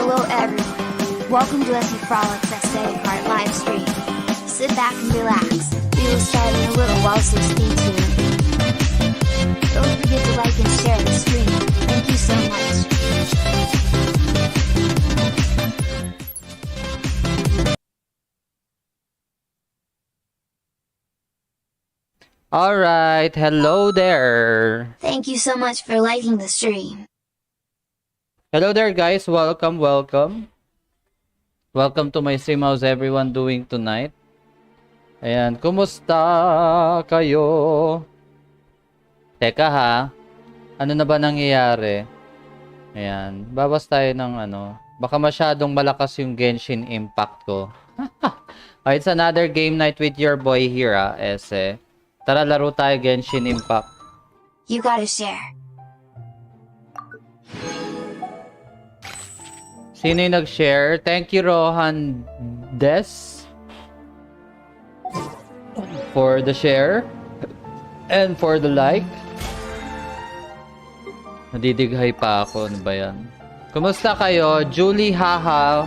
Hello everyone. Welcome to Esse Frolic's esthedikart live stream. Sit back and relax. We will start in a little while, so stay tuned. Don't forget to like and share the stream. Thank you so much. Alright, hello there. Thank you so much for liking the stream. Hello there guys, welcome. Welcome to my stream. How's everyone doing tonight? Ayan, kumusta kayo? Teka ha, ano na ba nangyayari? Ayan, bawas tayo ng baka masyadong malakas yung Genshin impact ko. It's another game night with your boy here Esse. Tara laro tayo Genshin Impact. You gotta share. Sino yung nag-share? Thank you, Rohan Des, for the share and for the like. Nadidighay pa ako. Ano ba yan? Kumusta kayo? Julie, haha.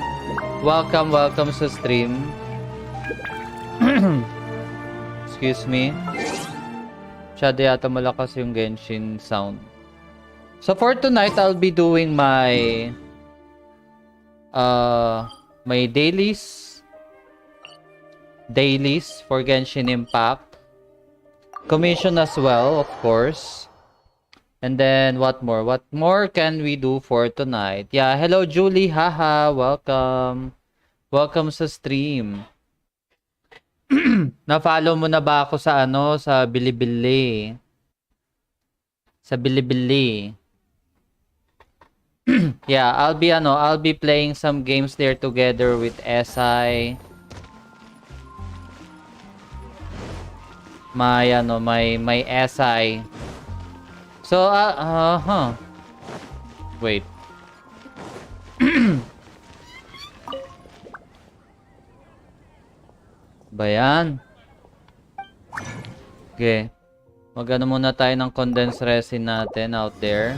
Welcome sa stream. Excuse me. Masyado yata malakas yung Genshin sound. So for tonight, I'll be doing my dailies for Genshin Impact, commission as well, of course. And then what more can we do for tonight? Yeah, hello Julie, haha, welcome sa stream. Na-follow mo na ba ako sa sa Bilibili? Yeah, I'll be playing some games there together with Essai. My Essai. So wait. Bayan. Okay. Magano muna tayo ng condensed resin natin out there.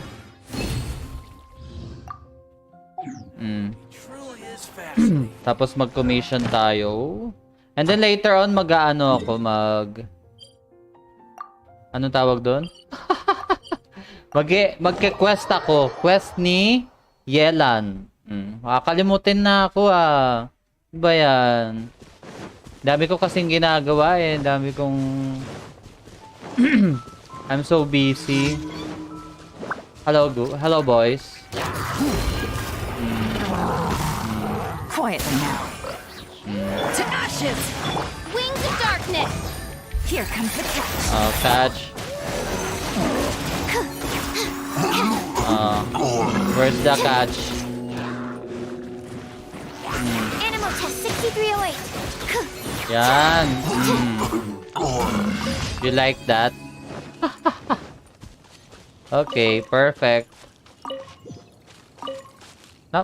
Tapos mag-commission tayo. And then later on mag-aano ako anong tawag doon? Magke-quest ako. Quest ni Yelan. Makakalimutin na ako Ano ba yan? Dami ko kasing ginagawa Dami kong I'm so busy. Hello boys. Quietly now. To ashes! Wings of darkness! Here comes the catch. Catch. Where's the catch? Animal test 6308. Yan. You like that? Okay, perfect.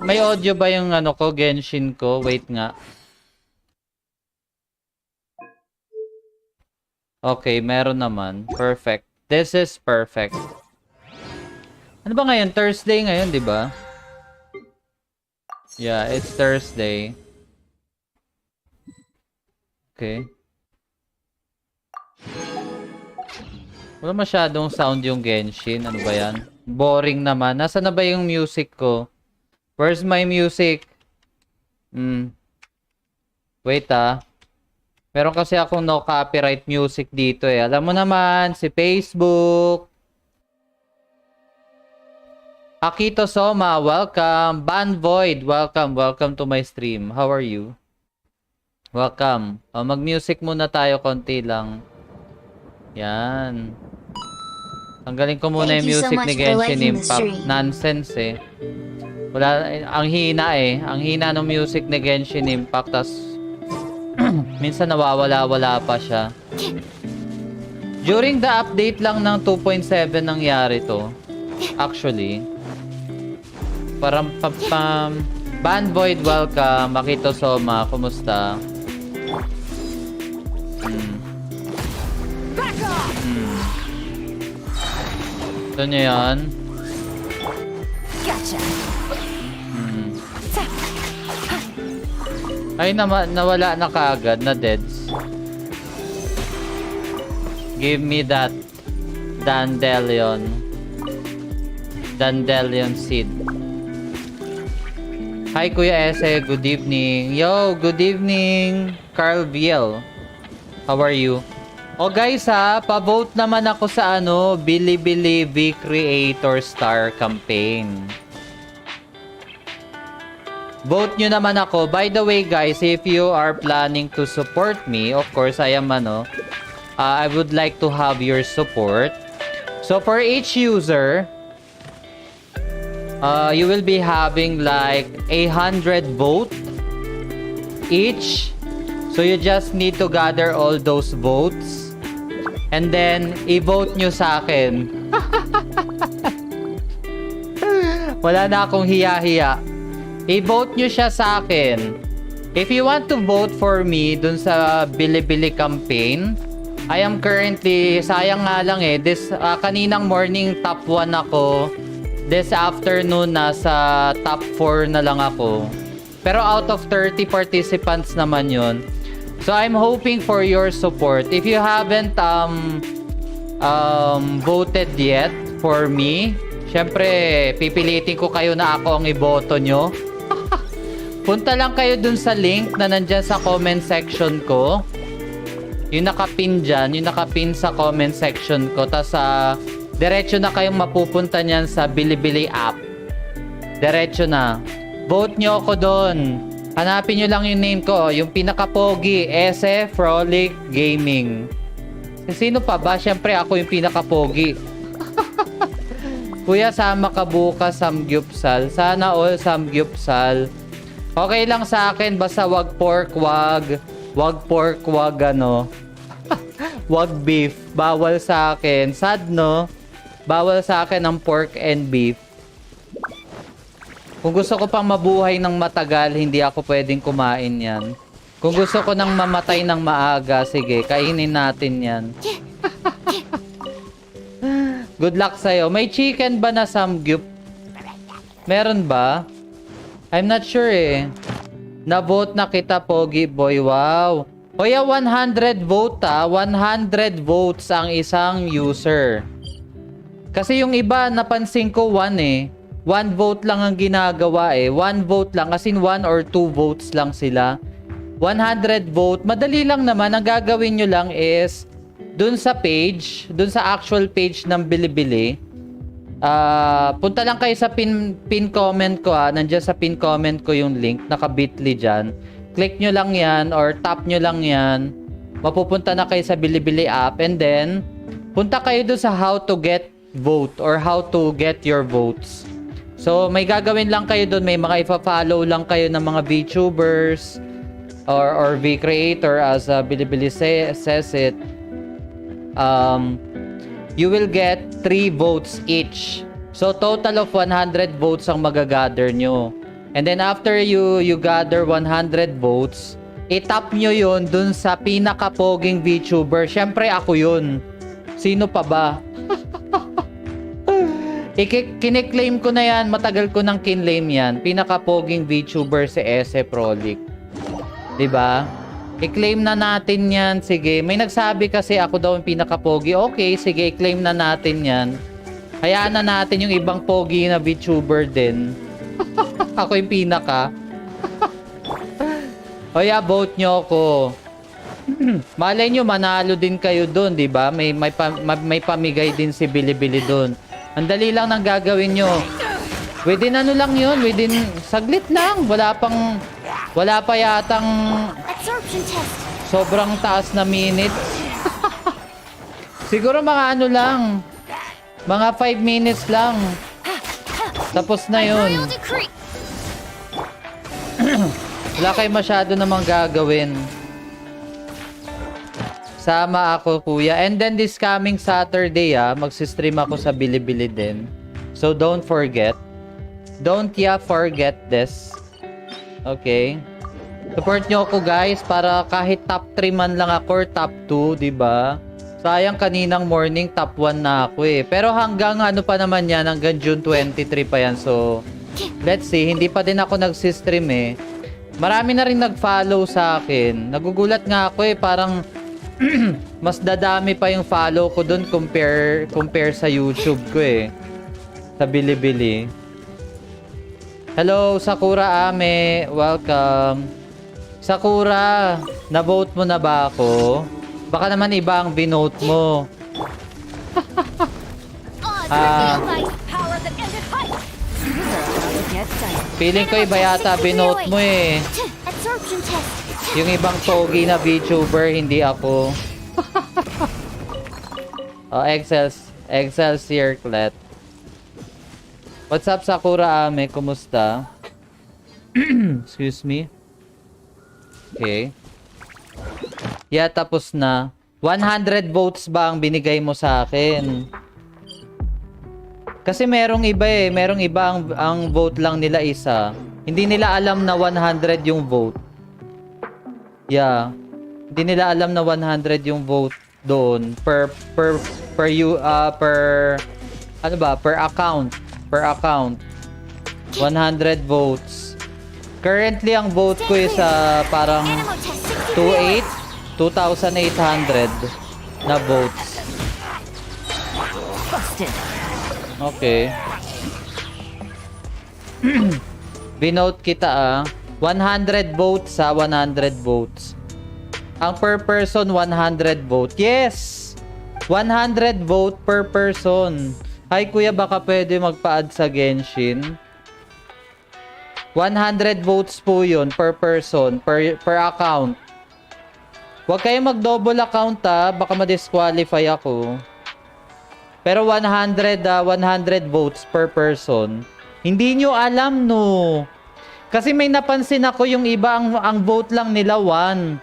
May audio ba yung Genshin ko? Wait nga. Okay, meron naman. Perfect. This is perfect. Ano ba ngayon? Thursday ngayon, di ba? Yeah, it's Thursday. Okay. Wala masyadong sound yung Genshin. Ano ba yan? Boring naman. Nasaan na ba yung music ko? Where's my music? Wait Meron kasi akong no copyright music dito Alam mo naman, si Facebook. Akito Soma, welcome. Ban Void, welcome to my stream. How are you? Welcome. Mag-music muna tayo konti lang. Yan. Tanggalin ko muna yung Thank you so music much ni for Genshin liking the Impact. stream. Nonsense eh. Wala, ang hina eh. Ang hina ng music ni Genshin Impact. Tas, minsan nawawala-wala pa siya. During the update lang ng 2.7 nangyari to. Actually. Parang Ban Void, welcome. Makito Soma, kumusta? Back off! Ito nyo yan. Gotcha. Ay, nawala na kaagad na deads. Give me that dandelion. Dandelion seed. Hi, Kuya Esse. Good evening. Yo, good evening. Carl Viel. How are you? Oh guys ha, pa-vote naman ako sa Bilibili V Creator Star Campaign. Vote nyo naman ako. By the way guys, if you are planning to support me, of course I am I would like to have your support. So for each user, you will be having like 100 vote each. So you just need to gather all those votes. And then, i-vote nyo sa akin. Wala na akong hiya-hiya. I-vote nyo siya sa akin. If you want to vote for me dun sa Bilibili campaign, I am currently, sayang nga lang kaninang morning top 1 ako. This afternoon, nasa top 4 na lang ako. Pero out of 30 participants naman yun. So I'm hoping for your support. If you haven't voted yet for me, syempre pipilitin ko kayo na ako ang iboto nyo. Punta lang kayo dun sa link na nandyan sa comment section ko. Yung nakapin dyan, yung nakapin sa comment section ko. Tapos diretso na kayong mapupunta nyan sa Bilibili app. Diretso na. Vote nyo ako doon. Hanapin nyo lang yung name ko. Yung pinaka-pogi. Esse, Frolic, Gaming. Sino pa ba? Siyempre ako yung pinaka-pogi. Kuya, sama ka bukas samgyupsal. Sana all samgyupsal. Okay lang sa akin. Basta wag pork, wag pork, wag wag beef. Bawal sa akin. Sad, no? Bawal sa akin ang pork and beef. Kung gusto ko pang mabuhay ng matagal, hindi ako pwedeng kumain yan. Kung gusto ko nang mamatay ng maaga, sige, kainin natin yan. Good luck sa'yo. May chicken ba na samgyup? Meron ba? I'm not sure eh. Na-vote na kita, Pogi Boy. Wow. O yeah, 100 vote 100 votes ang isang user. Kasi yung iba, napansin ko 1 eh. 1 vote lang ang ginagawa eh. 1 vote lang. As in 1 or 2 votes lang sila. 100 vote. Madali lang naman. Ang gagawin nyo lang is dun sa page, dun sa actual page ng Bilibili. Punta lang kayo sa pin comment ko Nandiyan sa pin comment ko yung link. Naka-bit.ly dyan. Click nyo lang yan or tap nyo lang yan. Mapupunta na kayo sa Bilibili app. And then, punta kayo dun sa how to get vote or how to get your votes. So, may gagawin lang kayo doon. May mga ipa-follow lang kayo ng mga VTubers or V-Creator as Bilibili says it. You will get 3 votes each. So, total of 100 votes ang magagather nyo. And then, after you gather 100 votes, itap nyo yun dun sa pinaka-poging VTuber. Syempre, ako yun. Sino pa ba? Kiniklaim ko na yan. Matagal ko nang kinlaim yan. Pinaka-poging VTuber si Esse Frolic. Diba? I-claim na natin yan. Sige. May nagsabi kasi ako daw yung pinaka-pogi. Okay, sige. I-claim na natin yan. Hayaan na natin yung ibang pogi na VTuber din. Ako yung pinaka. O yeah, vote nyo ako. Malay nyo, manalo din kayo dun. Diba? May pamigay din si Bilibili dun. Ang dali lang nang gagawin nyo. Within lang yun. Within saglit lang. Wala pa yatang Absorption test. Sobrang taas na minutes. Siguro mga ano lang. Mga 5 minutes lang. Tapos na By yun. royal decree. Wala kayo masyado namang gagawin. Sama ako, kuya. And then this coming Saturday, magsistream ako sa Bilibili din. So don't forget. Don't forget this. Okay? Support nyo ako, guys, para kahit top 3 man lang ako or top 2, di ba? Sayang kaninang morning top 1 na ako eh. Pero hanggang ano pa naman yan, hanggang June 23 pa yan. So, let's see. Hindi pa din ako nagsistream eh. Marami na rin nag-follow sa akin. Nagugulat nga ako eh. Parang mas dadami pa yung follow ko dun compare sa YouTube ko eh. Sa Bilibili. Hello, Sakura Ame. Welcome. Sakura, na-vote mo na ba ako? Baka naman iba ang binote mo. Power that ended height. Get done. Feeling ko iba yata binote mo eh. Absorption test. Yung ibang pogi na VTuber, hindi ako. Oh, Excelsior Clet. What's up, Sakura Ame? Kumusta? Excuse me. Okay. Yeah, tapos na. 100 votes ba ang binigay mo sa akin? Kasi merong iba eh. Merong iba ang vote lang nila isa. Hindi nila alam na 100 yung vote. Yeah. Hindi nila alam na 100 yung vote doon per ano ba? Per account. Per account. 100 votes. Currently ang vote ko is parang 2,800 na votes. Busted. Okay. Binote kita 100 votes 100 votes. Ang per person 100 vote. Yes! 100 vote per person. Hi kuya, baka pwede magpa-add sa Genshin. 100 votes po yun per person, per account. Huwag kayo mag-double account baka ma-disqualify ako. Pero 100 votes per person. Hindi nyo alam no. Kasi may napansin ako yung iba ang vote lang nila 100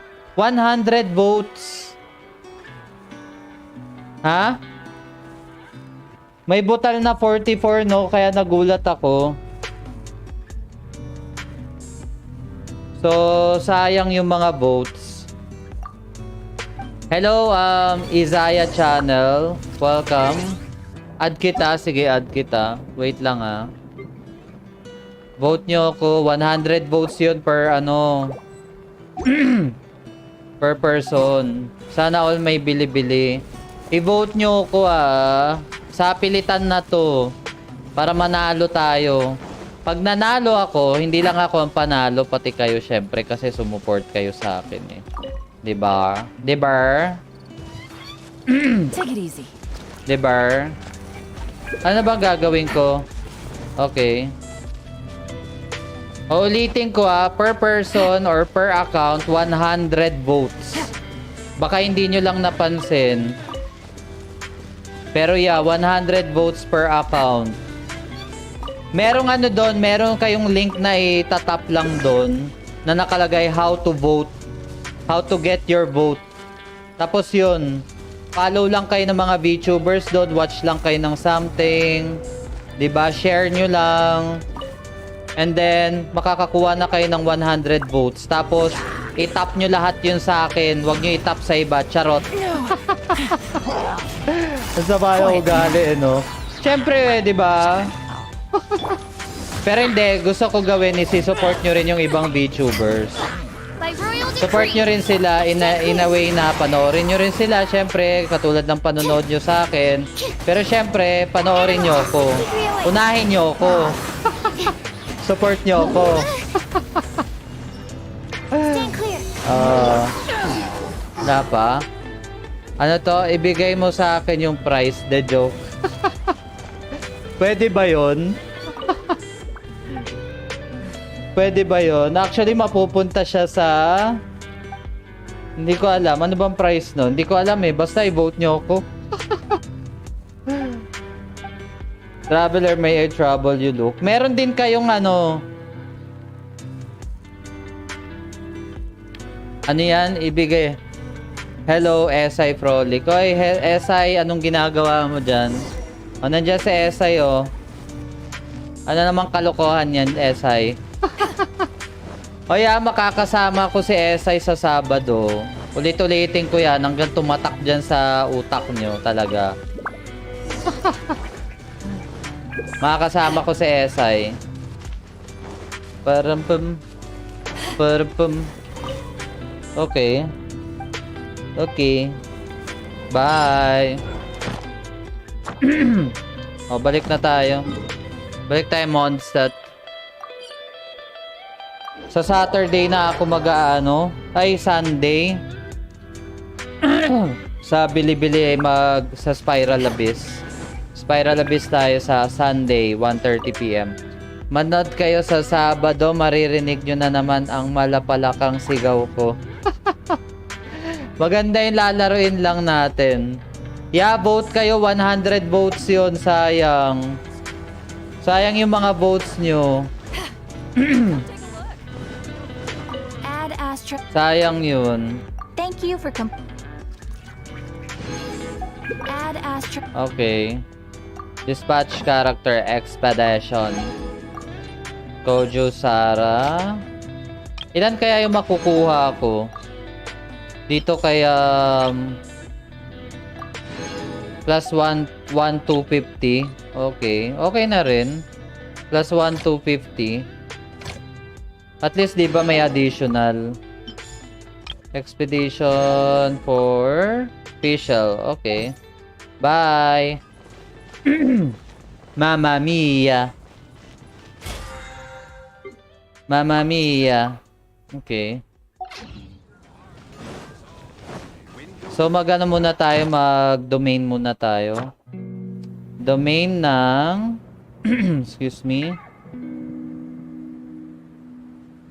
votes. Ha? May butal na 44 no, kaya nagulat ako. So, sayang yung mga votes. Hello, Essai channel. Welcome. Add kita. Sige, add kita. Wait lang Vote nyo ako. 100 votes yun per per person. Sana all may bili-bili. I-vote nyo ako sa pilitan na to. Para manalo tayo. Pag nanalo ako, hindi lang ako ang panalo, pati kayo syempre kasi sumuport kayo sa akin eh. Diba? Diba? Take it easy. Diba? Ano ba gagawin ko? Okay. Uulitin ko per person or per account, 100 votes. Baka hindi nyo lang napansin. Pero yeah, 100 votes per account. Merong doon, meron kayong link na itatap lang doon na nakalagay how to vote. How to get your vote. Tapos yun, follow lang kayo ng mga VTubers doon, watch lang kayo ng something. 'Di ba? Share nyo lang. And then, makakakuha na kayo ng 100 votes. Tapos, itap nyo lahat yun sa akin. Huwag nyo itap sa iba. Charot. Sa bayo ugali, no? Siyempre, di ba? Pero hindi, gusto ko gawin is support nyo rin yung ibang VTubers. Support nyo rin sila in a way na panoorin nyo rin sila. Siyempre, katulad ng panonood nyo sa akin. Pero siyempre, panoorin nyo ako. Unahin nyo ako. Support nyo ako. Wala pa? Ano to? Ibigay mo sa akin yung price. The joke. Pwede ba yun? Pwede ba yun? Actually, mapupunta siya sa Hindi ko alam. Ano bang price no? Hindi ko alam eh. Basta i-vote nyo ako. Traveler, may air trouble you look. Meron din kayong ano. Ano yan? Ibigay. Hello, Essai Frolic. Oy, Essai, anong ginagawa mo dyan? O, nandiyan si Essai, oh. Ano namang kalokohan yan, Essai? O, makakasama ko si Essai sa Sabado. Ulit-ulitin ko yan hanggang tumatak dyan sa utak nyo, talaga. Makakasama ko si Essai. Parampam. Parampam. Okay. Okay. Bye. O, balik na tayo. Balik tayo, Mondstadt. Sa Saturday na ako mag-aano. Ay, Sunday. Sa Bilibili sa Spiral Abyss. Spiral Abyss tayo sa Sunday, 1:30 PM. Manood kayo sa Sabado, maririnig nyo na naman ang malapalakang sigaw ko. Maganda yung lalaruin lang natin. Yeah, vote kayo. 100 votes yun. Sayang. Sayang yung mga votes nyo. Add Astra. Sayang yun. Thank you for Add Astra. Okay. Dispatch character expedition. Kojo Sara. Ilan kaya yung makukuha ko? Dito kaya plus 1,250. Okay. Okay na rin. Plus 1,250. At least di ba may additional? Expedition for official. Okay. Bye. Mamma mia. Mamma mia. Okay. So mag-ano muna tayo, mag-domain muna tayo. Domain ng excuse me.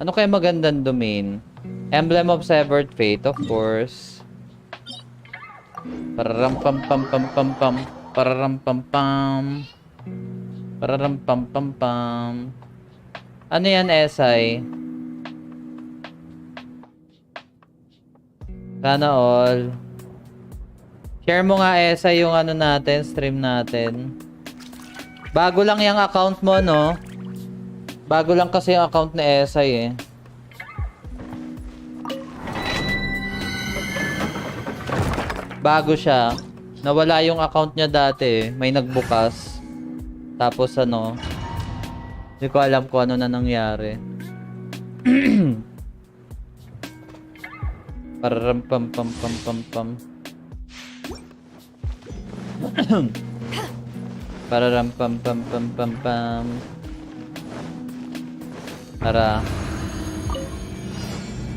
Ano kaya magandang domain? Emblem of Severed Fate, of course. Pararam pam pam pam pam pam. Pararam pam pam. Pararam pam pam pam. Ano yan, Essai? Sana all. Share mo nga, Essai, yung ano natin, stream natin. Bago lang yung account mo, no? Bago lang kasi yung account ni Essai, eh. Bago siya. Nawala yung account niya dati, eh. May nagbukas. Tapos ano, hindi ko alam kung ano na nangyari. Pararam pam pam pam pam pam. Pararam pam pam pam pam pam. Para.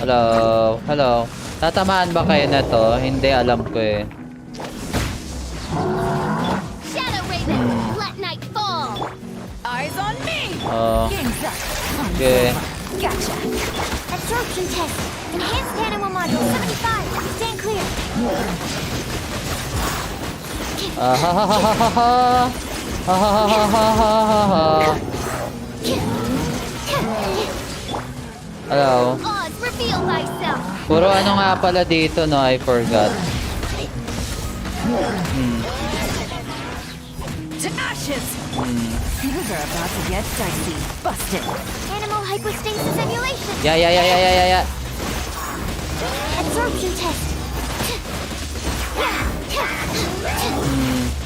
Hello, hello. Tatamaan ba kayo na to? Hindi, alam ko eh. Shadow Raven, let night fall. Eyes on me. Oh. Game's up. Okay. Gotcha. Absorption test. Enhanced animal module 75. Stand clear. Hello. Oz, reveal thyself. Puro ano nga pala dito, no? I forgot. To ashes. Things are about to get dicey. Busted. Animal hypostasis emulation. Yeah. Absorption test.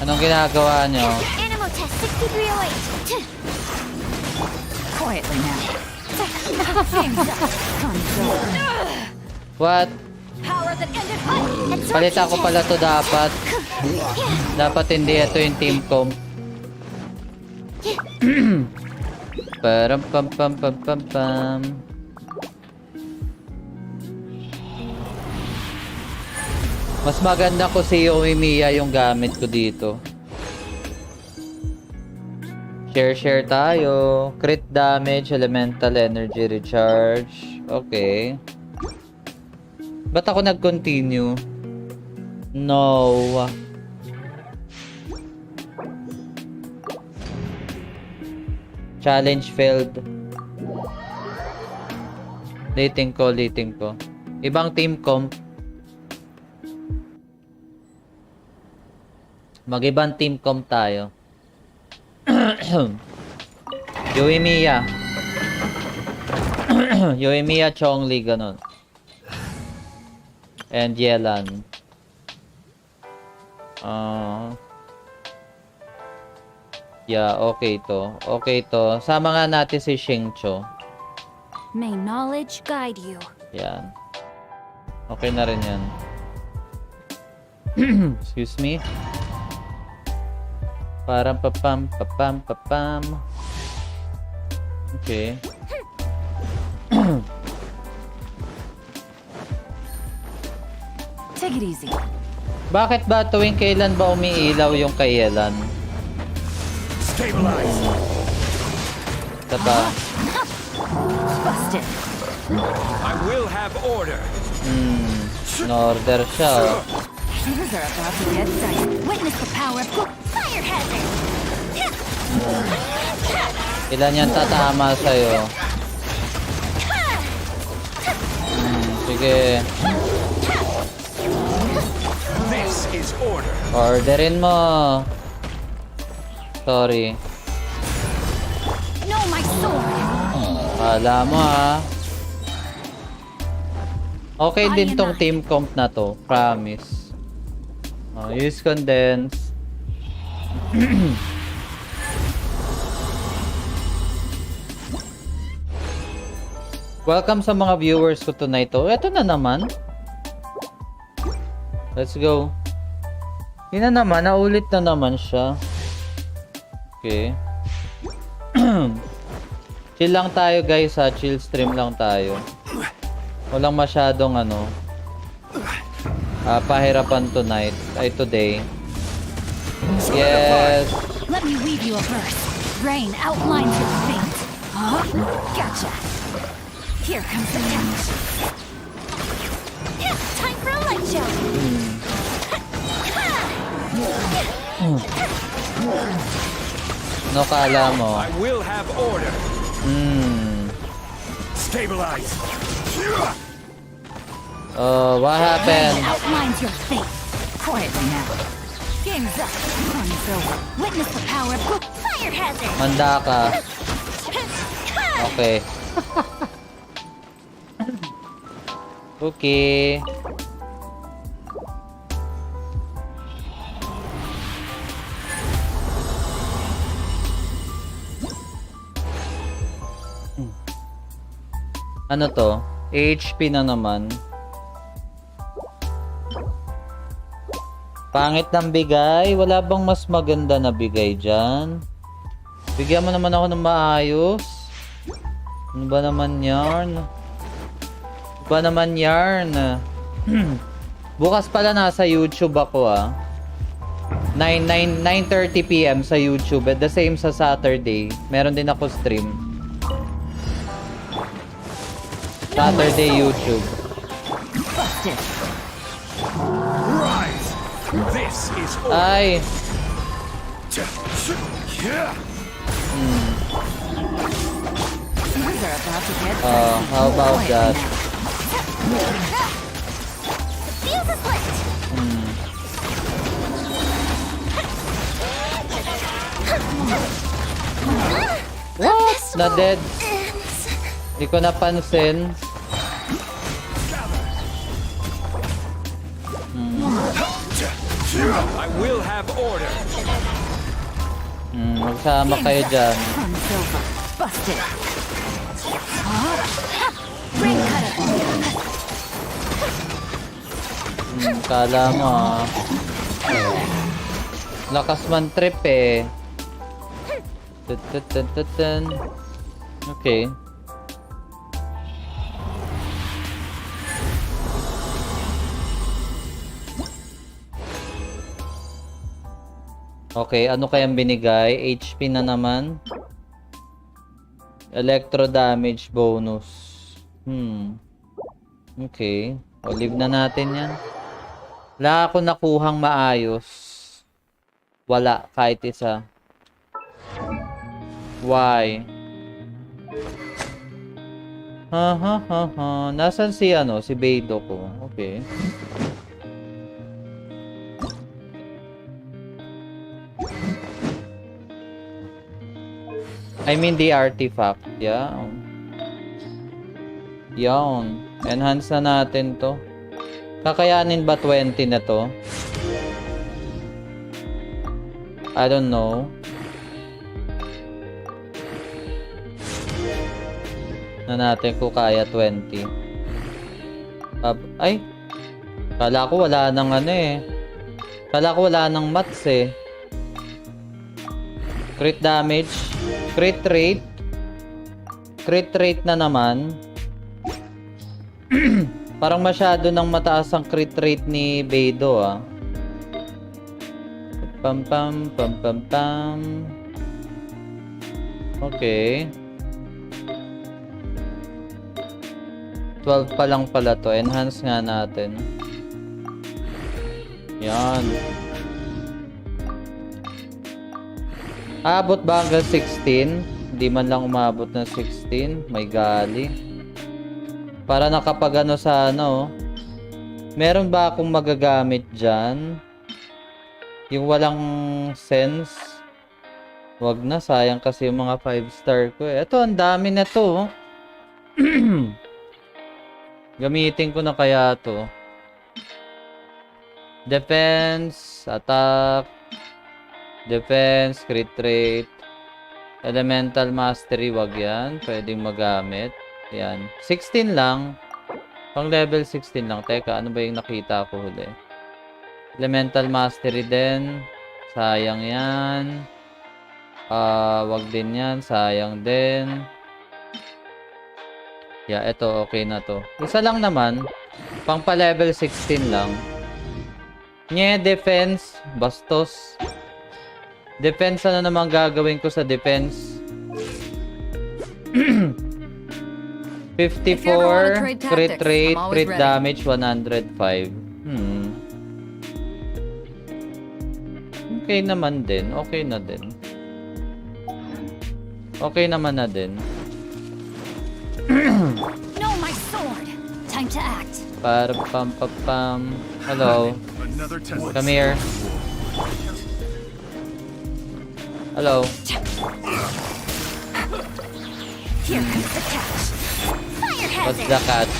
Anong ginagawa nyo? Animal test 6308. Quietly now. Game's up. Control. What? Power that ended fight. Palita ko pala to dapat. Dapat hindi ito yung team comp. Param pam pam pam pam pam. Mas maganda ko si Yoimiya yung gamit ko dito. Share tayo. Crit damage, elemental energy recharge. Okay. Ba't ako nag-continue? No. Challenge failed. Lating ko. Ibang team comp. Mag-ibang team comp tayo. Yoimiya. Yoimiya, Chongli, ganun. And Yelan. Yeah, okay to. Sama nga natin si Shingcho. May knowledge guide you. Yan. Okay na rin yan. Excuse me. Parang papam. Okay. Take it easy. Bakit ba tuwing kailan ba umiilaw yung kailan? Stabilize. Diba? Busted. I will have order. In-order siya. Oh. Things are about to get dicey. Witness the power of fire hazard. Ilan yan tatama sa'yo? Sige. This is order. Orderin mo. Sorry. Know my sword. Kala mo ha. Okay din tong team comp na to. Promise. Use condense. Welcome sa mga viewers ko tonight. Ito na naman. Let's go. Yun na naman. Naulit na naman siya. Okay. Chill lang tayo guys ha. Chill stream lang tayo. Walang masyadong pahirapan tonight. Ay today. Yes. Let me weave you a verse. Rain outlines your fate. Huh? Gotcha. Here comes the catch. Time for a light show. No kala mo. I will have order. Stabilize. What happened? Rain outlines your fate. Quietly now. Game's up. Run's over. Witness the power of fire hazard. Manda ka. Okay. Okay. Ano to? HP na naman. Pangit ng bigay. Wala bang mas maganda na bigay dyan? Bigyan mo naman ako ng maayos. Ano ba naman yarn? Bukas pala nasa YouTube ako 9:30 PM sa YouTube. At the same sa Saturday. Meron din ako stream. Saturday YouTube. Busted. Rise. This is order. Ay! Things are about to get dicey. How about that? Fuse is lit. What? Na dead? Hindi ko napansin. I will have order. Magsama kayo dyan. Run's over. Busted. Ring cutter. Kala mo lakas man trip eh. Okay. Okay, ano kayang binigay? HP na naman. Electro damage bonus. Okay. O, leave na natin yan. Wala ako nakuhang maayos. Wala, kahit isa. Why? Nasaan si si Beidou ko? Okay. I mean the artifact. Yeah. Yan. Enhance na natin to. Kakayanin ba 20 na to? I don't know. Na natin kung kaya 20. Ay. Kala ko wala nang Kala ko wala nang mats Crit damage. Crit rate. Crit rate na naman. Parang masyado nang mataas ang crit rate ni Beidou Pam pam pam pam pam. Okay. 12 pa lang pala to. Enhance nga natin. Yan. Abot ba hanggang 16? Hindi man lang umabot ng 16. May gali. Para nakapag sa meron ba akong magagamit dyan? Yung walang sense? Wag na. Sayang kasi yung mga 5-star ko Ito, ang dami na to. Gamitin ko na kaya to. Defense, attack, defense, crit rate, elemental mastery, wag yan. Pwedeng magamit. Yan. 16 lang. Pang level 16 lang. Teka, ano ba yung nakita ko huli? Elemental mastery din. Sayang yan. Wag din yan. Sayang din. Yeah, ito okay na to. Isa lang naman. Pang pa level 16 lang. Nye, defense. Bastos. Defense, ano naman gagawin ko sa defense? 54. Crit rate. Crit damage 105. Okay naman din. Okay na din. Okay naman na din. No, my sword. Time to act. Para pam pam pam. Hello. Come here. Hello. Here comes the catch. Fire hazard. What's the catch?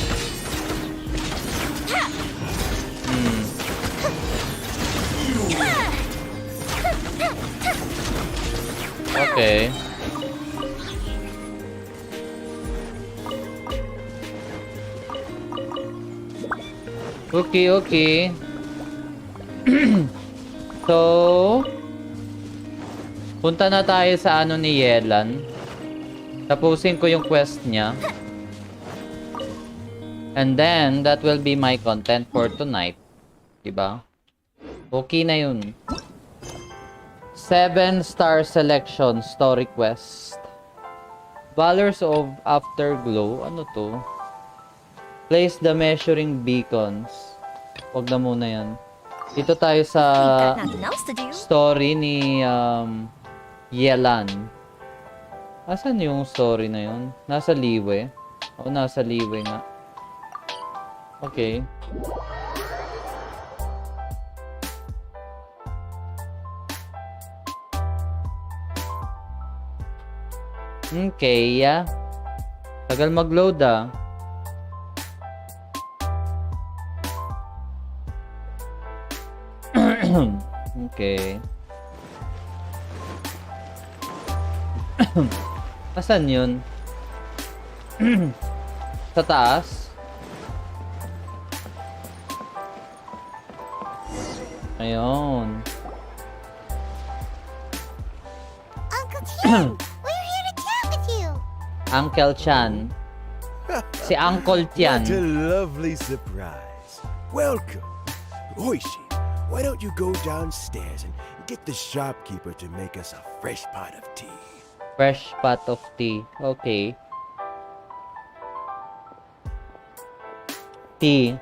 Okay. Okay. So, punta na tayo sa ni Yelan. Tapusin ko yung quest niya. And then, that will be my content for tonight. Diba? Okay na yun. 7-star selection story quest. Valors of Afterglow. Ano to? Place the measuring beacons. Huwag na muna yan. Dito tayo sa story ni Yelan. Asan yung story na yun? Nasa Liwe. O, nasa Liwe nga. Okay. Okay, yeah. Tagal mag-load Okay. Asan yun? Sa taas? Ayun. Uncle Tian, we're here to chat with you. Uncle Chan. Si Uncle Tian. What a lovely surprise. Welcome. Oishi, why don't you go downstairs and get the shopkeeper to make us a fresh pot of tea? Fresh pot of tea. Okay. T.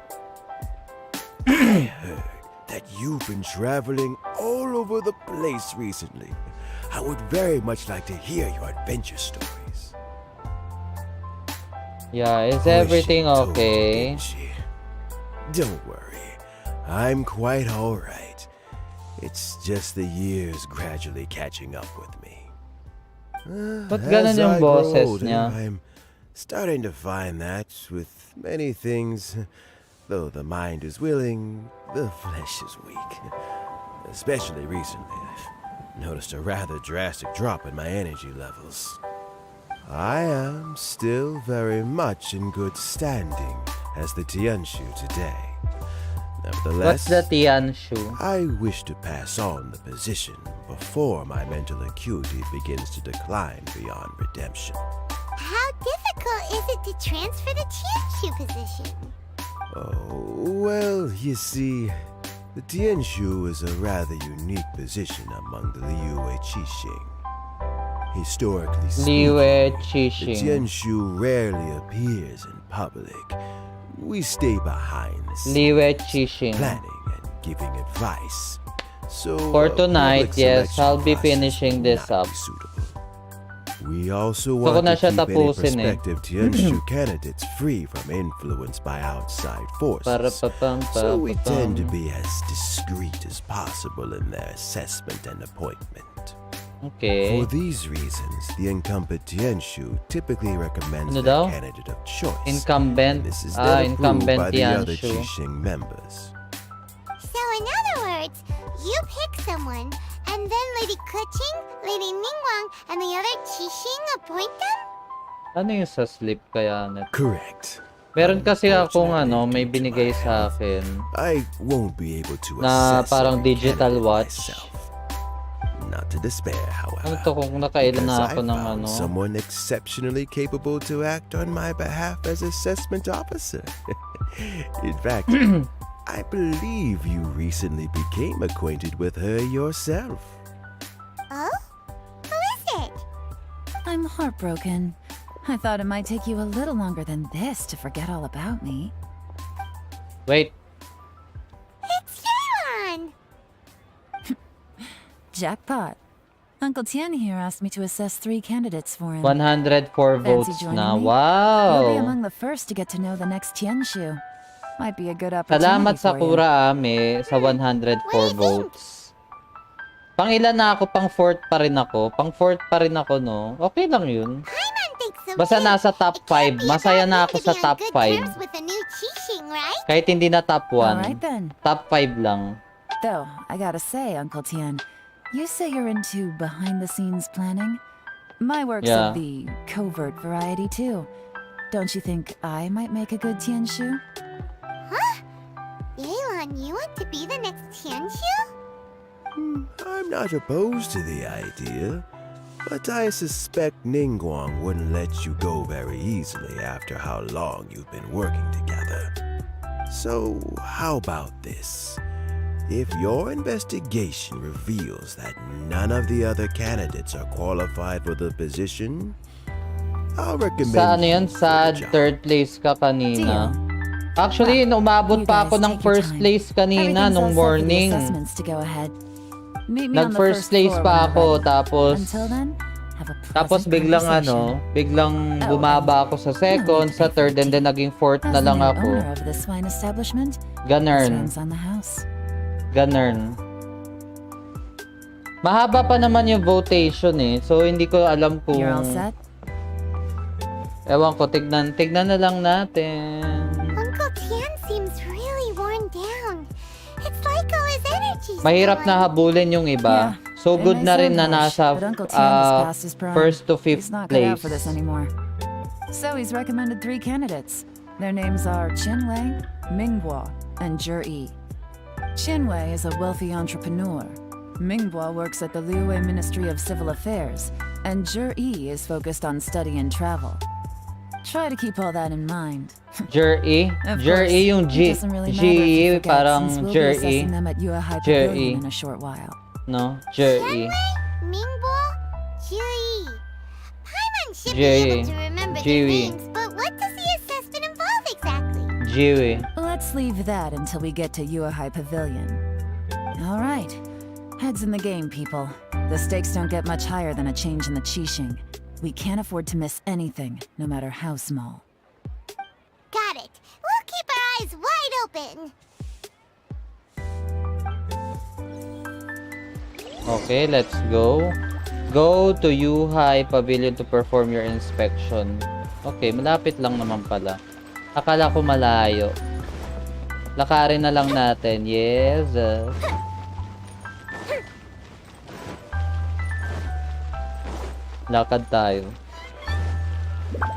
I heard that you've been traveling all over the place recently. I would very much like to hear your adventure stories. Yeah, is Oishi everything told me, okay? didn't she? Don't worry, I'm quite alright. It's just the years gradually catching up with me. Ba't As ganun yung I grow boses older, niya? I'm starting to find that with many things, though the mind is willing, the flesh is weak. Especially recently, I've noticed a rather drastic drop in my energy levels. I am still very much in good standing as the Tianshu today. What's Nevertheless, the Tianshu? I wish to pass on the position before my mental acuity begins to decline beyond redemption. How difficult is it to transfer the Tianshu position? Oh, well, you see, the Tianshu is a rather unique position among the Liyue Qixing. Historically Liyue speaking, the Qixing. Tianshu rarely appears in public. We stay behind the scenes, Liyue Qixing. planning and giving advice. So For a tonight, public yes, selection I'll be process finishing will this not up. be suitable. We also Gusto ko want na to siya keep any tapusin eh. prospective Tianshu candidates free from influence by outside forces. So we tend to be as discreet as possible in their assessment and appointment. Okay. For these reasons, the incumbent Tianshu typically recommends Ano their daw? candidate of choice. Incumbent. And this is then approved Incumbent by the other Tianshu. Qixing members. So in other words, you pick someone, and then Lady Kuching, Lady Ningguang, and the other Qixing appoint them? Ano yung sa sleep kaya net? Correct. Meron kasi akong Unfortunately, may due to binigay my sa health, akin. I won't be able to Na assess parang every digital candidate watch. myself. Not to despair, however. Ano to kung nakailan Because na I ako ng found someone exceptionally capable to act on my behalf as assessment officer. In fact, I believe you recently became acquainted with her yourself. Oh? Who is it? I'm heartbroken. I thought it might take you a little longer than this to forget all about me. Wait. It's Yeon! Jackpot. Uncle Tian here asked me to assess 3 candidates for him. 104 votes joining na. me? You'll be Wow! among the first to get to know the next Tianshu. Might be a good opportunity Salamat for you. Sakura Ame sa 104 votes. Pang ilan na ako? Pang 4th pa rin ako. Pang 4th pa rin ako, no? Okay lang yun. Paimon thinks so Basta too. nasa top It can't 5. be a Masaya bad na thing ako to sa be on top good 5. terms with a new Qixing, right? Kahit hindi na top 1. Alright then. Top 5 lang. Though, I gotta say, Uncle Tian, you say you're into behind-the-scenes planning? My work's Yeah. of the covert variety too. Don't you think I might make a good Tianshu? Yeon, you want to be the next Tianshu? I'm not opposed to the idea, but I suspect Ningguang wouldn't let you go very easily after how long you've been working together. So, how about this? If your investigation reveals that none of the other candidates are qualified for the position, I'll recommend Sa ano you yan? for Sa the job. 3rd place ka kanina. Deal. Actually, umabot You pa guys ako ng take your 1st time. place kanina Everything's nung all set for the morning. assessments to go ahead. Meet me on the Nag-first first place floor pa when ako, you're ready. tapos Until then, have a tapos pleasant biglang conversation. biglang Oh, bumaba ako sa 2nd, sa 3rd, and then naging 4th As na the lang new ako. owner of this fine establishment, this Ganern. one's on the house. Ganern. Mahaba pa naman yung votation eh. So, hindi ko alam kung... You're all set? Ewan ko, tignan na lang natin. Uncle Tian seems really worn down. It's like all his energy's Mahirap na gone. habulin yung iba. Yeah, So, it good may na rin sound na harsh, nasa but Uncle Tian is past his prime. 1st to He's 5th not cut out place. for this anymore. So he's recommended 3 candidates. Their names are Qinwei, Mingguo, and Zhi. Qinwei is a wealthy entrepreneur. Mingguo works at the Liyue Ministry of Civil Affairs, and Zhi is focused on study and travel. Try to keep all that in mind. Jeri. Of Jeri course, yung it G. doesn't really matter if you G forget, parang since we'll be Jeri. assessing them at Yuehai Jeri. Pavilion in a short while. No? Jeri. Mingbo, Jui. Paimon should Jui. be able to remember Jui. their names, but what does the assessment involve exactly? Jiwi. Let's leave that until we get to Yuehai Pavilion. All right. Heads in the game, people. The stakes don't get much higher than a change in the Qixing. We can't afford to miss anything, no matter how small. Got it. We'll keep our eyes wide open. Okay, let's go. Go to Yuehai Pavilion to perform your inspection. Okay, malapit lang naman pala. Akala ko malayo. Lakarin na lang natin. Yes. Lakad tayo.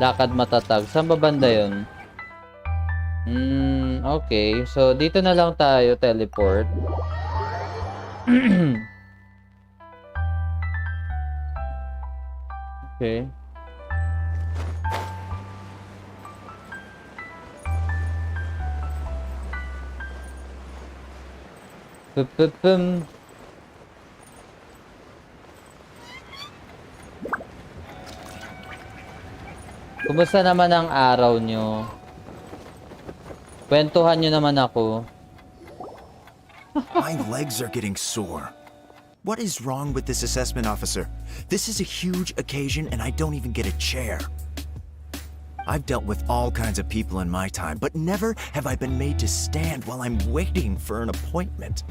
Lakad matatag. Saan ba banda yun? Okay. So, dito na lang tayo teleport. Okay. Pum. Kumusta naman ang araw nyo? Kwentuhan nyo naman ako. My legs are getting sore. What is wrong with this assessment officer? This is a huge occasion and I don't even get a chair. I've dealt with all kinds of people in my time, but never have I been made to stand while I'm waiting for an appointment.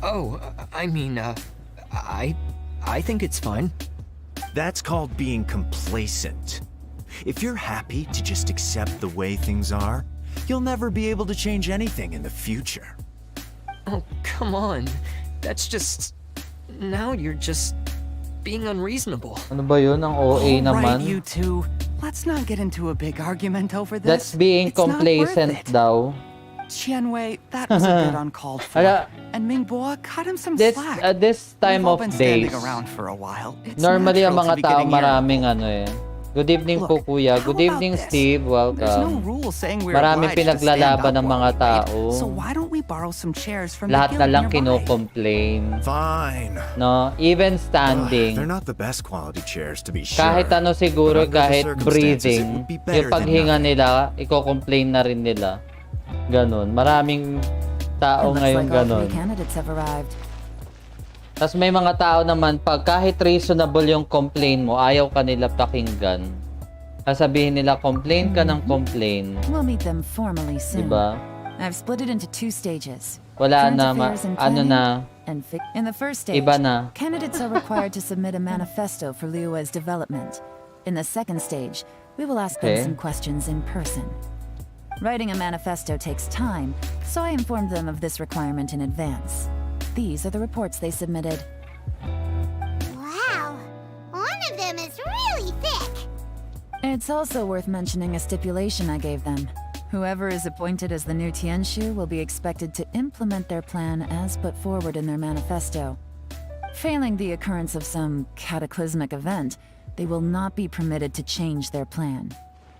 Oh, I mean, I think it's fine. That's called being complacent. If you're happy to just accept the way things are, you'll never be able to change anything in the future. Oh, come on. That's just... Now you're just being unreasonable. Ano ba yun? Ang OA naman. Right, you two. Let's not get into a big argument over this. That's being It's not worth complacent it. daw. Qianwei, that was a bit uncalled for. Ala, And Mingbo, cut him some this, slack. this time We've all of been days, standing around for a while. It's normally ang natural mga to be tao getting maraming ano eh. Good evening po Look, kuya. how Good about evening this? Steve. There's no Welcome. rule saying we're Maraming obliged to stand pinaglalaban up ng while mga we wait. tao. So why don't we borrow some chairs from Lahat the na guild lang nearby? kino-complain. Fine. No, even They're standing. not the best quality chairs, to be sure. Kahit ano siguro, But under the kahit circumstances, it breathing, would be better yung than paghinga nothing. nila, iko-complain na rin nila. Ganon. Maraming tao It looks ngayon like all ganon. three candidates have arrived. Tapos may mga tao naman, pag kahit reasonable yung complain mo, ayaw ka nila pakinggan. Sasabihin nila, complain ka ng complain. We'll meet them formally soon. Diba? I've split it into 2 stages. Wala Current na, affairs and ano planning, na, and in the first stage, iba na. candidates are required to submit a manifesto for Liyue's development. In the second stage, we will ask them Okay. some questions in person. Writing a manifesto takes time, so I informed them of this requirement in advance. These are the reports they submitted. Wow. One of them is really thick. It's also worth mentioning a stipulation I gave them. Whoever is appointed as the new Tianshu will be expected to implement their plan as put forward in their manifesto. Failing the occurrence of some cataclysmic event, they will not be permitted to change their plan.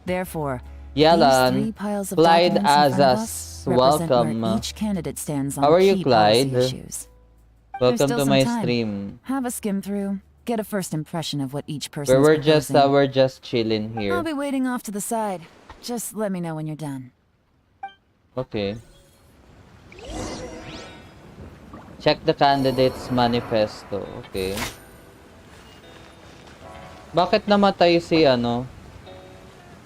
Therefore, these 3 Yalan, piles of Clyde documents in front of Azaz, us represent welcome. where each candidate stands on How are you, key policy Clyde? issues. Welcome There's to still my some time. stream. Have a skim through, get a first impression of what each person is We're proposing. just chilling here. I'll be waiting off to the side. Just let me know when you're done. Okay. Check the candidate's manifesto. Okay. Bakit namatay si ano?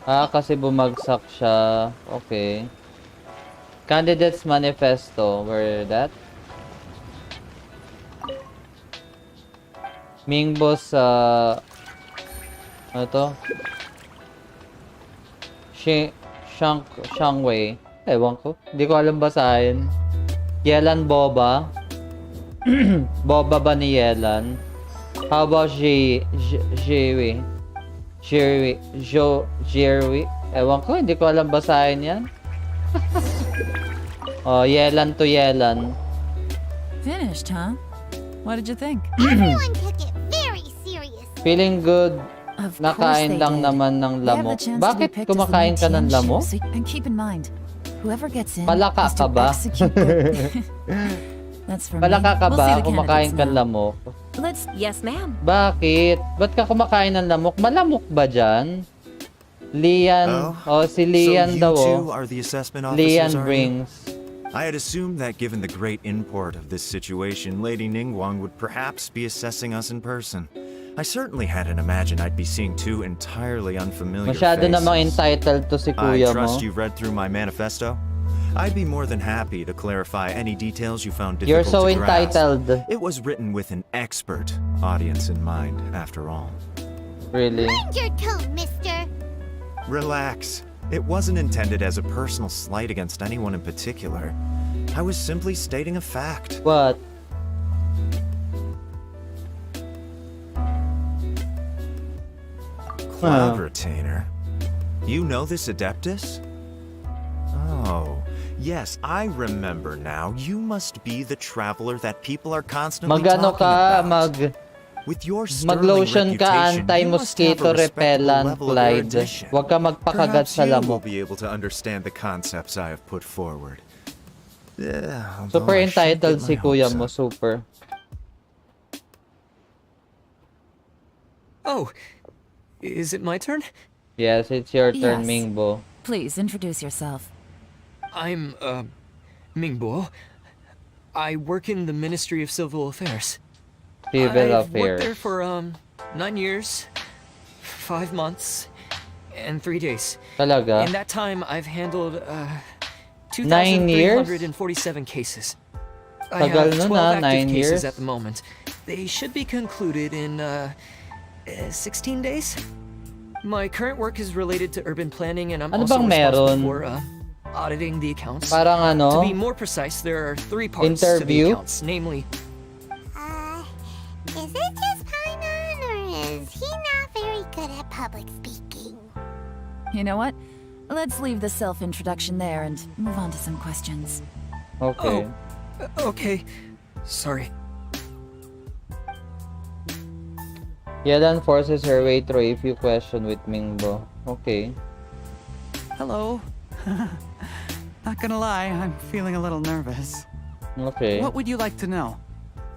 Kasi bumagsak siya. Okay. Candidate's manifesto. Where that? Mingbo's ano to? Shangwei. Ewan ko. Hindi ko alam basahin. Yelan Boba. Boba ba ni Yelan? How about Jerry? Ewan ko. Hindi ko alam basahin yan. Oh, Yelan to Yelan. Finished, huh? What did you think? Everyone took it very seriously. Feeling good. Of course Nakain they lang did. naman ng They have lamok. the chance to be Bakit picked as the kumakain new ka ng Tianshu, lamok? And keep in mind, whoever gets in Palaka has ka to ba? execute their... That's for Palaka me. ka We'll ba? see the Kumakain candidates ka ng now. lamok? Let's... Yes, ma'am. Bakit? Ba't ka kumakain ng lamok? Malamok ba dyan? Lian. Oh, si Lian so daw. you two Oh. are the assessment Lian officers, are you? brings. I had assumed that given the great import of this situation, Lady Ningguang would perhaps be assessing us in person. I certainly hadn't imagined I'd be seeing two entirely unfamiliar Masyado faces. namang entitled to si I kuya mo. trust you've read through my manifesto. I'd be more than happy to clarify any details you found difficult You're so to grasp. entitled. It was written with an expert audience in mind, after all. Really? Mind your tone, mister. Relax. It wasn't intended as a personal slight against anyone in particular. I was simply stating a fact. What? Cloud Retainer. You know this Adeptus? Oh, yes, I remember now. You must be the traveler that people are constantly Magano talking ka, about. With your sterling maglotion ka reputation, you must have anti-mosquito a respectable repellent, level of Clyde. erudition. Huwag ka magpakagat Perhaps sa you will lamok. be able to understand the concepts I have put forward. Yeah, Super although I should entitled get si my kuya hopes mo, up. super. Oh, is it my turn? Yes, it's your turn, Yes. Mingbo. Please introduce yourself. I'm, Mingbo. I work in the Ministry of Civil Affairs. Civil I've worked there Affairs. for, 9 years, 5 months, and 3 days. Talaga? In that time, I've handled, 9 years? 2,347 cases. I Tagal have nun, 12 active 9 cases years? at the moment. They should be concluded in, 16 days. My current work is related to urban planning, and I'm Ano also bang responsible meron? for, auditing the accounts. Parang To be ano? more precise, there are 3 parts Interview? to the accounts, namely, Is it just Paimon, or is he not very good at public speaking? You know what? Let's leave the self-introduction there and move on to some questions. Okay. okay, sorry. Yelan forces her way through a few questions with Mingbo. Okay. Hello. Not gonna lie, I'm feeling a little nervous. Okay. What would you like to know?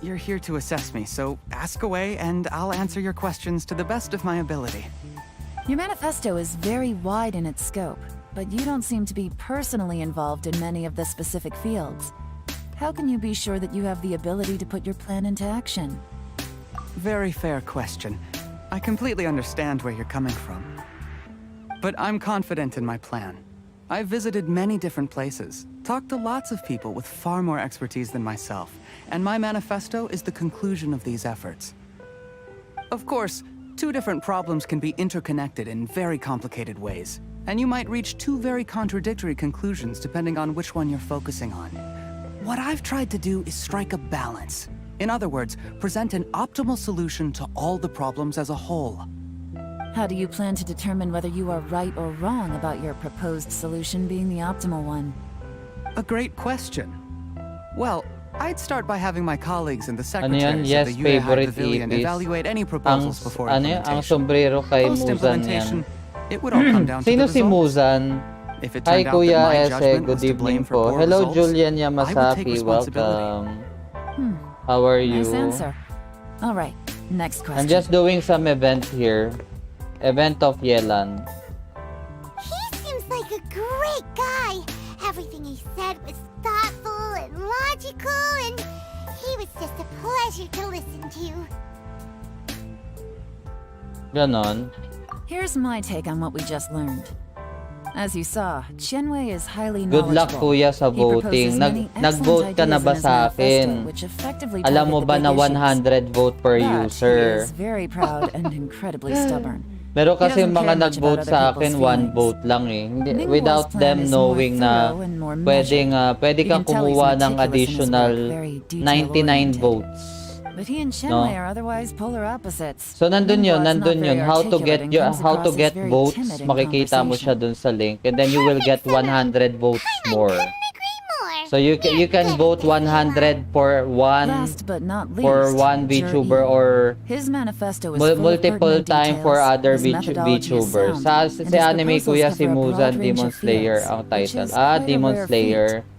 You're here to assess me, so ask away and I'll answer your questions to the best of my ability. Your manifesto is very wide in its scope, but you don't seem to be personally involved in many of the specific fields. How can you be sure that you have the ability to put your plan into action? Very fair question. I completely understand where you're coming from. But I'm confident in my plan. I've visited many different places, talked to lots of people with far more expertise than myself, and my manifesto is the conclusion of these efforts. Of course, two different problems can be interconnected in very complicated ways, and you might reach two very contradictory conclusions depending on which one you're focusing on. What I've tried to do is strike a balance. In other words, present an optimal solution to all the problems as a whole. How do you plan to determine whether you are right or wrong about your proposed solution being the optimal one? A great question. Well, I'd start by having my colleagues and the Ano yan? secretaries Yes, of the Unity favorite Pavilion ipis. evaluate any Ang, proposals before ano yan? Ang implementation. sombrero kay Muzan Post-implementation, yan. it would all come down to the Sino si results. Muzan? If it Hi turned out that Kuya my Esse, judgment good was to blame evening for po. poor Hello results, Julian I would take Yamasaki, responsibility. welcome. How are you? Nice answer. All right, next question. I'm just doing some event here. Event of Yelan. He seems like a great guy. Everything he said was thoughtful and logical, and he was just a pleasure to listen to. Ganon. Here's my take on what we just learned. As you saw, Qianwei is highly Good luck knowledgeable. kuya sa He proposes voting. many Nag-vote ka na excellent ba ideas in his sa manifesto, akin? which effectively Alam mo target ba the na big issues. 100 vote per But user? he is very proud and incredibly stubborn. Meron He kasi doesn't mga care much nag-vote about sa other akin, people's 1 feelings. vote lang eh. Hindi, Ningguo's without plan them is more knowing na thorough and more measured. pwede You kang can tell he's kumuha ng meticulous in his additional work, very 99 detail-oriented. votes. But he and No. Qianwei are otherwise polar opposites. So nandun yun, Ningguo's not very How to articulate get and your, comes how to across as get very votes, timid in makikita mo siya conversation. dun sa link and then you will get 100 votes more. Couldn't agree more. So you can vote 100 for one Last but not least, for one VTuber Jur-E. or His manifesto is full of multiple pertinent time for details, other his methodology is VTubers. sound, Sa and si his anime proposals kuya si cover a Muzan broad range Demon of Slayer fields, ang which title. is quite a Demon rare Slayer. feat.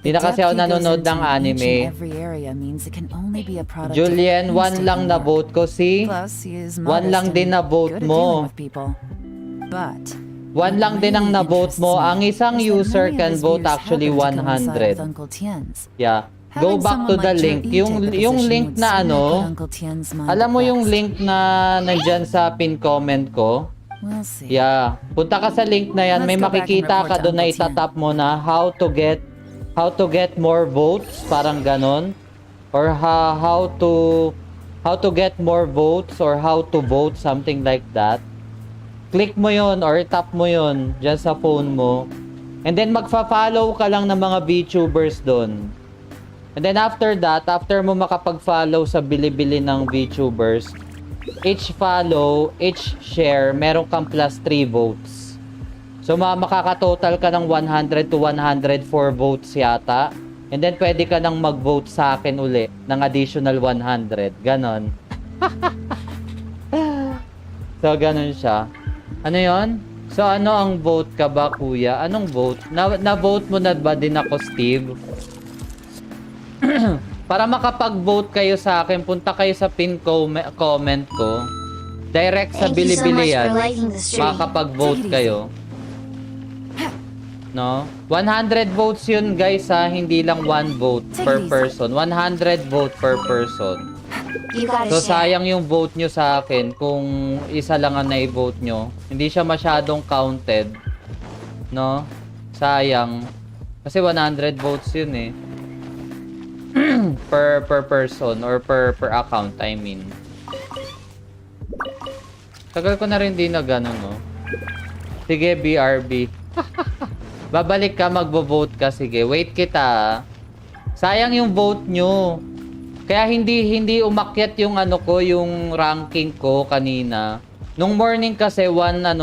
Di na The kasi depth ako he goes nanonood ng into each and anime. every area means it can only be a product of Julian, 1 lang na painstaking vote ko si. Plus, he is 1 lang modest din na and vote good at dealing mo. with people. But 1 lang din ang na-vote mo. Ang isang user can vote actually 100. Yeah. Go back to the link. Yung link na ano, alam mo yung link na nandyan sa pin comment ko? Yeah. Punta ka sa link na yan. May makikita ka doon na itatap mo na how to get more votes. Parang ganon. Or how to get more votes or how to vote. Something like that. Click mo yon or tap mo yon dyan sa phone mo. And then magfa-follow ka lang ng mga VTubers doon. And then after that, after mo makapag-follow sa bili-bili ng VTubers, each follow, each share, meron kang plus 3 votes. So makakatotal ka ng 100 to 104 votes yata. And then pwede ka nang mag-vote sa akin uli ng additional 100. Ganon. So ganon siya. Ano yon? So ano ang vote ka ba, kuya? Anong vote? Na-vote mo na ba din ako, Steve? Para makapag-vote kayo sa akin, punta kayo sa pin comment ko. Direct sa Bilibili yan. Makakapag-vote kayo. No? 100 votes yun, guys, ha? Hindi lang 1 vote per person. 100 vote per person. So, sayang yung vote nyo sa akin kung isa lang ang na-vote nyo. Hindi siya masyadong counted. No? Sayang. Kasi 100 votes yun, eh. per person or per account, I mean. Tagal ko na rin din na gano'n, no? Sige, BRB. Babalik ka, magbo-vote ka. Sige, wait kita. Sayang yung vote nyo. Kaya hindi umakyat yung ano ko, yung ranking ko kanina. Nung morning kasi na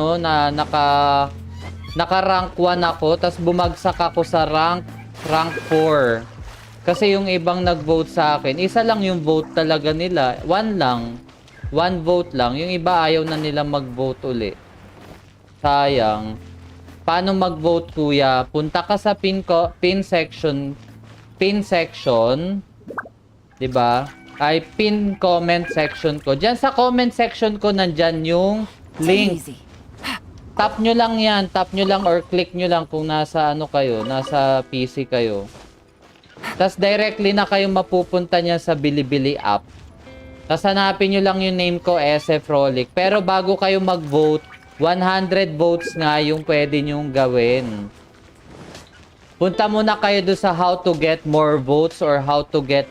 naka-rank 1 ako, tas bumagsak ako sa rank 4. Kasi yung ibang nag-vote sa akin, isa lang yung vote talaga nila. 1 lang. 1 vote lang. Yung iba ayaw na nila mag-vote uli. Sayang. Paano mag-vote, kuya? Punta ka sa pin section. Pin section. 'Di ba? Ay pin comment section ko. Diyan sa comment section ko nandyan yung link. Tap nyo lang yan. Tap nyo lang or click nyo lang kung nasa ano kayo, nasa PC kayo. Tapos directly na kayo mapupunta niya sa Bilibili app. Tapos hanapin nyo lang yung name ko, Esse Frolic. Pero bago kayo mag-vote, 100 votes nga yung pwede nyong gawin. Punta muna kayo doon sa how to get more votes or how to get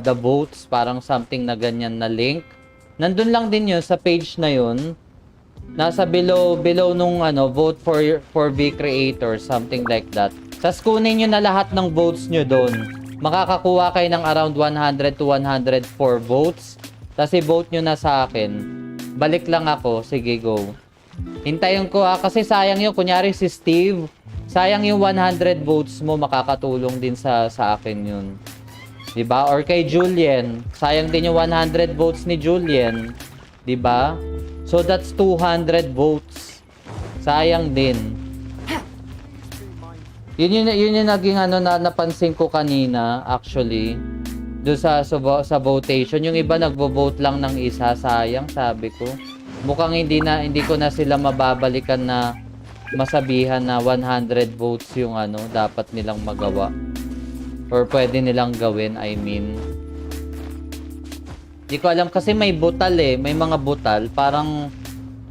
the votes. Parang something na ganyan na link. Nandun lang din yun sa page na yun. Nasa below nung vote for V creator, something like that. Tapos kunin nyo na lahat ng votes nyo doon. Makakakuha kayo ng around 100 to 104 votes. Tapos i-vote nyo na sa akin. Balik lang ako. Sige, go. Hintayin ko kasi sayang yun. Kunyari si Steve, sayang yung 100 votes mo, makakatulong din sa akin yun. Diba? Or kay Julian, sayang din yung 100 votes ni Julian. Diba? So that's 200 votes. Sayang din. Yun yung naging na napansin ko kanina, actually. Doon sa votation. Yung iba nagvo-vote lang ng isa. Sayang, sabi ko. Mukhang hindi ko na sila mababalikan na masabihan na 100 votes yung dapat nilang magawa. Or pwede nilang gawin, I mean. Hindi ko alam kasi may butal eh. May mga butal. Parang,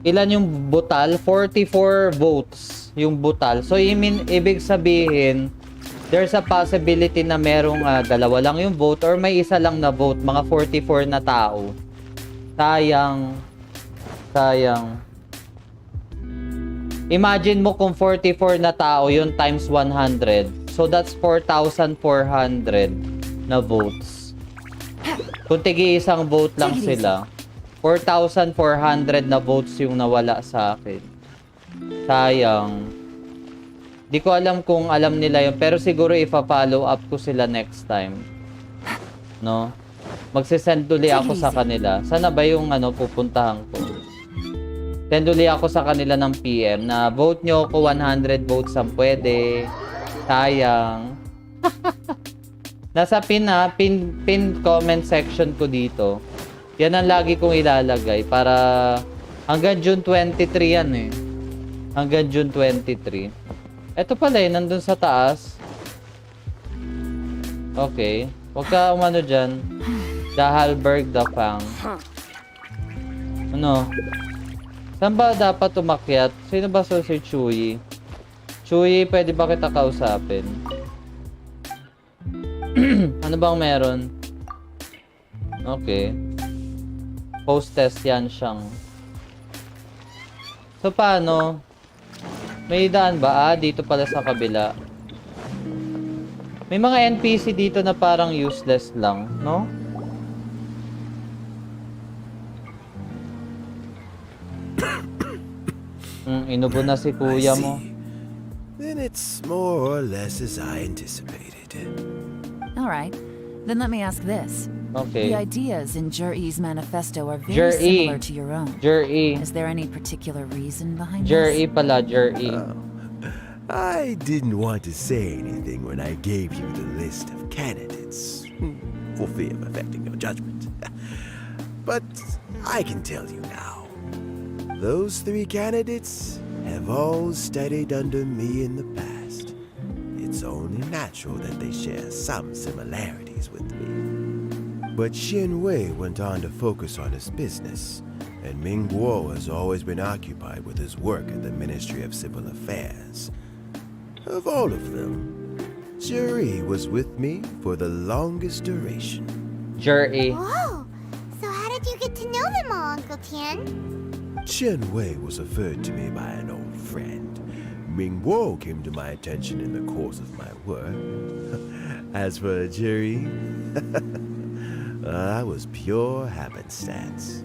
ilan yung butal? 44 votes yung butal. So, ibig sabihin, there's a possibility na merong dalawa lang yung vote or may isa lang na vote. Mga 44 na tao. Sayang. Sayang. Imagine mo kung 44 na tao yun times 100. So, that's 4,400 na votes. Kung tigi isang vote lang sila, 4,400 na votes yung nawala sa akin. Sayang. Di ko alam kung alam nila yun. Pero siguro ipa-follow up ko sila next time. No? Magsisend uli ako sa kanila. Sana ba yung pupuntahan ko? Send uli ako sa kanila ng PM na vote nyo ko 100 votes ang pwede. Sayang. Nasa pin comment section ko dito. Yan ang lagi kong ilalagay para hanggang June 23 yan eh. Hanggang June 23. Ito pala eh, nandun sa taas. Okay. Huwag ka umano dyan. Dahalberg the Fang. Ano? Saan ba dapat umakyat? Sino ba si Chuyi? Chuyi, pwede ba kita kausapin? Ano bang meron? Okay. Post-test yan siyang. So, paano? May daan ba? Dito pala sa kabila. May mga NPC dito na parang useless lang, no? Inubo na si kuya mo. Then it's more or less as I anticipated. All right. Then let me ask this. Okay. The ideas in Jur-E's manifesto are very Jur-E. similar to your own. Jur-E. Is there any particular reason behind Jur-E this? pala, Jur-E. I didn't want to say anything when I gave you the list of candidates, for fear of affecting your judgment. But I can tell you now. Those 3 candidates have all studied under me in the past. It's only natural that they share some similarities with me. But Xin Wei went on to focus on his business, and Ming Guo has always been occupied with his work at the Ministry of Civil Affairs. Of all of them, Juri was with me for the longest duration. Jur-E. Whoa! So how did you get to know them all, Uncle Tian? Chen Wei was referred to me by an old friend. Ming Guo came to my attention in the course of my work. As for Juri, I was pure happenstance.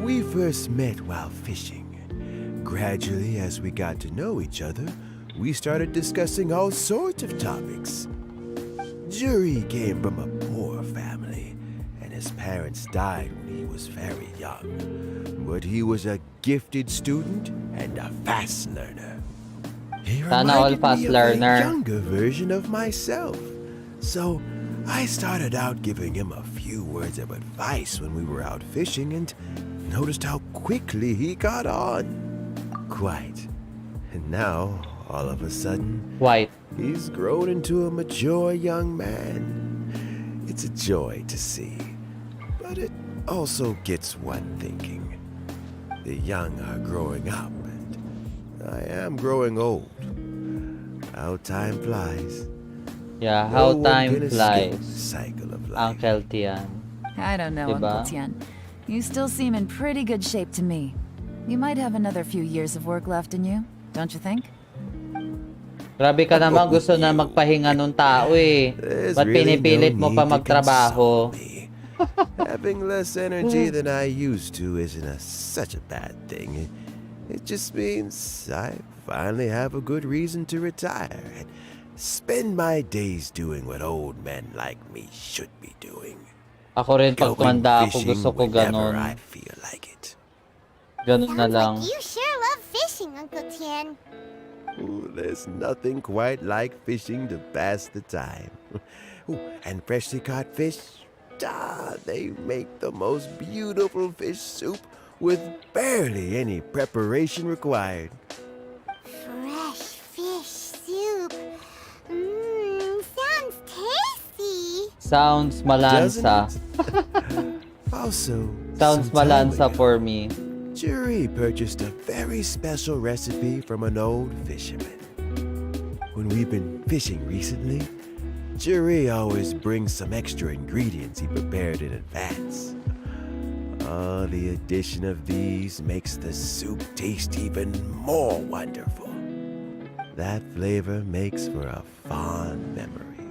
We first met while fishing. Gradually, as we got to know each other, we started discussing all sorts of topics. Juri came from a poor family, and his parents died when he was very young. But he was a gifted student and a fast learner. He Sana all reminded fast me of learner. a younger version of myself. So I started out giving him a few words of advice when we were out fishing and noticed how quickly he got on. Quite. And now, all of a sudden, White. he's grown into a mature young man. It's a joy to see. But it also gets one thinking. The young are growing up, and I am growing old. How time flies. Yeah, how No one time can escape the flies. cycle of life. Uncle Tian. I don't know, Diba? Uncle Tian. You still seem in pretty good shape to me. You might have another few years of work left in you, don't you think? Grabe ka naman, gusto na magpahinga nung tao eh. There's Ba't really pinipilit no mo pa need to magtrabaho? console me. Having less energy than I used to isn't such a bad thing. It just means I finally have a good reason to retire and spend my days doing what old men like me should be doing. Ako rin, pag Going tumanda ako, fishing gusto ko whenever ganon. I feel like it. Ganon na Sounds lang. like you sure love fishing, Uncle Tian. Ooh, there's nothing quite like fishing to pass the time. Ooh, and freshly caught fish, they make the most beautiful fish soup with barely any preparation required. Fresh fish soup. Sounds tasty. Sounds malansa. Also, Sounds some time malansa ago, for me. Juri purchased a very special recipe from an old fisherman. When we've been fishing recently, Juri always brings some extra ingredients he prepared in advance. The addition of these makes the soup taste even more wonderful. That flavor makes for a fond memory.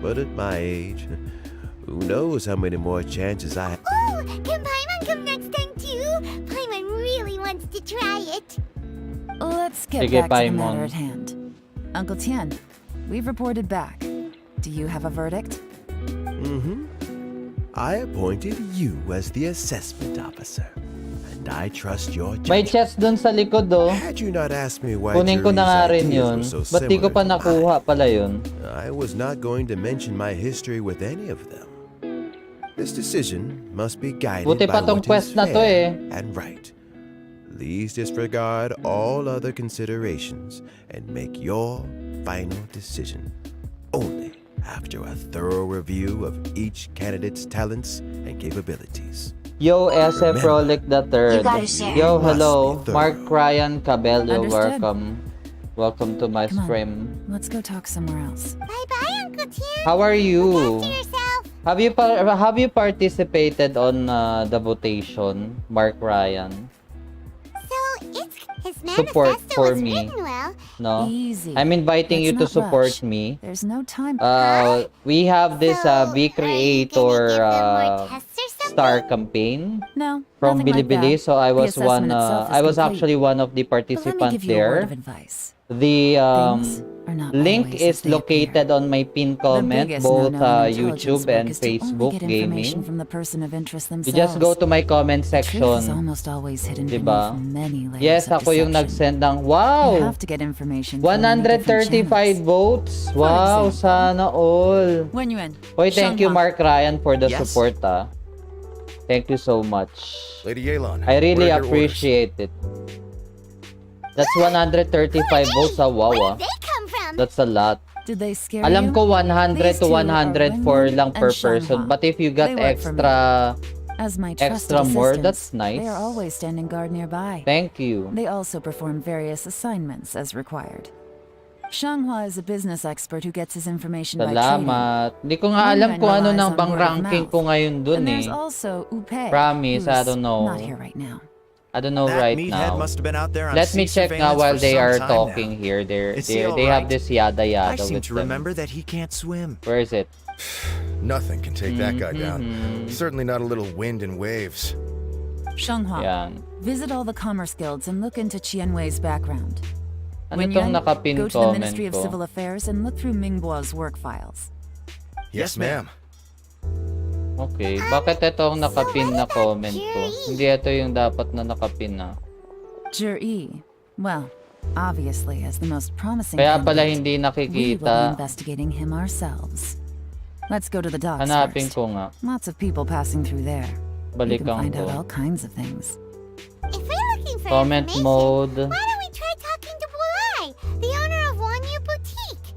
But at my age, who knows how many more chances I have. Ooh, can Paimon come next time too? Paimon really wants to try it. Let's get Sige, back to the Paimon. matter at hand. Uncle Tian, we've reported back. Do you have a verdict? I appointed you as the assessment officer, and I trust your May judgment. chest dun sa likod oh. Had you not asked me why Kunin ko na nga Juri's rin ideas yun. were so Ba't di ko pa similar to nakuha mine, pala yun? I was not going to mention my history with any of them. This decision must be guided Buti pa by tong what is quest na to fair eh. and right. Please disregard all other considerations and make your final decision only after a thorough review of each candidate's talents and capabilities. Yo, Esse Frolic the You third. gotta share. Yo, Must hello. be Mark thorough. Ryan Cabello, Understood. welcome. Welcome to my Come on. stream. Let's go talk somewhere else. Bye-bye, Uncle Tim. How are Look you? after yourself. Have you participated on the votation, Mark Ryan? So, it's his Support manifesto for was me. written well. No? Easy. I'm inviting you Let's to not support rush. me. There's no time. We have this So, are you V gonna Creator give them more tests or something? star campaign No, from nothing like Bilibili. that. So I The was one. assessment itself is I was complete. actually one of the But let me participants give you a word there. of advice. The Things are not link always is as they located appear. on my pin The comment, biggest both no-no in intelligence YouTube work and is to only Facebook get information Gaming. from the person of interest You themselves. just go to my comment The truth is section. almost always hidden Diba? beneath many layers Yes, of ako yung deception. nag-send ng You wow! have to get information from many different 135 channels. votes. For Wow, example, sana all. When you in? Hoy, thank you Shanghai. Mark Ryan for the Yes. support ah. Thank you so much. Lady Yelan, I really what are your appreciate it. That's 135 votes ah. Wow Where ah. did they come from? That's a lot. Did they scare Alam you? ko 100 These to two are 104 Wingman lang per and person. Shanghai. But if you got They work for me. extra As my trusted extra more, that's assistants, nice. They are always standing guard nearby. Thank you. They also perform various assignments as required. Shanghua is a business expert who gets his information by trading. Salamat. Hindi ko nga alam Wingman kung ano relies nang on bang word of ranking mouth. ko ngayon dun And eh. there's also Upei, Promise, I who's don't know. not here right now. I don't know That right meathead now. must have been out there on Let me sea check now surveillance while for they some are time talking now. here. Is he They have alright? this yada I yada seem with to them. remember that he can't swim. Where is it? Nothing can take that guy down. Mhm. Certainly not a little wind and waves. Shanghua, Yan. visit all the commerce guilds and look into Qianwei's background. Ano When tong you're nakapin go to the comment Ministry of ko? Civil Affairs and look through Mingguo's work files. Yes, ma'am. Okay, bakit ito ang nakapin na comment ko? Jerry? Hindi ito yung dapat na nakapin na. Zhi, well, obviously as the most promising Kaya pala candidate, hindi we will be nakikita. investigating him ourselves. Let's go to the docks Hanapin first. ko nga. Lots of people passing through there. We can Balikan find out all ko. kinds of things. If we're looking for Comment information, mode. why don't we try talking to Bulai, the owner of Wanyu Boutique?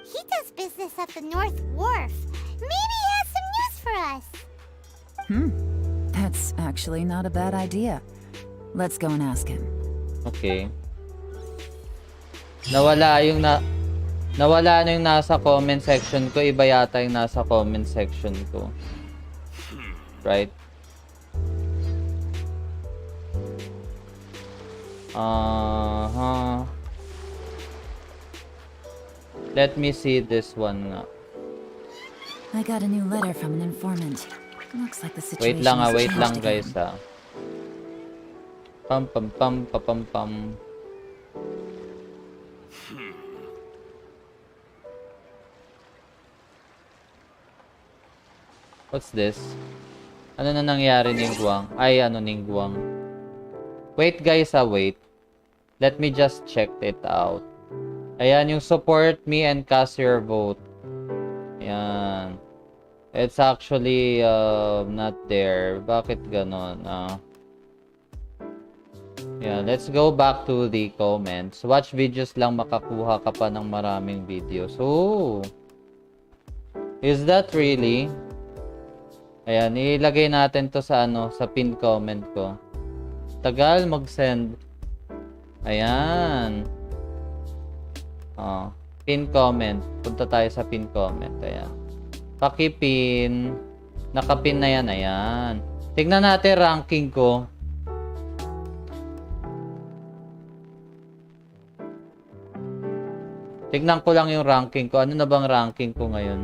He does business at the North Wharf. Maybe he has some news for us. That's actually not a bad idea. Let's go and ask him. Okay. Nawala na yung nasa comment section ko. Iba yata yung nasa comment section ko. Right? Let me see this one nga. I got a new letter from an informant. Looks like the situation Wait lang has wait lang changed guys again. Pam pam pam pa pam pam. What's this? Ano na nangyari Ningguang? Ay, ano Ningguang? Wait guys, wait. Let me just check it out. Ayan, yung support me and cast your vote. Ayan. It's actually not there. Bakit ganon? Yeah, let's go back to the comments. Watch videos lang makakuha ka pa ng maraming videos. Oh! Is that really? Ayan, ilagay natin to sa sa pin comment ko. Tagal mag-send. Ayan. Pin comment. Punta tayo sa pin comment. Ayan. Pakipin. Nakapin na yan. Ayan. Tignan natin ranking ko. Tignan ko lang yung ranking ko. Ano na bang ranking ko ngayon?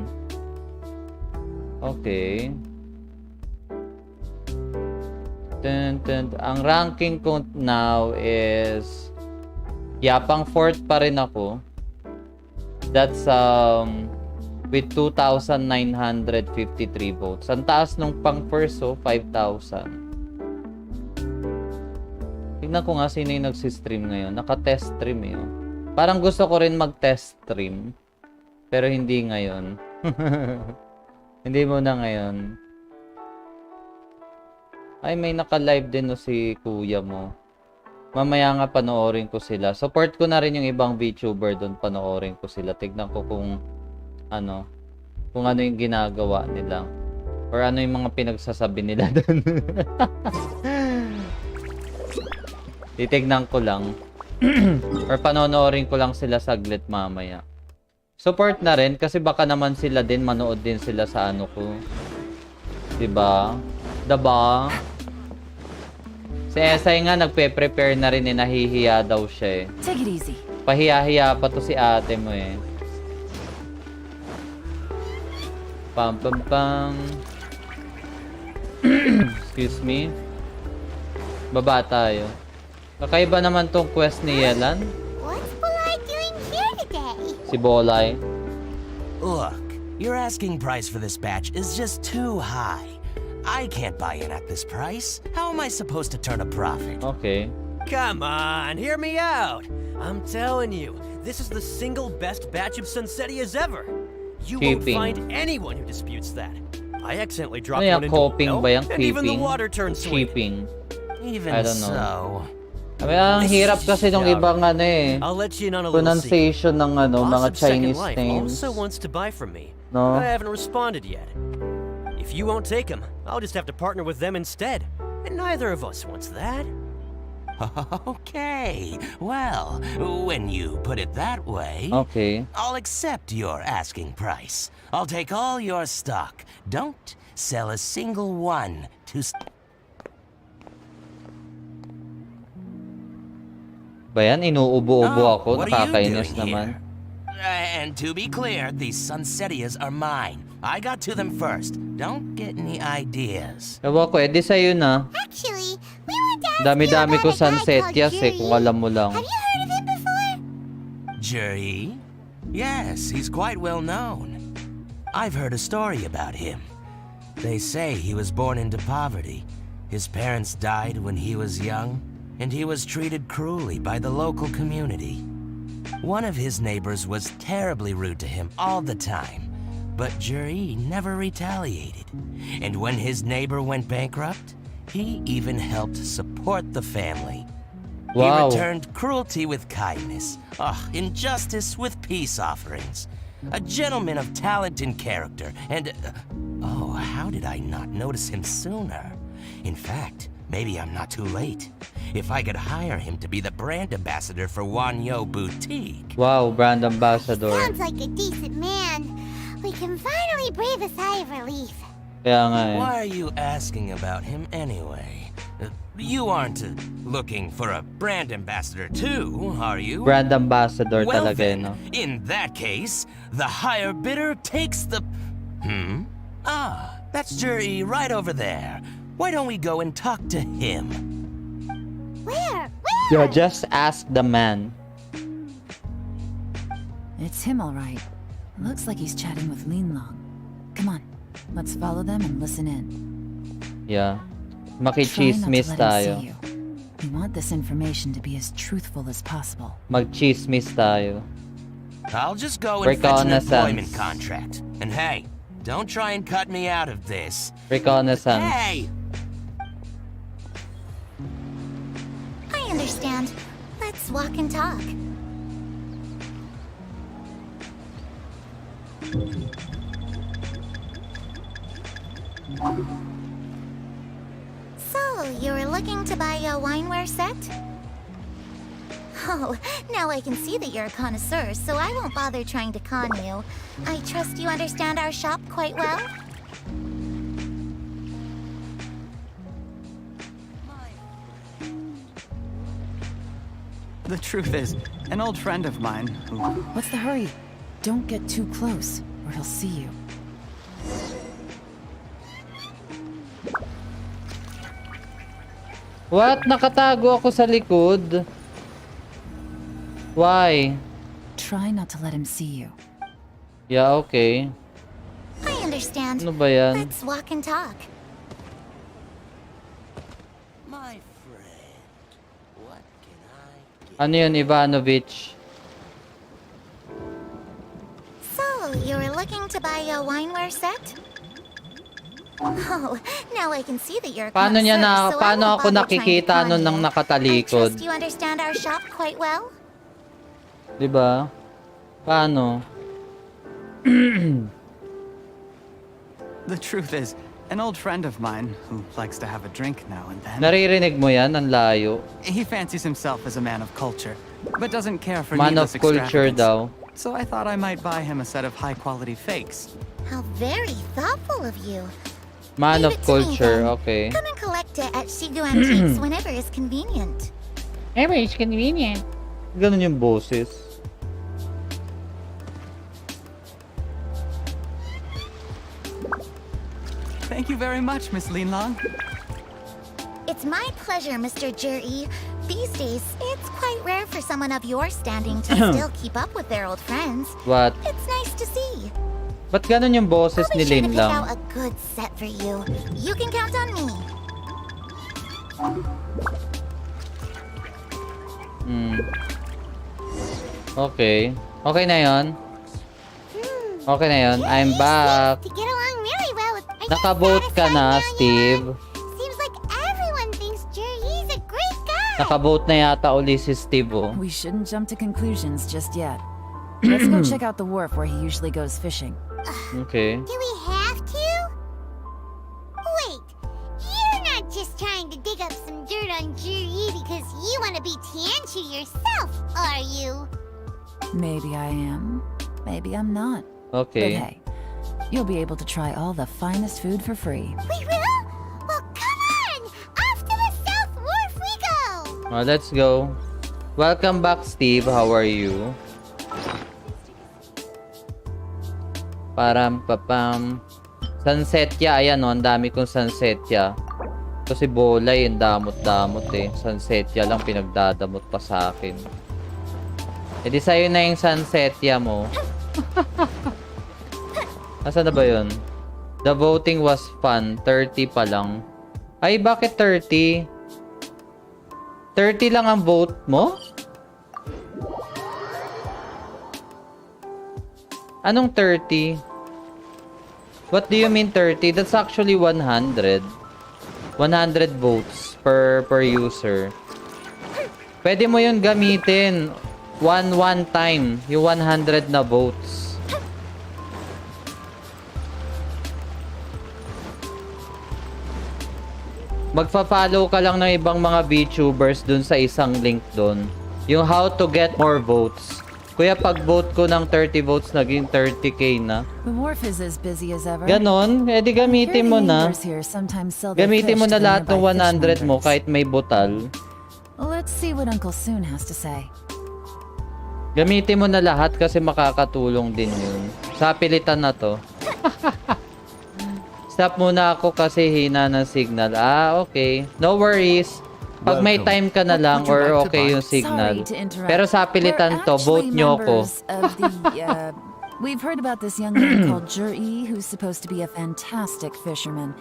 Okay. Ang ranking ko now is pang 4th pa rin ako. That's with 2,953 votes. Ang taas nung pang first 5,000. Tignan ko nga sino yung nagsistream ngayon. Naka-test stream eh. Parang gusto ko rin mag-test stream. Pero hindi ngayon. Hindi muna ngayon. Ay, may naka-live din si kuya mo. Mamaya nga panoorin ko sila. Support ko na rin yung ibang VTuber doon. Panoorin ko sila. Tignan ko kung ano yung ginagawa nila. Or ano yung mga pinagsasabi nila doon. Titignan ko lang. Or panonoorin ko lang sila saglit mamaya. Support na rin kasi baka naman sila din manood din sila sa ano ko. Diba? Diba? Si Essai nga nagpe-prepare na rin nahihiya daw siya eh. Take it easy. Pahiya-hiya pa to si ate mo eh. Pam pam pam. Excuse me. Baba tayo. Kakaiba naman tong quest ni Yelan. What's Bolai doing here today? Si Bolai. Look, your asking price for this batch is just too high. I can't buy in at this price. How am I supposed to turn a profit? Okay. Come on, hear me out. I'm telling you, this is the single best batch of Sunsetias ever. You won't Keeping. find anyone who disputes that. I accidentally dropped Ano yan? one into Coping a well, ba yan? and even the Keeping? water turned sweet. Keeping. Even I don't know. so, Ay, ang hirap kasi nung ibang ano eh. I'll let you in on a little secret. Pronunciation ng ano, Boss mga of Second Chinese Life names. also wants to buy from me. No? I haven't responded yet. If you won't take him, I'll just have to partner with them instead. And neither of us wants that. okay. Well, when you put it that way, Okay. I'll accept your asking price. I'll take all your stock. Don't sell a single one to... Ba yan? Inuubo-ubo Oh, ako. what are you Nakakainis doing naman. And to be clear, these Sunsetias are mine. I got to them first. Don't get any ideas. Ewan ko, edi sa'yo na. Actually, we want to ask Dami-dami you ko about a guy Sunsetias called eh, kung alam mo lang. Have you heard of him before? Jerry? Yes, he's quite well known. I've heard a story about him. They say he was born into poverty. His parents died when he was young, and he was treated cruelly by the local community. One of his neighbors was terribly rude to him all the time, but Jerry never retaliated. And when his neighbor went bankrupt, he even helped support the family. Wow. He returned cruelty with kindness, injustice with peace offerings. A gentleman of talent and character, and... how did I not notice him sooner? In fact, maybe I'm not too late. If I could hire him to be the brand ambassador for Wanyo Boutique. Wow, brand ambassador. Sounds like a decent man. We can finally breathe a sigh of relief. Kaya nga eh. Why are you asking about him anyway? You aren't looking for a brand ambassador too, are you? Brand ambassador Well talaga eh, then, no? in that case, the higher bidder takes the... that's Jerry right over there. Why don't we go and talk to him? Where? Yeah, just ask the man. It's him, all right. Looks like he's chatting with Linlong. Come on, let's follow them and listen in. Yeah. Try not to Makichismis let him tayo. see you. We want this information to be as truthful as possible. Magchismis tayo. I'll just go and fetch an Reconnaissance. employment contract. And hey, don't try and cut me out of this. Reconnaissance. Hey! I understand. Let's walk and talk. So, you were looking to buy a wineware set? Oh, now I can see that you're a connoisseur, so I won't bother trying to con you. I trust you understand our shop quite well? The truth is, an old friend of mine who... What's the hurry? Don't get too close, or he'll see you. What? Nakatago ako sa likod. Why? Try not to let him see you. Yeah, okay. I understand. Ano ba yan? Let's walk and talk. My friend, what can I get? Ano yun, Ivanovich? So, you were looking to buy a wineware set? Oh, now I can see that you're a Paano niya connoisseur, so I paano won't ako bother trying to nakikita con nun you. nang I nakatalikod? trust you understand our shop quite well. Diba? Paano? The truth is, an old friend of mine who likes to have a drink now and then. Naririnig mo yan? Ang layo. He fancies himself as a man of culture, but doesn't care for Man of needless culture extravagance. daw. So I thought I might buy him a set of high-quality fakes. How very thoughtful of you. Man Leave of it to me, culture, then. okay. Come and collect it at Shigu Antiques whenever is convenient. Ever is convenient. Ganun yung boses. Thank you very much, Miss Linlong. It's my pleasure, Mr. Juri. These days, it's quite rare for someone of your standing to still keep up with their old friends. What? It's nice to see. Ba't ganun yung boses I'll ni be sure to Lin pick lang? out a good set for you. You can count on me. Okay. Okay na yon. Okay na yon. I'm back. To get along really well with... Are you Nakaboat ka satisfied na, now, Steve. Yan? Seems like everyone thinks Juri's a great guy. Nakaboat na yata uli si Steve, oh. We shouldn't jump to conclusions just yet. Let's go check out the wharf where he usually goes fishing. Okay. Do we have to? Wait, you're not just trying to dig up some dirt on Juri because you want to be Tianchu yourself, are you? Maybe I am. Maybe I'm not. But Okay. hey, you'll be able to try all the finest food for free. We will? Well, come on! Off to the South Wharf we go! Let's go. Welcome back, Steve. How are you? Param papam. Sunsetya, ayan o, ang dami kong sunsetya. Ito si Bolay, yung damot-damot eh. Sunsetya lang, pinagdadamot pa sa akin. E di sa'yo na yung sunsetya mo. Nasaan na ba yun? The voting was fun. 30 pa lang. Ay, bakit 30? 30 lang ang vote mo? Anong 30? What do you mean 30? That's actually 100. 100 votes per user. Pwede mo yun gamitin. One time. Yung 100 na votes. Magpa-follow ka lang ng ibang mga VTubers dun sa isang link dun. Yung how to get more votes. Kuya, pag vote ko ng 30 votes, naging 30k na. The wharf is as busy as ever. Ganon, eh di gamitin mo na. Here sometimes sell their Gamitin mo fish na to lahat ng nearby 100 mo fishmongers. kahit may butal. Let's see what Uncle Soon has to say. Gamitin mo na lahat kasi makakatulong din yun. Sa pilitan na to. Stop muna ako kasi hina ng signal. Ah, okay. No worries. Pag may time ka na lang or okay yung signal. Sorry to interrupt. Pero sa pilitan to, We're vote actually nyo ko. members of the, we've heard about this young man called Juri who's supposed to be a fantastic fisherman.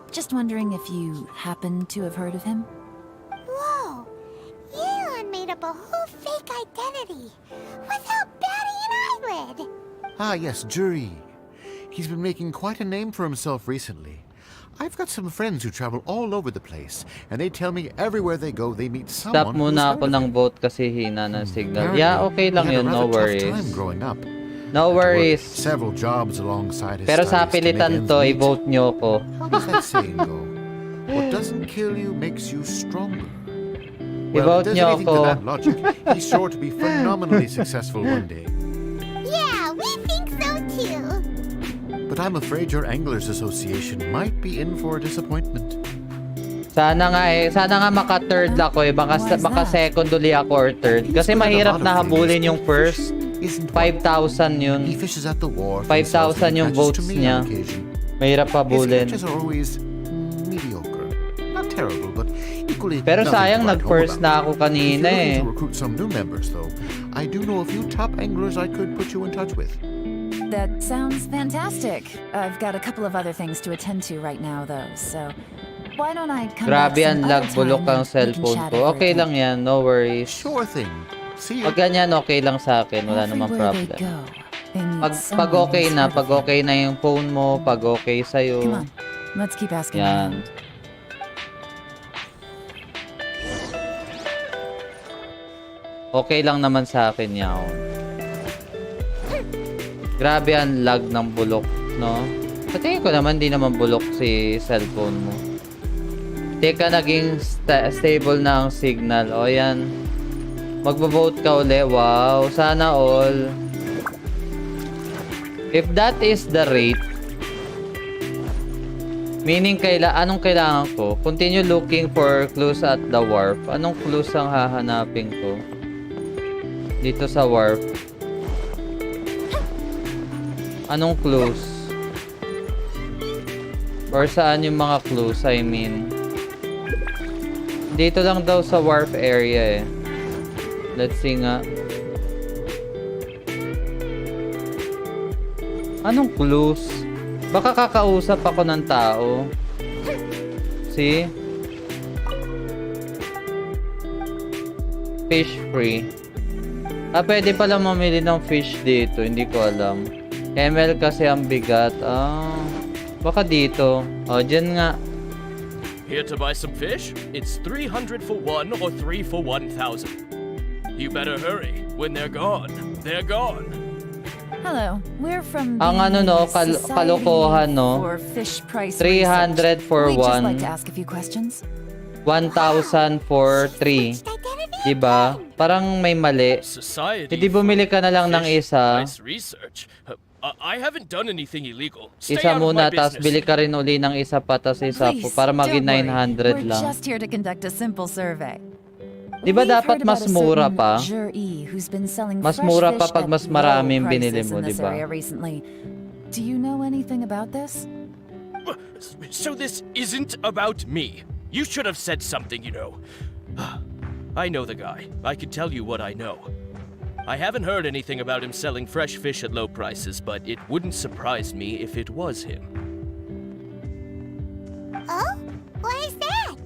Just wondering if you happen to have heard of him? Whoa! Yeon made up a whole fake identity without batting an eyelid! Ah, yes, Juri. He's been making quite a name for himself recently. I've got some friends who travel all over the place, and they tell me everywhere they go, they meet someone. Stop muna ako ng vote kasi hina ng signal. Yeah, okay lang yun. No worries. No worries. Several jobs alongside his Pero sa studies to make pilitan ends to, meet. i-vote nyo ko. How does that saying go? What doesn't kill you makes you stronger. I-vote if there's nyo anything to ako. that logic, he's sure to be phenomenally successful one day. Yeah, we think so too! But I'm afraid your Anglers Association might be in for a disappointment. Sana nga maka-third ako eh. Maka-second uli ako or third. Kasi mahirap na habulin yung first. 5,000 yun. He fishes at the wharf. 5,000 yung votes niya. Mahirap habulin. His catches are always mediocre. Not terrible, but equally Pero nothing sayang, to write home nag-first about. na ako kanina If you're looking eh. to recruit some new members, though, I do know a few top anglers I could put you in touch with. That sounds fantastic. I've got a couple of other things to attend to right now, though, so why don't I come back Grabe some ang lag, other bulok time ang and we can cellphone chat ko. over Okay it. lang yan, no worries. Sure thing. See you. Pag ganyan, okay lang sa akin. Wala namang Everywhere they problem. go, they meet Pag someone okay who's na, heard pag of him. okay na yung phone mo, pag okay Come sa'yo, on, Let's keep asking Yan. around. Okay lang naman sa akin yaw. Grabe ang lag ng bulok, no? Sa tingin ko naman, di naman bulok si cellphone mo. Teka, naging stable na ang signal. O yan. Magbo-vote ka uli. Wow, sana all. If that is the rate, meaning anong kailangan ko? Continue looking for clues at the wharf. Anong clues ang hahanapin ko? Dito sa wharf. Anong clues? Or saan yung mga clues? I mean, dito lang daw sa wharf area eh. Let's see nga. Anong clues? Baka kakausap ako ng tao. See? Fish free. Pwede pala mamili ng fish dito. Hindi ko alam. ML kasi ang bigat. Baka dito. Dyan nga. Here to buy some fish? It's 300 for one or 3 for 1,000. You better hurry. When they're gone, they're gone. Hello, we're from the Ang kalokohan, no? for fish price 300 for We'd just one. like to ask a few questions. 1,000 for 3. Diba? Parang may mali. Hindi bumili ka na lang ng isa. Nice research. I haven't done anything illegal. Stay Isa out of my muna, tas business. bili ka rin uli ng isa pa, tas isa po. Please, Para maging don't worry. 900 We're lang. just here to conduct a simple survey. Diba We've dapat heard mas about a mura certain pa? Jur-E who's been selling Mas fresh mura pa fish pag at mas low maraming prices binili in mo, this diba? area recently. Do you know anything about this? So this isn't about me. You should have said something, you know. I know the guy. I can tell you what I know. I haven't heard anything about him selling fresh fish at low prices, but it wouldn't surprise me if it was him. Oh? Why is that?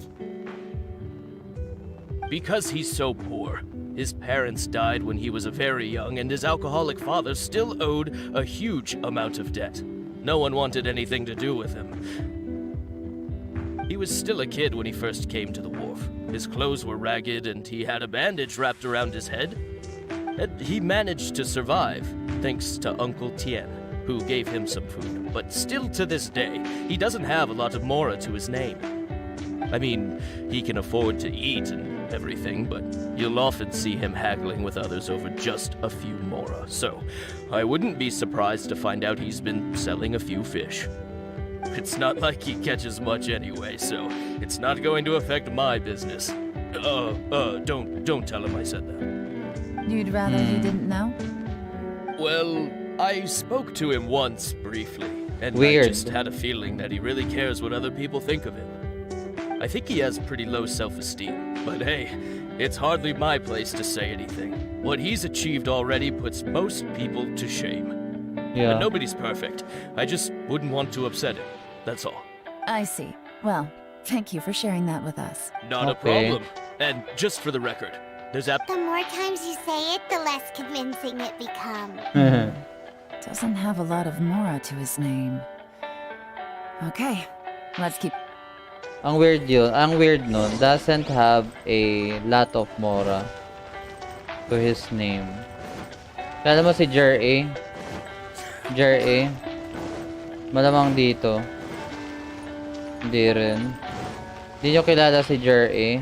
Because he's so poor. His parents died when he was very young, and his alcoholic father still owed a huge amount of debt. No one wanted anything to do with him. He was still a kid when he first came to the wharf. His clothes were ragged, and he had a bandage wrapped around his head. And he managed to survive, thanks to Uncle Tien, who gave him some food. But still to this day, he doesn't have a lot of mora to his name. I mean, he can afford to eat and everything, but you'll often see him haggling with others over just a few mora. So, I wouldn't be surprised to find out he's been selling a few fish. It's not like he catches much anyway, so it's not going to affect my business. Don't tell him I said that. You'd rather he didn't know? Well, I spoke to him once briefly, and Weird. I just had a feeling that he really cares what other people think of him. I think he has pretty low self-esteem, but hey, it's hardly my place to say anything. What he's achieved already puts most people to shame. Yeah. And nobody's perfect. I just wouldn't want to upset him. That's all. I see. Well, thank you for sharing that with us. Not a Okay. problem. And just for the record, there's The more times you say it, the less convincing it becomes. Doesn't have a lot of mora to his name. Okay, let's keep... Ang weird yun. Ang weird nun. Doesn't have a lot of mora to his name. Kala mo si Jer-A? Jer-A? Malamang dito. Hindi rin. Hindi nyo kilala si Jer-A?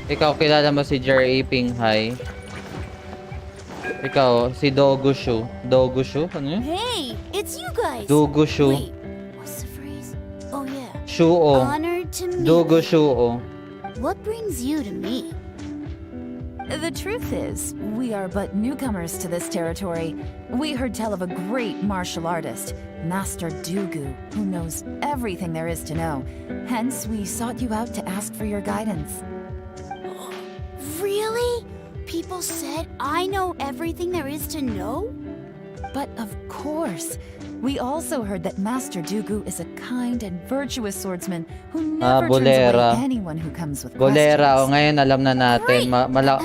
Ikaw, kilala mo si Jer-A Pinghai? Ikaw, si Dogushu. Dogushu? Ano yun? Hey, it's you guys. Dogushu. Wait, what's the phrase? Oh yeah. Shuo. Honored to meet. Dogushuo. What brings you to me? The truth is, we are but newcomers to this territory. We heard tell of a great martial artist, Master Dugu, who knows everything there is to know. Hence, we sought you out to ask for your guidance. Really? People said I know everything there is to know? But of course, we also heard that Master Dugu is a kind and virtuous swordsman who never turns Bolera. away anyone who comes with Bolera. O questions. ngayon alam na natin.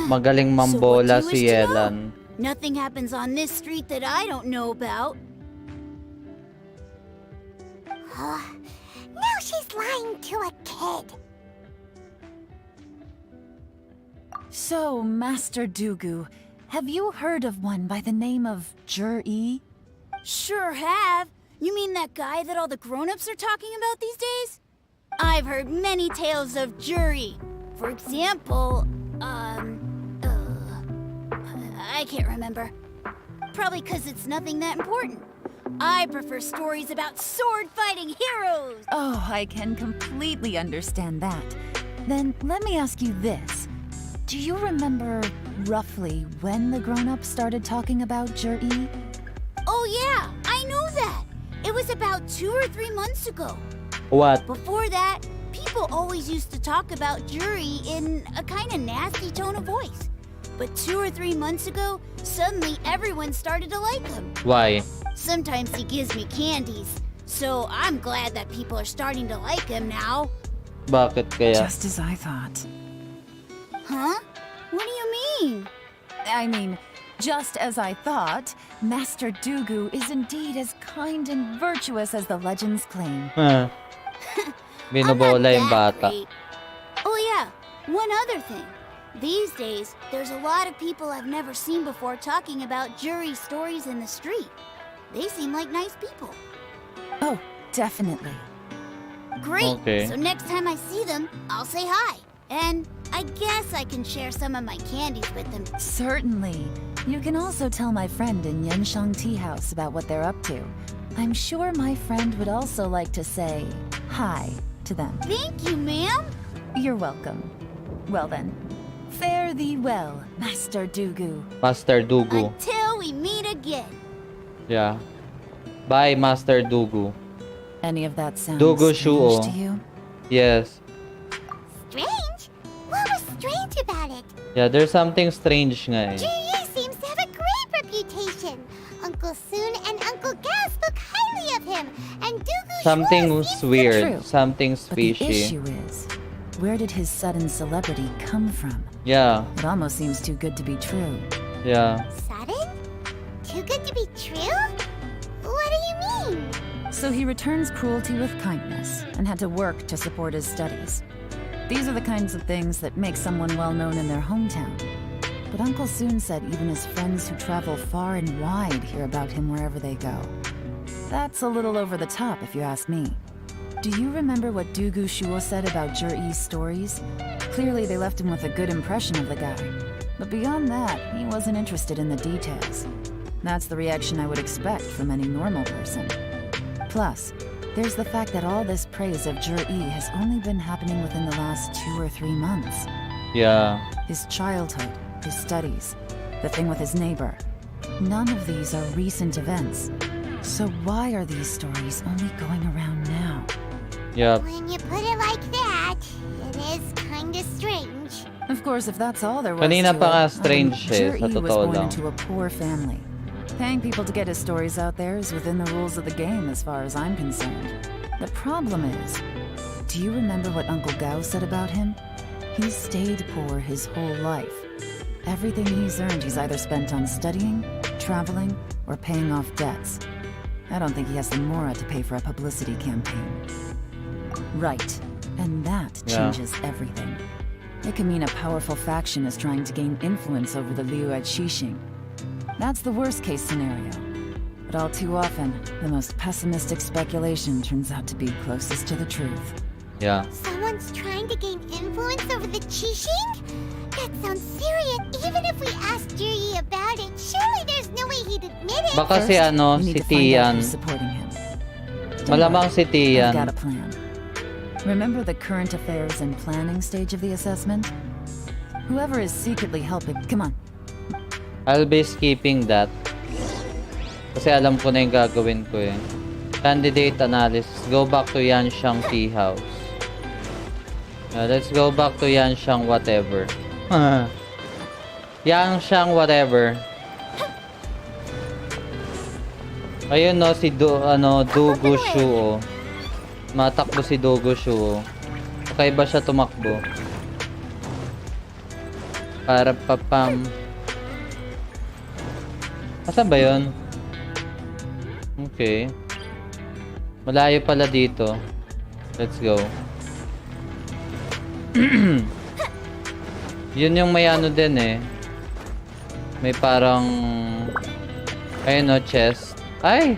Magaling mambola So what do si you wish to know? Yelan. Nothing happens on this street that I don't know about. Now she's lying to a kid. So, Master Dugu, have you heard of one by the name of Jur-E? Sure have. You mean that guy that all the grown-ups are talking about these days? I've heard many tales of Juri. For example, I can't remember. Probably because it's nothing that important. I prefer stories about sword-fighting heroes. Oh, I can completely understand that. Then let me ask you this. Do you remember roughly when the grown-ups started talking about Jur-E? Oh yeah, I know that. It was about 2 or 3 months ago. What? Before that, people always used to talk about Juri in a kind of nasty tone of voice. But 2 or 3 months ago, suddenly everyone started to like him. Why? Sometimes he gives me candies, so I'm glad that people are starting to like him now. Bakit kaya? Just as I thought. Huh? What do you mean? I mean, just as I thought, Master Dugu is indeed as kind and virtuous as the legends claim. Binobola yung bata. Great. Oh yeah, one other thing. These days, there's a lot of people I've never seen before talking about Juri stories in the street. They seem like nice people. Oh, definitely. Great. Okay. So next time I see them, I'll say hi. And I guess I can share some of my candies with them. Certainly. You can also tell my friend in Yenshang Tea House about what they're up to. I'm sure my friend would also like to say hi to them. Thank you, ma'am. You're welcome. Well then, fare thee well, Master Dugu. Master Dugu. Until we meet again. Yeah. Bye, Master Dugu. Any of that sounds Dugu strange Shuo. to you? Yes. Strange? What was strange about it? Yeah, there's something strange nga eh. Juri seems to have a great reputation. Uncle Soon and Uncle Gao spoke highly of him, and Dugu Something Shuo was seems weird. True. Something's But the fishy. issue is, where did his sudden celebrity come from? Yeah. It almost seems too good to be true. Yeah. Sudden? Too good to be true? What do you mean? So he returns cruelty with kindness and had to work to support his studies. These are the kinds of things that make someone well known in their hometown. But Uncle Soon said even his friends who travel far and wide hear about him wherever they go. That's a little over the top if you ask me. Do you remember what Dugu Shuo said about Jur-E's stories? Clearly they left him with a good impression of the guy. But beyond that, he wasn't interested in the details. That's the reaction I would expect from any normal person. Plus, there's the fact that all this praise of Jur-E has only been happening within the last 2 or 3 months. Yeah. His childhood, his studies, the thing with his neighbor. None of these are recent events. So why are these stories only going around now? Yep. When you put it like that, it is kinda strange. Of course, if that's all there was Kanina to pa nga it, strange eh, sa Jur-E was totoo born lang. into a poor family. Paying people to get his stories out there is within the rules of the game as far as I'm concerned. The problem is, do you remember what Uncle Gao said about him? He's stayed poor his whole life. Everything he's earned he's either spent on studying, traveling, or paying off debts. I don't think he has the mora to pay for a publicity campaign. Right, and that Yeah. changes everything. It can mean a powerful faction is trying to gain influence over the Liu at Xixing. That's the worst case scenario. But all too often, the most pessimistic speculation turns out to be closest to the truth. Yeah. Someone's trying to gain influence over the Qixing? That sounds serious. Even if we asked Juri about it, surely there's no way he'd admit it. Baka si ano, si You need to find out Tian. who's supporting him. Don't Malamang worry, si Tian. I've got a plan. Remember the current affairs and planning stage of the assessment? Whoever is secretly helping, come on. I'll be skipping that. Kasi alam ko na yung gagawin ko eh. Candidate analysis. Go back to Yanshang Tea House. Let's go back to Yanshang whatever. Yanshang whatever. Ayun no, si Dugu Shuo. Matakbo si Dugu Shuo. Okay ba siya tumakbo? Para papam. Asan ba yun? Okay. Malayo pala dito. Let's go. Yun yung may ano din eh. May parang... Ayun o, chest. Ay!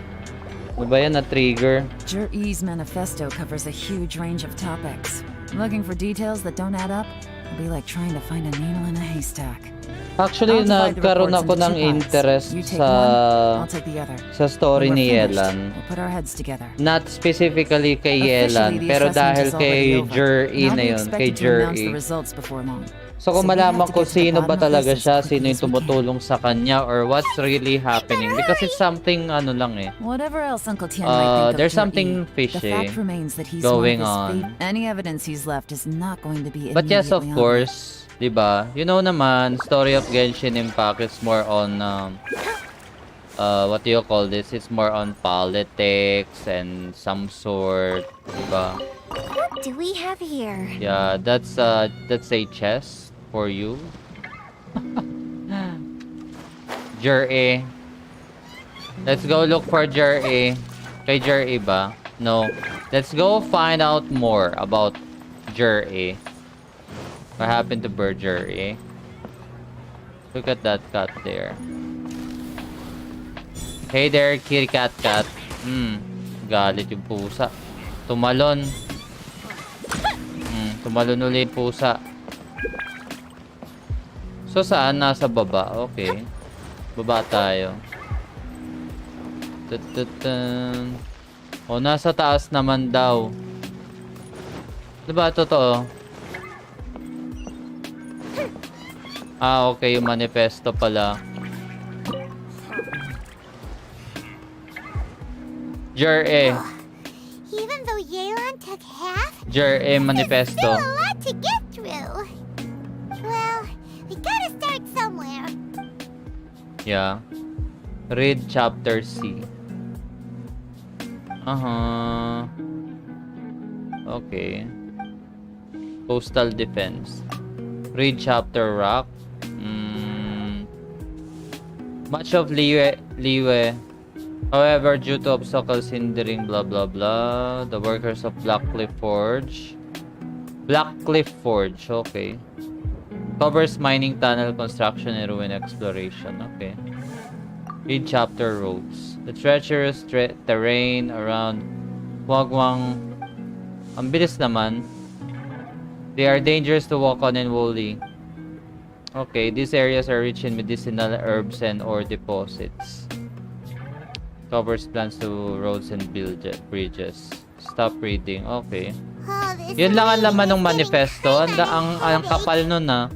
Ano ba yan na trigger? Jer-E's manifesto covers a huge range of topics. Looking for details that don't add up will be like trying to find a needle in a haystack. Actually, nagkaroon ako ng interest sa story ni Yelan. Not specifically kay Yelan, pero dahil kay Jer-E na yun, kay Jer-E. So kung malaman ko sino ba talaga siya, sino yung tumutulong sa kanya, or what's really happening. Because it's something, ano lang eh. There's something fishy going on. Any evidence he's left is not going to be. But yes, of course, diba? You know naman, story of Genshin Impact is more on, what do you call this? It's more on politics and some sort, diba? What do we have here? Yeah, that's a chest for you. Jer-E. Let's go look for Jer-E. Kay Jer-E ba? No. Let's go find out more about Jer-E. What happened to bird Jer-E? Look at that cat there. Hey there, kitty cat. Galit yung pusa. Tumalon. Tumalon ulit pusa. So saan? Nasa baba. Okay. Baba tayo. O, nasa taas naman daw. Diba totoo? Ah, okay. Yung manifesto pala. Jer-E. Even though Yelan took half, Jer-E manifesto. still a lot to get through. Well, we gotta start somewhere. Yeah. Read chapter C. Okay. Coastal defense. Read chapter rock. Much of leeway. However, due to obstacles hindering blah blah blah, the workers of Blackcliff Forge, okay. Covers mining, tunnel construction, and ruin exploration. Okay. Read chapter roads. The treacherous terrain around Wagwang. Ang bilis naman. They are dangerous to walk on and woolly. Okay, these areas are rich in medicinal herbs and ore deposits. Covers plans to roads and bridges. Stop reading. Okay. Yun lang ang laman ng manifesto. Ang kapal nun ah.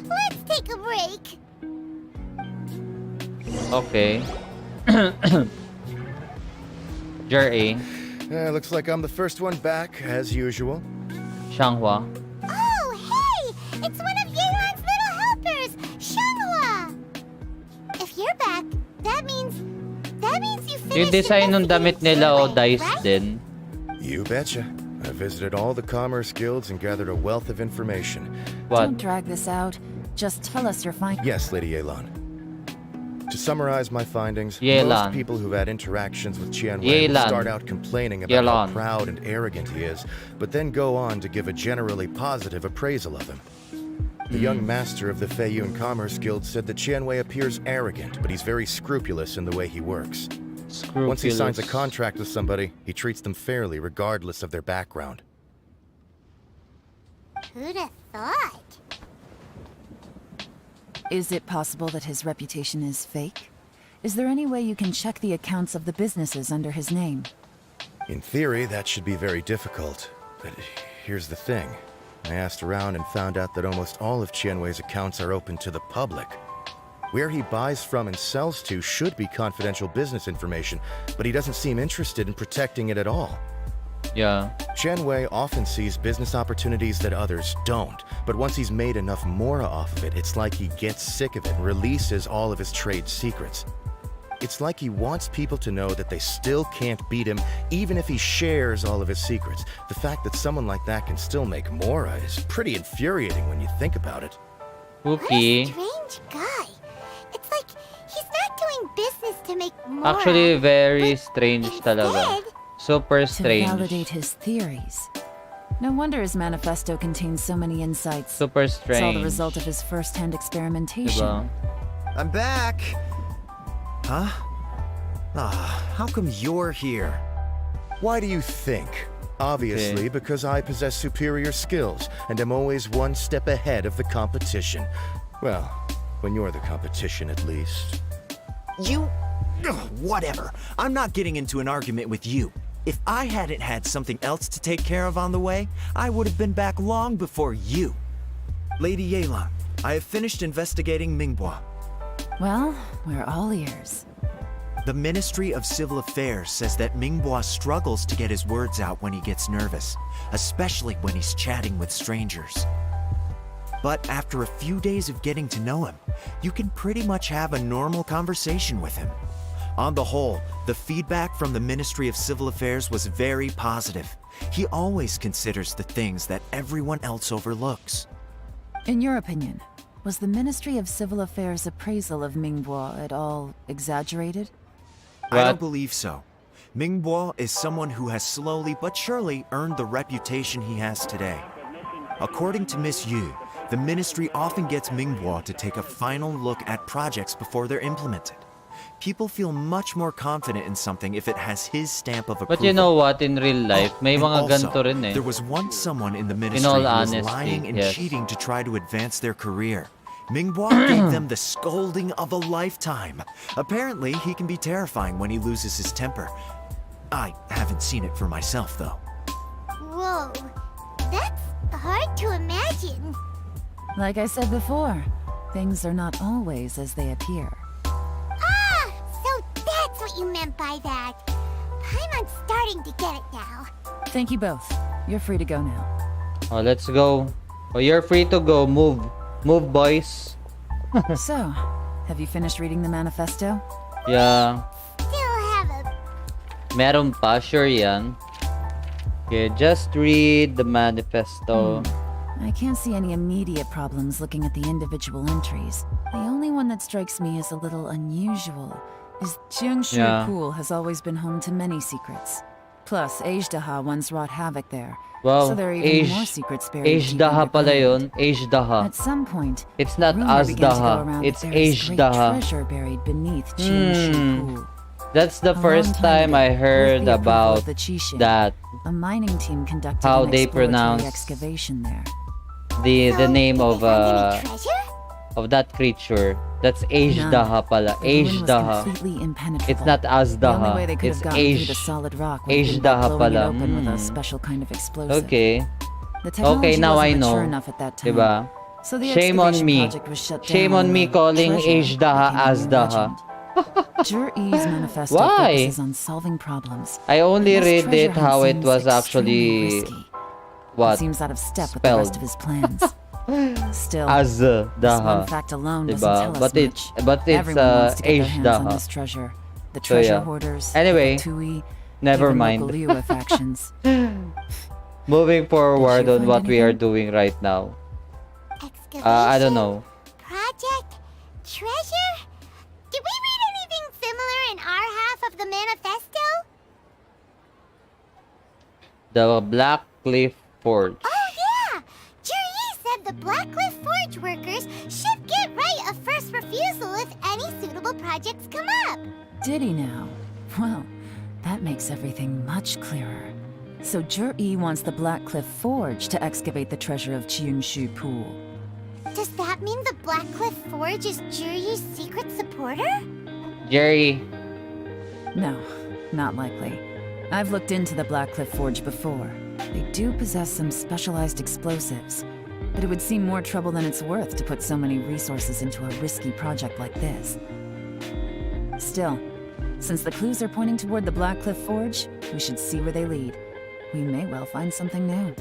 Let's take a break. Okay. Jer-E. Looks like I'm the first one back, as usual. Shanghua. Oh, hey! It's one of Yelan's little helpers, Shanghua! If you're back, that means you finished Yung design ng damit nila o dice din. You betcha. I visited all the commerce guilds and gathered a wealth of information. Don't drag this out. Just tell us your findings. Yes, Lady Yelan. To summarize my findings, Yelan. most people who've had interactions with Qianwei will start out complaining about how proud and arrogant he is, but then go on to give a generally positive appraisal of him. The young master of the Feiyun Commerce Guild said that Qianwei appears arrogant, but he's very scrupulous in the way he works. Once he signs a contract with somebody, he treats them fairly regardless of their background. Who'd have thought? Is it possible that his reputation is fake? Is there any way you can check the accounts of the businesses under his name? In theory, that should be very difficult. But here's the thing. I asked around and found out that almost all of Qianwei's accounts are open to the public. Where he buys from and sells to should be confidential business information, but he doesn't seem interested in protecting it at all. Yeah. Qianwei often sees business opportunities that others don't, but once he's made enough mora off of it, it's like he gets sick of it and releases all of his trade secrets. It's like he wants people to know that they still can't beat him, even if he shares all of his secrets. The fact that someone like that can still make mora is pretty infuriating when you think about it. Okay. What a strange guy. It's like he's not doing business is to make more. Actually, very strange talaga. Super To strange. validate his theories. No wonder his manifesto contains so many insights. Super It's all the strange. result of his first-hand experimentation. Diba? I'm back. Huh? How come you're here? Why do you think? Obviously, because I possess superior skills and am always one step ahead of the competition. Well, when you're the competition, at least. You... whatever. I'm not getting into an argument with you. If I hadn't had something else to take care of on the way, I would have been back long before you. Lady Yelan, I have finished investigating Mingbois. Well, we're all ears. The Ministry of Civil Affairs says that Mingbois struggles to get his words out when he gets nervous, especially when he's chatting with strangers. But after a few days of getting to know him, you can pretty much have a normal conversation with him. On the whole, the feedback from the Ministry of Civil Affairs was very positive. He always considers the things that everyone else overlooks. In your opinion, was the Ministry of Civil Affairs' appraisal of Mingbois at all exaggerated? I don't believe so. Mingbois is someone who has slowly but surely earned the reputation he has today. According to Miss Yu, the ministry often gets Mingbois to take a final look at projects before they're implemented. People feel much more confident in something if it has his stamp of approval. But you know what? In real life, may And mga also, ganito rin eh. there was once someone in the In ministry all who was honesty, lying and yes. cheating to try to advance their career. Mingbois gave them the scolding of a lifetime. Apparently, he can be terrifying when he loses his temper. I haven't seen it for myself, though. Whoa, that's hard to imagine. Like I said before, things are not always as they appear. Ah, so that's what you meant by that. I'm starting to get it now. Thank you both. You're free to go now. Oh, let's go. Oh, you're free to go. Move. Move, boys. So, have you finished reading the manifesto? Yeah. Still have a... Meron pa. Sure yan. Okay, just read the manifesto. I can't see any immediate problems looking at the individual entries. The only one that strikes me as a little unusual is GENSHIN Pool has always been home to many secrets. Plus, Ejdaha once wrought havoc there. Wow, So there are even more secrets buried deep Ejdaha pala underground. yun. Ejdaha. At some point, It's not rumor began to go Azdaha. around It's that there is great Ejdaha. treasure buried beneath GENSHIN Pool. That's the A first long time time I ago, heard with the approval about of the Qixing, that. A mining team conducted How an they exploratory pronounce excavation there. The name of that creature. That's Ejdaha pala. The ruin was Ejdaha. completely impenetrable. It's not The only Azdaha. way they could It's have gotten through the solid rock would have been by Ejdaha blowing it pala. open with a special kind of explosive. Okay. The technology Okay, now I wasn't know. mature enough at that time. Diba? So the Shame on excavation me. project was shut Shame down on me and the calling treasure Ejdaha became a new Azdaha. legend. Jur-E's manifesto Why? focuses on solving problems. I only This read treasure it how hunt it seems was extremely actually risky. what? It seems out of step with the rest of his plans. Still, this Azdaha. one fact alone doesn't Diba? tell us But much. it's Everyone wants to get their hands on Ejdaha. this treasure. The So, treasure yeah. hoarders, Anyway, the Tui, never even mind. local Liyue factions. Moving forward you on find what we are anything? doing right now. I don't know. Project? Treasure? Did we read anything similar in our half of the manifesto? The Black Cliff Forge. Oh yeah! Juri said the Blackcliff Forge workers should get right of first refusal if any suitable projects come up. Did he now? Well, that makes everything much clearer. So Jur-E wants the Blackcliff Forge to excavate the treasure of Qianshu Pool. Does that mean the Blackcliff Forge is Juri's secret supporter? Jerry. No, not likely. I've looked into the Blackcliff Forge before. They do possess some specialized explosives, but it would seem more trouble than it's worth to put so many resources into a risky project like this. Still, since the clues are pointing toward the Blackcliff Forge, we should see where they lead. We may well find something new.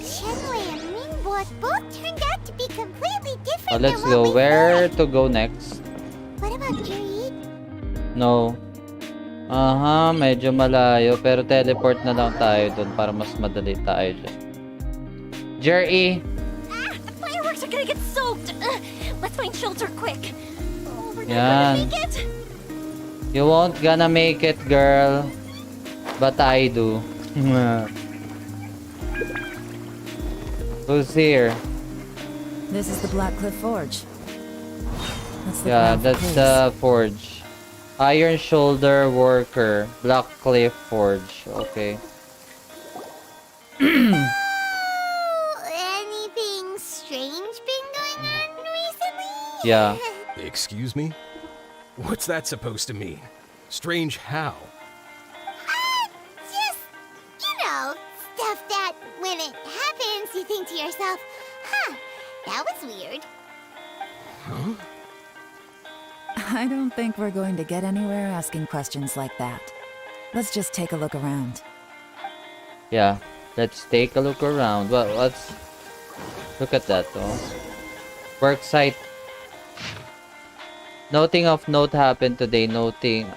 Shenwei and Mingbo both turned out to be completely different Let's than go. what we Where thought. to go next? What about Juri? No. Medyo malayo. Pero teleport na lang tayo dun para mas madali tayo dyan. Jerry. The fireworks are gonna get soaked! Let's find shelter quick. Oh, we're not Yan. gonna make it. You won't gonna make it, girl. But I do. Who's here? This is the Black Cliff Forge. Yeah, that's the forge. Iron Shoulder Worker. Black Cliff Forge. Okay. Anything strange been going on recently? Yeah. Excuse me? What's that supposed to mean? Strange how? Just, stuff that when it happens, you think to yourself, huh, that was weird. Huh? I don't think we're going to get anywhere asking questions like that. Let's just take a look around. Yeah. Let's take a look around. Well, let's look at that though. Work site. Nothing of note happened today. Nothing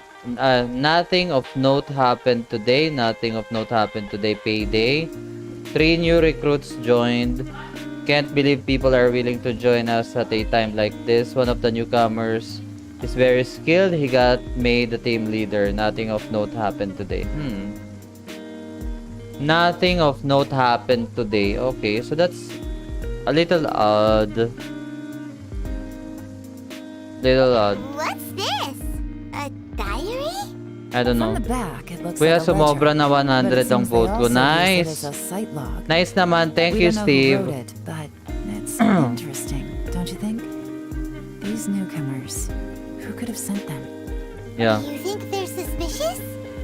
of note happened today. Nothing of note happened today. Payday. 3 new recruits joined. Can't believe people are willing to join us at a time like this. One of the newcomers is very skilled. He got made the team leader. Nothing of note happened today. Nothing of note happened today. Okay, so that's a little odd. What's this? A diary? I don't know. From the back, it looks Kuya, like a sumobra ledger, na 100 but it ang seems vote they ko. also use it Nice. as a site log. Nice naman. Thank We you, don't know Steve. who wrote it, but it's interesting, don't you think? These newcomers, who could have sent them? Yeah. You think they're suspicious?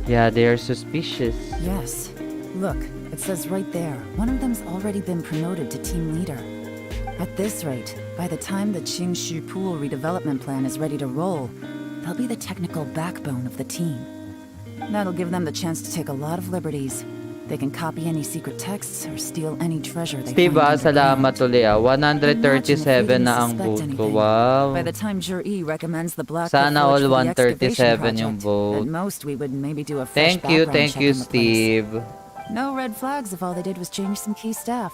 Yeah, they are suspicious. Yes. Look, it says right there, one of them's already been promoted to team leader. At this rate, by the time the Qingshu Pool redevelopment plan is ready to roll, they'll be the technical backbone of the team. That'll give them the chance to take a lot of liberties. They can copy any secret texts or steal any treasure they Steve, find salamat ulit. 137 na ang vote ko. Wow. By the time GE recommends the Black Sana all Forge for the excavation 137 yung project, vote. At most we would maybe do a fresh Thank you, background check on the place. Steve. No red flags if all they did was change some key staff.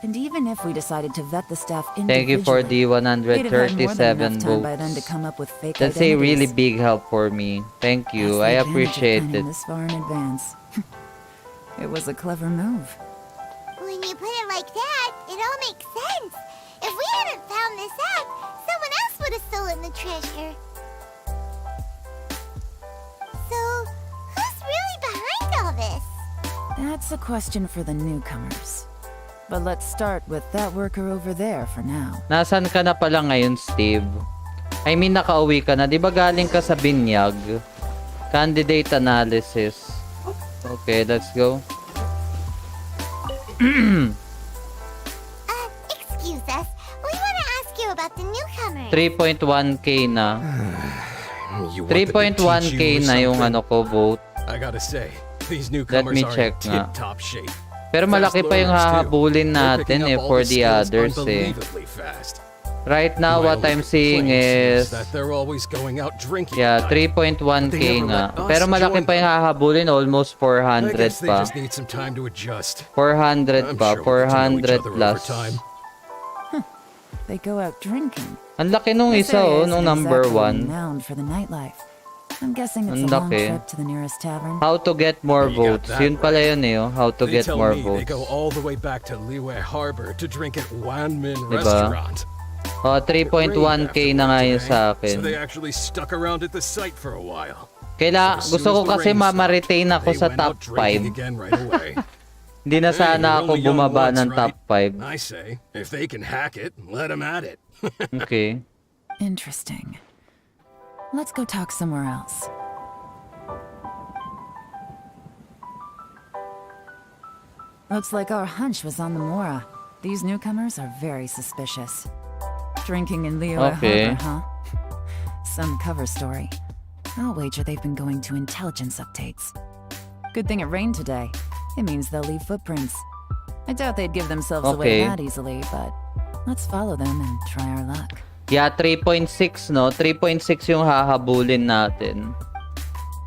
And even if we decided to vet the staff individually, Thank you for the we'd have had more than 137 enough time by then to votes. come up with fake That's a really identities. big help for me. Thank you. I That's the advantage of appreciate planning it. This far in advance. It was a clever move. When you put it like that, it all makes sense. If we hadn't found this out, someone else would have stolen the treasure. So, who's really behind all this? That's a question for the newcomers. But let's start with that worker over there for now. Nasaan ka na pala ngayon, Steve? I mean, nakauwi ka na. Di ba galing ka sa binyag? Candidate analysis. Okay, let's go. Excuse us. We want to ask you about the newcomers. 3.1k na. You want them to teach 3.1k you na yung something? ano ko vote. I gotta say, these Let newcomers me are check in nga. tip-top shape. Pero malaki pa yung hahabulin natin eh for the others eh. Right now, what I'm seeing is... Yeah, 3.1k nga. Pero malaki pa yung hahabulin, almost 400 pa. 400 pa, 400 plus. They go out drinking. Ang laki nung isa oh, nung number 1. Renowned for the nightlife. I'm guessing it's Ang a long laki. trip to the nearest tavern. How to get more votes. Yun pala yun eh, oh. How to get more They votes. go all the way back to Liyue Harbor to drink at Wanmin Diba? Restaurant. Oh, 3.1k na nga yun sa So they akin. actually stuck around at the site for a while. Gusto ko kasi ma-retain ako sa top 5. Again right away. Hindi na sana ako bumaba ng top 5. I say, if they can hack it, let them at it. Okay. Interesting. Let's go talk somewhere else. Looks like our hunch was on the Mora. These newcomers are very suspicious. Drinking in Liyue Okay. Harbor, huh? Some cover story. I'll wager they've been going to intelligence updates. Good thing it rained today. It means they'll leave footprints. I doubt they'd give themselves away Okay. that easily, but let's follow them and try our luck. Yeah, 3.6 no? 3.6 yung hahabulin natin.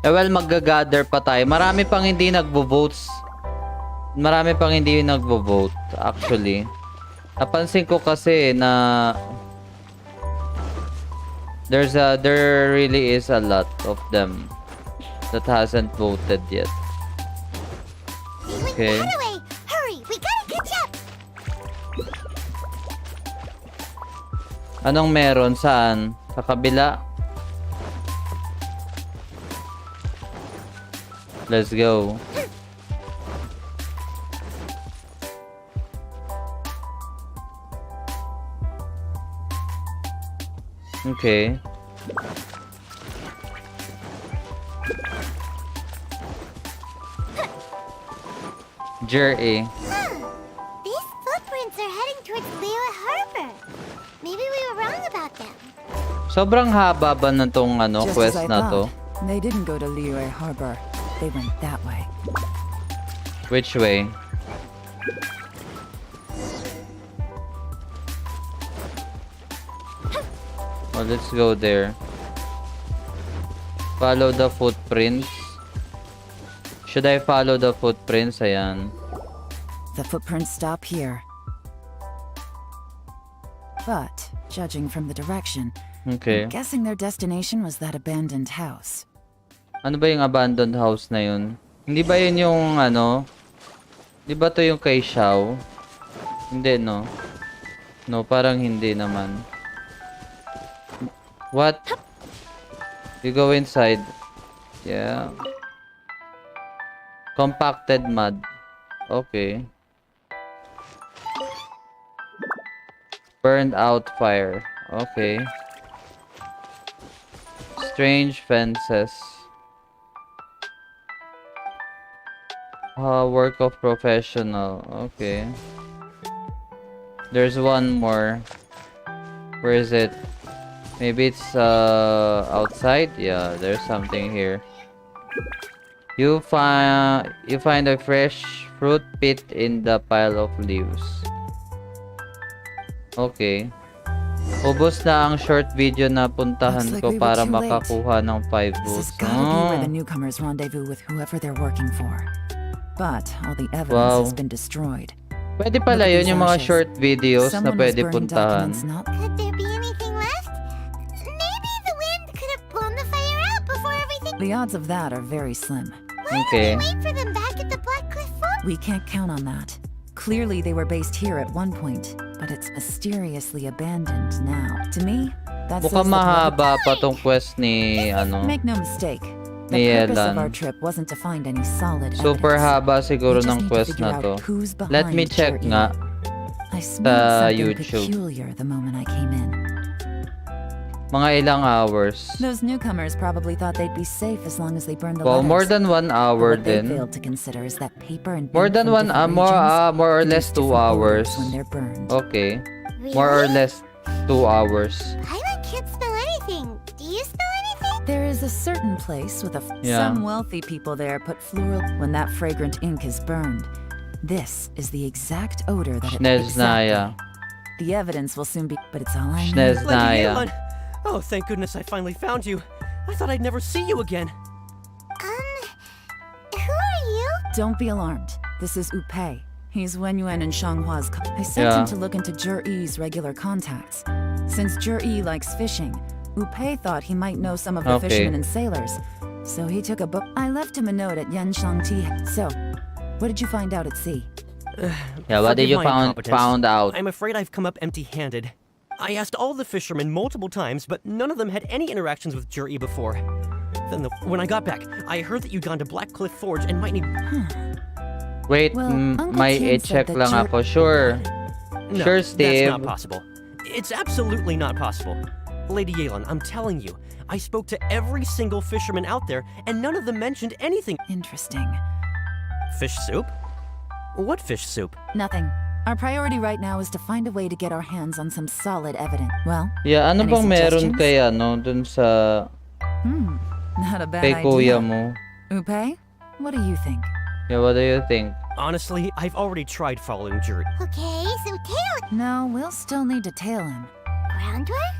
Eh well, mag-gather pa tayo. Marami pang hindi nagvo-votes. Marami pang hindi nagvo-vote, actually. Napansin ko kasi na There really is a lot of them that hasn't voted yet. Okay. Hurry, we gotta catch up. Anong meron? Saan? Sa kabila? Let's go. Okay. Jerry. These footprints are heading towards Leo Harbor. Maybe we were wrong about them. Sobrang haba ba na tong Just quest as I na to? thought, they didn't go to Liyue Harbor. They went that way. Which way? Well, let's go there. Follow the footprints. Should I follow the footprints? Ayan. The footprints stop here. But, judging from the direction, Okay. I'm guessing their destination was that abandoned house. Ano ba yung abandoned house na yun? Hindi ba yun yung Di ba to yung kay Xiao? Hindi, no? No, parang hindi naman. What? You go inside. Yeah. Compacted mud. Okay. Burned out fire. Okay. Strange fences. Work of professional. Okay. There's one more. Where is it? Maybe it's outside. Yeah, there's something here. You find a fresh fruit pit in the pile of leaves. Okay. Ubos na ang short video na puntahan Looks like ko we were para too late. makakuha ng 5 This votes. has gotta be where the newcomers rendezvous with whoever they're working for. But all the evidence has been destroyed. Pwede pala yun yung mga short videos na Someone was pwede burning puntahan. documents not Could there be anything left? Maybe the wind could have blown the fire out before everything. The odds of that are very slim. Okay. Wait for them back at the Black Cliff Fort. We can't count on that. Clearly they were based here at one point, but it's mysteriously abandoned now. To me, that says Mukhang that mahaba pa tong quest ni Make no mistake. The ni purpose of our Elan. trip wasn't to find any solid Super evidence. haba siguro We just ng need to quest figure na out to. who's Let me behind check Jerry. nga I sa smelled something YouTube. peculiar the moment I came in. Mga ilang hours. Those newcomers probably thought they'd be safe as long as they burned the Well, letters. more than 1 hour But what they din. failed to consider is that paper and More ink than from one, different more or regions less produce 2 different hours. odors when they're burned. Okay. More or less 2 hours. I can't smell anything. Do you smell anything? There is a certain place with Yeah. some wealthy people there put floral when that fragrant ink is burned. This is the exact odor that it Schneznaya. The evidence will soon be, but it's all I need. Schneznaya. Lady Yelon! Oh, thank goodness I finally found you. I thought I'd never see you again. Who are you? Don't be alarmed. This is Upei. He's Wenyuan and Shanghua's. I sent Yeah. him to look into Zhiyi's regular contacts. Since Zhiyi likes fishing, Upei thought he might know some of the Okay. fishermen and sailors. So he took a book. I left him a note at Yanshangti. So, what did you find out at sea? Yeah, what did Forgive you my found incompetence. out? I'm afraid I've come up empty-handed. I asked all the fishermen multiple times, but none of them had any interactions with Zhiyi before. Then when I got back, I heard that you'd gone to Black Cliff Forge and might need... Wait, Well, Uncle may Tim i-check said that lang you're- ako. Sure. No, Sure, that's Steve. not possible. It's absolutely not possible. Lady Yelon, I'm telling you, I spoke to every single fisherman out there, and none of them mentioned anything. Interesting. Fish soup? What fish soup? Nothing. Our priority right now is to find a way to get our hands on some solid evidence. Well, Yeah, ano any bang meron suggestions? kaya dun sa Not a bad kay idea. kuya mo? Upei, what do you think? Yeah, what do you think? Honestly, I've already tried following Zhiyi. Okay, so tail No, we'll still need to tail him. groundwork?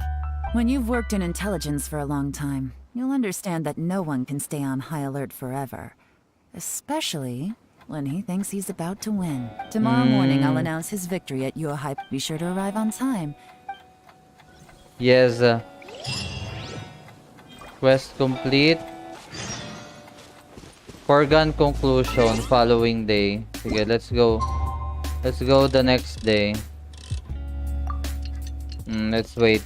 When you've worked in intelligence for a long time, you'll understand that no one can stay on high alert forever. Especially when he thinks he's about to win. Tomorrow morning, I'll announce his victory at your hype. Be sure to arrive on time. Yes. Quest complete. Foregone conclusion, following day. Sige, let's go. Let's go the next day. Let's wait.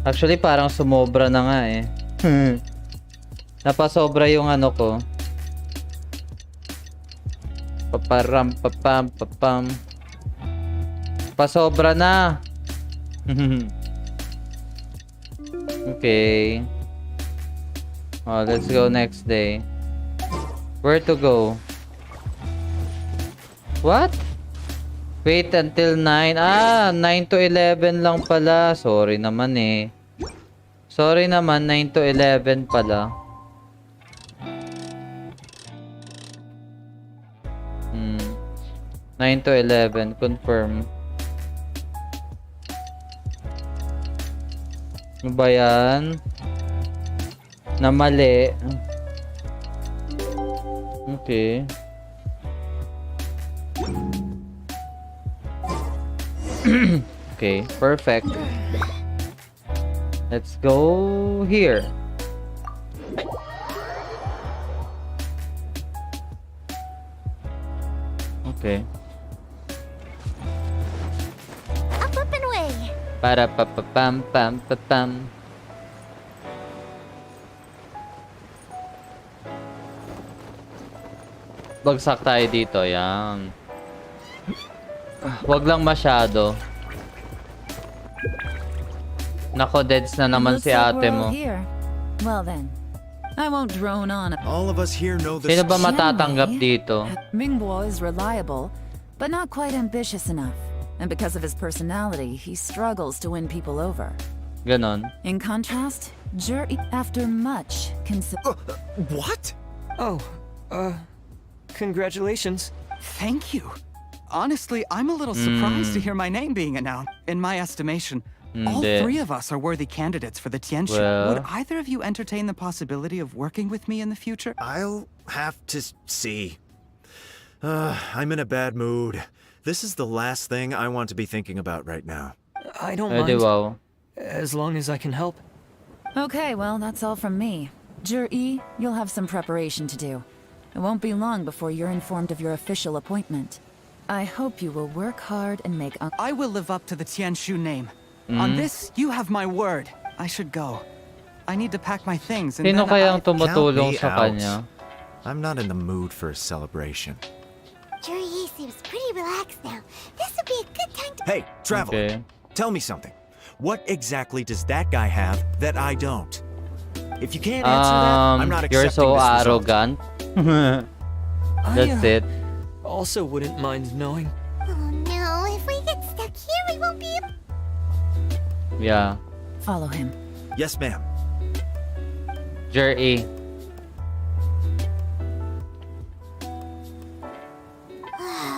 Actually, parang sumobra na nga eh. Napasobra yung ano ko. Paparam, papam, papam. Pasobra na. Okay. Oh, let's go next day. Where to go? What? Wait until 9. 9 to 11 lang pala. Sorry naman eh. Sorry naman, 9 to 11 pala. 9 to 11. Confirm. Ano ba yan? Na mali. Okay. Okay, perfect. Let's go here. Okay. Up and away. Para papapam pam papam. Bagsak tayo dito, yan. Wag lang masyado. Nako, deads na naman si ate mo. Well then, I won't drone on. All of us here know the Sino ba matatanggap dito? Mingguo is reliable, but not quite ambitious enough. And because of his personality, he struggles to win people over. Ganon. In contrast, after much What? Oh, congratulations. Thank you. Honestly, I'm a little surprised to hear my name being announced. In my estimation, all three of us are worthy candidates for the Tianshu. Would either of you entertain the possibility of working with me in the future? I'll have to see. I'm in a bad mood. This is the last thing I want to be thinking about right now. I don't mind. As long as I can help. Okay, well, that's all from me. Jur-E, you'll have some preparation to do. It won't be long before you're informed of your official appointment. I hope you will work hard and make I will live up to the Tianshu name. On this, you have my word. I should go. I need to pack my things and Sino kayang Count tumutulong me sa out. kanya? I'm not in the mood for a celebration. Jur-E seems pretty relaxed now. This would be a good time to— Hey, Traveler, tell me something. What exactly does that guy have that I don't? If you can't answer that, I'm not accepting You're so this result. arrogant. That's it. Also wouldn't mind knowing. Oh no, if we get stuck here, we won't be able— Yeah. Follow him. Yes, ma'am. Jur-E.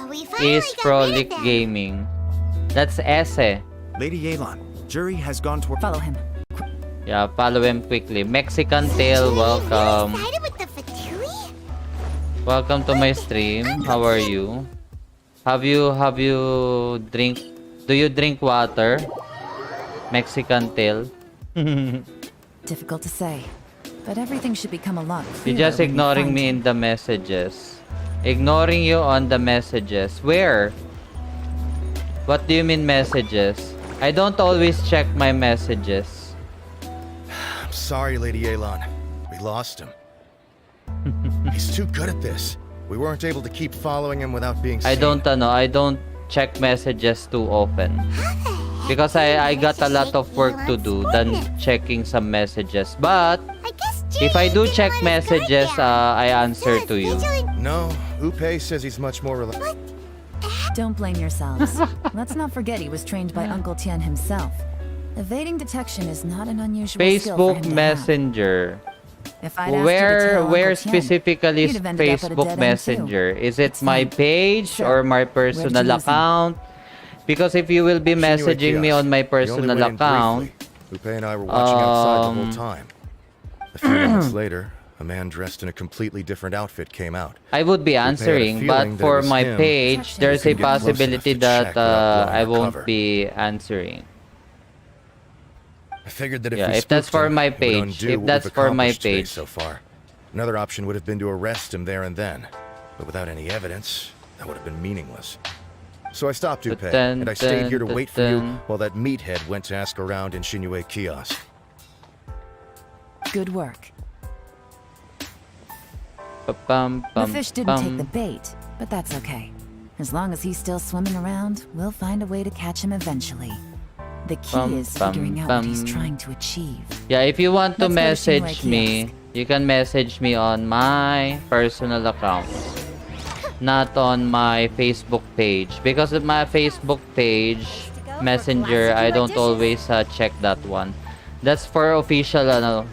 we finally Is got Frolic rid of them. Gaming. That's Esse. Lady Yelan, Jur-E has gone to— Follow him. Yeah, follow him quickly. Mexican Tail, welcome. Excited with the Fatui? Welcome to my stream. How are you? Have you do you drink water? Mexican Tail. Difficult to say, but everything should become a lot You're clearer just when you ignoring find me him. in the messages. Ignoring you on the messages. Where? What do you mean messages? I don't always check my messages. I'm sorry, Lady Yelan. We lost him. He's too good at this. We weren't able to keep following him without being seen. I don't check messages too often. Because I got a lot of work to do than checking some messages. But if I do check messages, I answer to you. No, Upe says he's much more Don't blame yourselves. Let's not forget he was trained by Uncle Tian himself. Evading detection is not an unusual skill for him Facebook to Messenger. If I'd asked you to tell Where Uncle Tian, specifically is you'd have ended up at a Facebook dead end too. Messenger? Is it my page or my personal Where'd you use him? account? Because if you will be messaging me on my personal account, Upe and I were watching outside the whole time. A few minutes later, a man dressed in a completely different outfit came out. I would be answering, but for my page, there's a possibility that I won't be answering. I figured that if Yeah, we if that's spooked for him, my it would page, undo if what that's we've for my accomplished today page. so far. Another option would have been to arrest him there and then, but without any evidence, that would have been meaningless. So I stopped Upe, and I stayed here to wait for you while that meathead went to ask around in Shinue kiosk. Good work. Ba-bum, The bum, fish didn't take the bum. bait, but that's okay. As long as he's still swimming around, we'll find a way to catch him eventually. The key Bum, is bum, figuring out what he's bum. trying to achieve. Yeah, if you want to Let's go to message Shinue me, you can message me on my personal account, not on my Facebook page. Because of my Facebook page, Messenger, I don't always check that one. That's for official,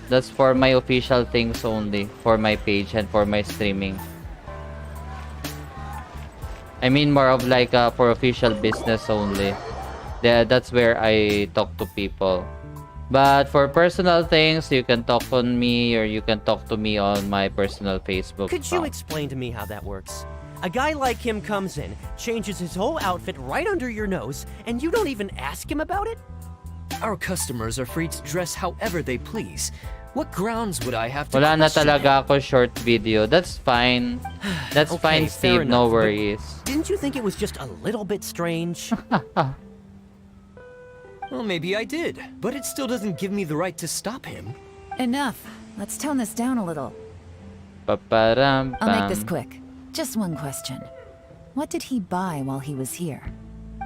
that's for my official things only, for my page and for my streaming. I mean more of like for official business only. That's where I talk to people. But for personal things, you can talk on me or you can talk to me on my personal Facebook Could you account. explain to me how that works? A guy like him comes in, changes his whole outfit right under your nose, and you don't even ask him about it? Our customers are free to dress however they please. What grounds would I have to Wala na question talaga ako short video. That's fine. That's Okay, fine, fair Steve. No enough, but worries. Didn't you think it was just a little bit strange? Well, maybe I did, but it still doesn't give me the right to stop him. Enough. Let's tone this down a little. Pa-pa-ram, I'll make this pam. quick. Just one question. What did he buy while he was here?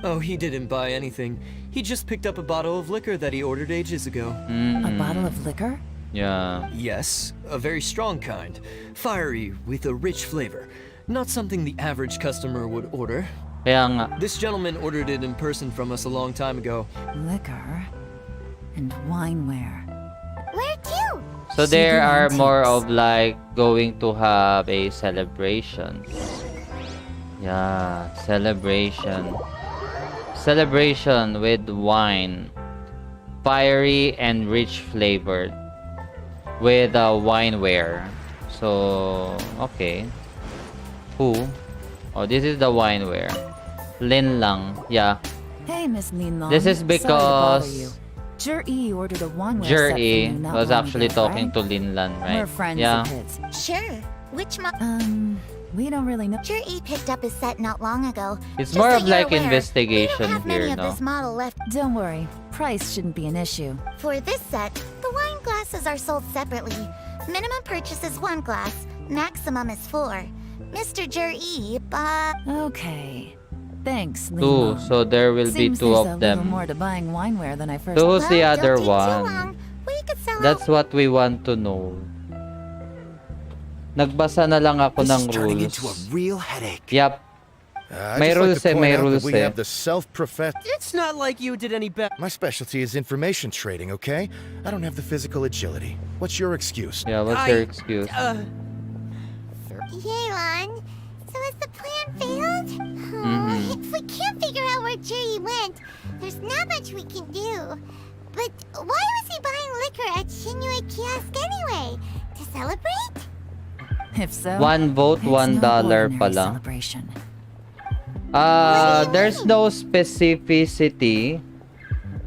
Oh, he didn't buy anything. He just picked up a bottle of liquor that he ordered ages ago. A bottle of liquor? Yeah. Yes, a very strong kind. Fiery, with a rich flavor. Not something the average customer would order. Kaya nga. This gentleman ordered it in person from us a long time ago. Liquor and wineware. Where to? So there are more of like going to have a celebration. Yeah, celebration. Celebration with wine. Fiery and rich flavored. With wineware. So, okay. Who? Oh, this is the wineware. Lin lang. Yeah. Hey, Miss Linlong. This is Sorry to bother because you. Jer-E ordered a wineware set from Jer-E you not was long actually ago, talking right? to Linlan, right? We're friends Yeah. of his. Sure. Which We don't really know. Jer-E picked up his set not long ago. It's Just more so of you're like aware, investigation we don't have many here, of no? this model left. Don't worry. Price shouldn't be an issue. For this set, the wine glasses are sold separately. Minimum purchase is 1 glass. Maximum is 4. Mr. Jer-E, but... Okay. Thanks, Two, Linlong. so there will be Seems two there's of a them. little more to buying wineware than I first So who's the Well, other don't take too one? long. We could sell That's what we want to know. Nagbasa na lang ako ng turning rules. into a real headache. Yep. I'd May just rules like to eh, point may out that rules we eh. have the self-professed... It's not like you did any better. My specialty is information trading, okay? I don't have the physical agility. What's your excuse? Yeah, what's your excuse? Yelan, so has the plan failed? Oh, if we can't figure out where Jerry went, there's not much we can do. But why was he buying liquor at Shinue kiosk anyway? To celebrate? If so, One vote, it's $1 no ordinary pala. celebration. There's no specificity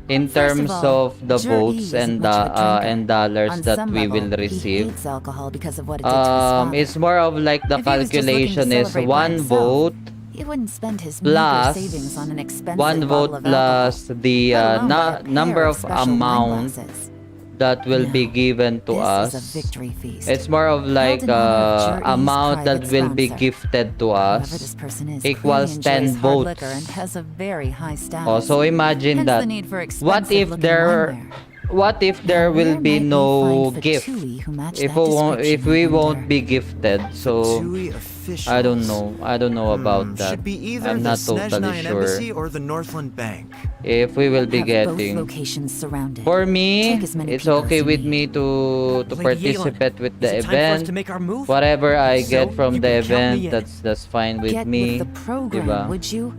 in First terms of all, of the Jer-E votes isn't and much of a drinker. and dollars On that some we level, will He receive. hates alcohol because of what it did to his father. It's more of like the If he was just looking to calculation is celebrate by one himself, vote He wouldn't spend his meager plus savings on an expensive one bottle vote of alcohol, plus the let alone buy a number pair of special wine amount glasses. that will be given to This us. is a victory feast. It's more of like Held in honor of Jer-E's amount that private will be sponsor. gifted to Whoever us this person is equals clearly 10 enjoys hard votes. liquor and has a very high status. Oh, so imagine Hence that. the need for What if expensive-looking there wineware. what if there will be might we no find gift? Fatui who match If that we won't if description, we I won't wonder? be gifted. So Fatui officials. I don't know. I don't know about that. Should be either I'm the not totally Snezhnayan sure Embassy or the Northland Bank. if we will be Have both getting. locations surrounded. For me, Take as many it's people okay as you with need. me to Lady Yelan, participate with the is it time for us event. to make our move? Whatever I So, get from you the can count me event, in. that's fine with Get me. with the program, diba? would you?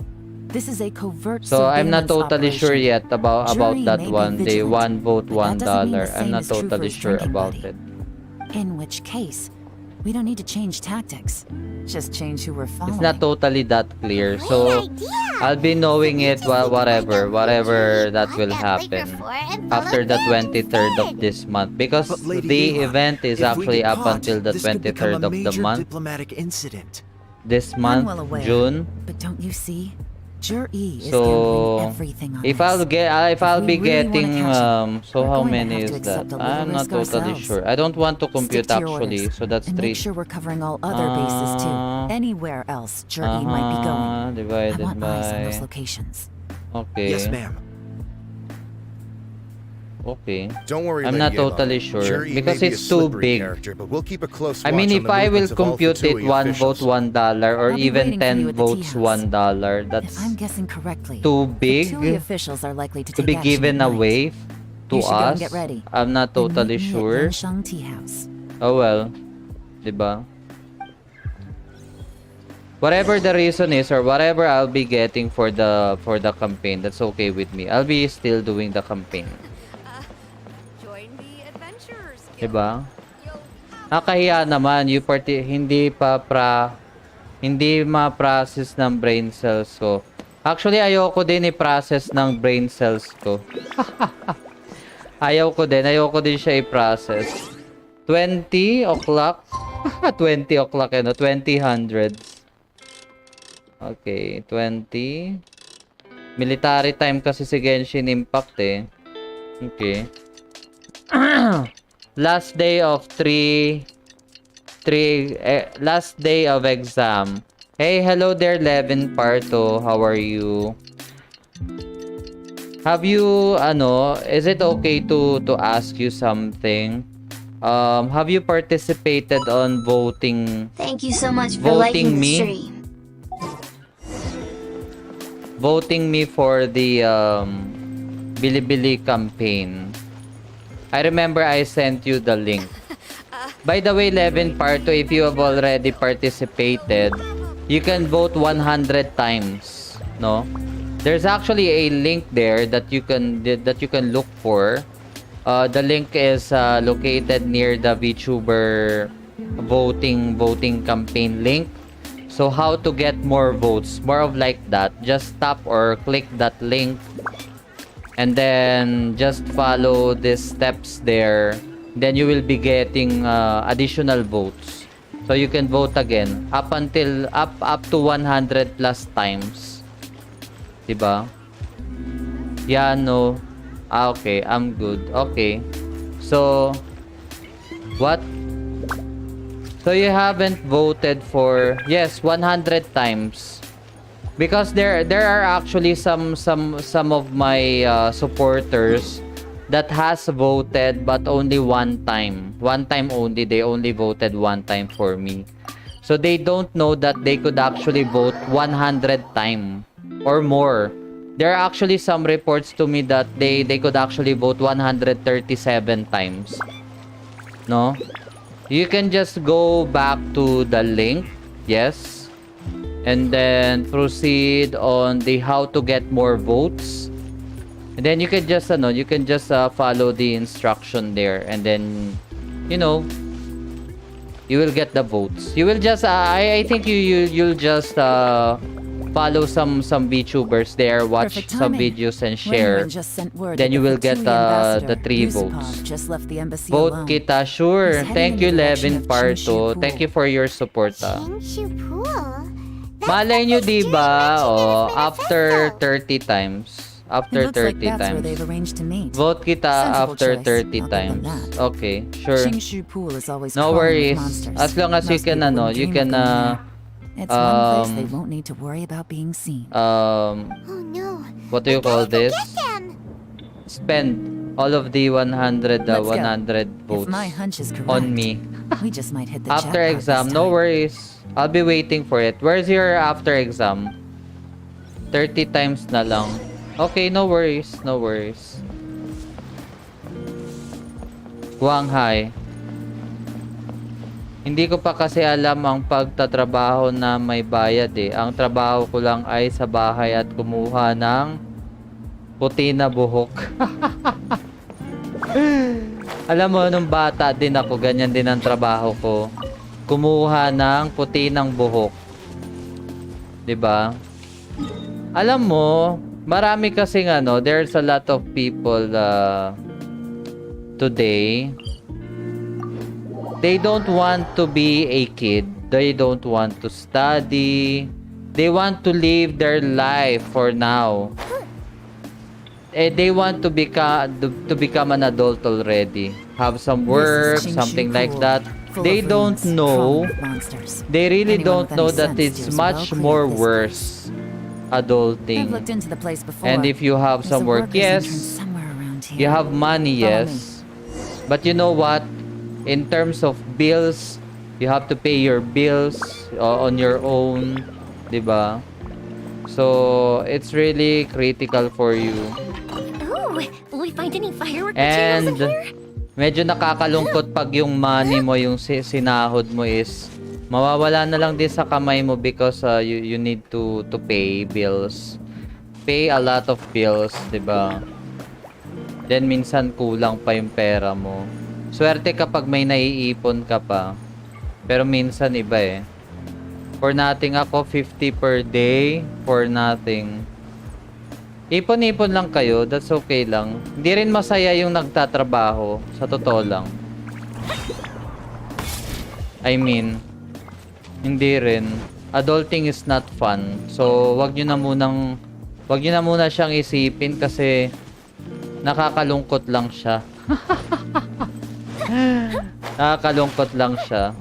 This is a covert So I'm not surveillance totally sure operation. yet about Jury that may be one. The vigilant, one vote, but that doesn't mean $1. the I'm same not is true for totally his sure drinking about buddy. it. In which case, We don't need to change tactics. Just change who we're following. It's not totally that clear. So I'll be knowing it whatever that will happen after the 23rd of this month, because the event is actually up until the 23rd of the month. Diplomatic incident. This I'm month, well aware, June. But don't you see? Jur-E is So gambling everything on if this. I'll be we really wanna getting catch so how going to many have to is that? accept a little I'm not risk totally ourselves. sure. I don't want to compute Stick to your actually. orders, So that's and 3. make sure we're covering all other bases too. Anywhere else Jur-E might be going. I Divided want eyes on those by. locations. Okay. Yes, ma'am. Okay. Don't worry, I'm Lady not Ava. totally sure Jur-E because may be a it's too slippery big. character, but we'll keep a close I mean, watch on if the I will movements of all compute it, Fatui one vote officials. $1, or I'll be even waiting for you 10 at the tea votes house. $1. If That's I'm guessing correctly, too big Fatui officials are likely to to be take action given at night. away to You should go and us. get ready. I'm not And meet totally me at sure. GENSHIN Tea House. Oh well, diba? Whatever the reason is, or whatever I'll be getting for the campaign, that's okay with me. I'll be still doing the campaign. Join the adventurers. Diba? Nakahiya naman, hindi ma-process ng brain cells ko. Actually, ayoko din i-process ng brain cells ko. Ayoko din siya i-process. 20 o'clock? 20 o'clock, 2000. Okay, 20. Military time kasi si Genshin Impact eh. Okay. Last day of last day of exam. Hey, hello there, Levin Parto. How are you? Have you, is it okay to ask you something? Have you participated on voting? Thank you so much for liking the stream. Voting me for the Bilibili campaign. I remember I sent you the link. By the way, Levin Parto, if you have already participated, you can vote 100 times, no? There's actually a link there that you can look for. The link is located near the VTuber voting campaign link. So how to get more votes, more of like that, just tap or click that link and then just follow these steps there, then you will be getting additional votes, so you can vote again up to 100 plus times, diba? Yeah, no. Okay, I'm good. Okay, so what? So you haven't voted for, yes, 100 times, because there are actually some of my supporters that has voted but only one time only. They only voted one time for me, so they don't know that they could actually vote 100 times or more. There are actually some reports to me that they could actually vote 137 times, no? You can just go back to the link, yes, and then proceed on the how to get more votes, and then you can just follow the instruction there, and then you will get the votes. You will just I think you'll just follow some VTubers there, watch some videos and share. Then you will get the 3 votes. Vote kita, sure. Thank you, Levin Parto. Thank you for your support. Malay nyo, diba? Oh, after 30 times. After 30 times. Vote kita after 30 times. Okay, sure. No worries. As long as you can It's one place they won't need to worry about being seen. What do you call this? Spend all of the 100 votes on me. We just might hit the After jackpot exam, this no time. worries. I'll be waiting for it. Where's your after exam? 30 times na lang. Okay, no worries. No worries. Wang Hai. Hindi ko pa kasi alam ang pagtatrabaho na may bayad eh. Ang trabaho ko lang ay sa bahay at kumuha ng puti na buhok. Alam mo, nung bata din ako, ganyan din ang trabaho ko. kumuha ng puti ng buhok. 'Di ba? Alam mo, marami kasing there's a lot of people today. They don't want to be a kid. They don't want to study. They want to live their life for now. They want to become an adult already. Have some work, something like that. They don't know. They really don't know that it's much more worse adulting. And if you have some work, yes. You have money, yes. But you know what? In terms of bills, you have to pay your bills on your own, 'di ba? So, it's really critical for you. Oh, will we find any firework And materials in here? medyo nakakalungkot pag yung money mo, yung sinahod mo is mawawala na lang din sa kamay mo because you need to pay bills. Pay a lot of bills, 'di ba? Then minsan kulang pa yung pera mo. Swerte kapag may naiipon ka pa. Pero minsan iba eh. For nothing ako, 50 per day. For nothing. Ipon-ipon lang kayo. That's okay lang. Hindi rin masaya yung nagtatrabaho. Sa totoo lang. I mean, hindi rin. Adulting is not fun. So, wag nyo na muna siyang isipin kasi nakakalungkot lang siya. Nakakalungkot lang siya.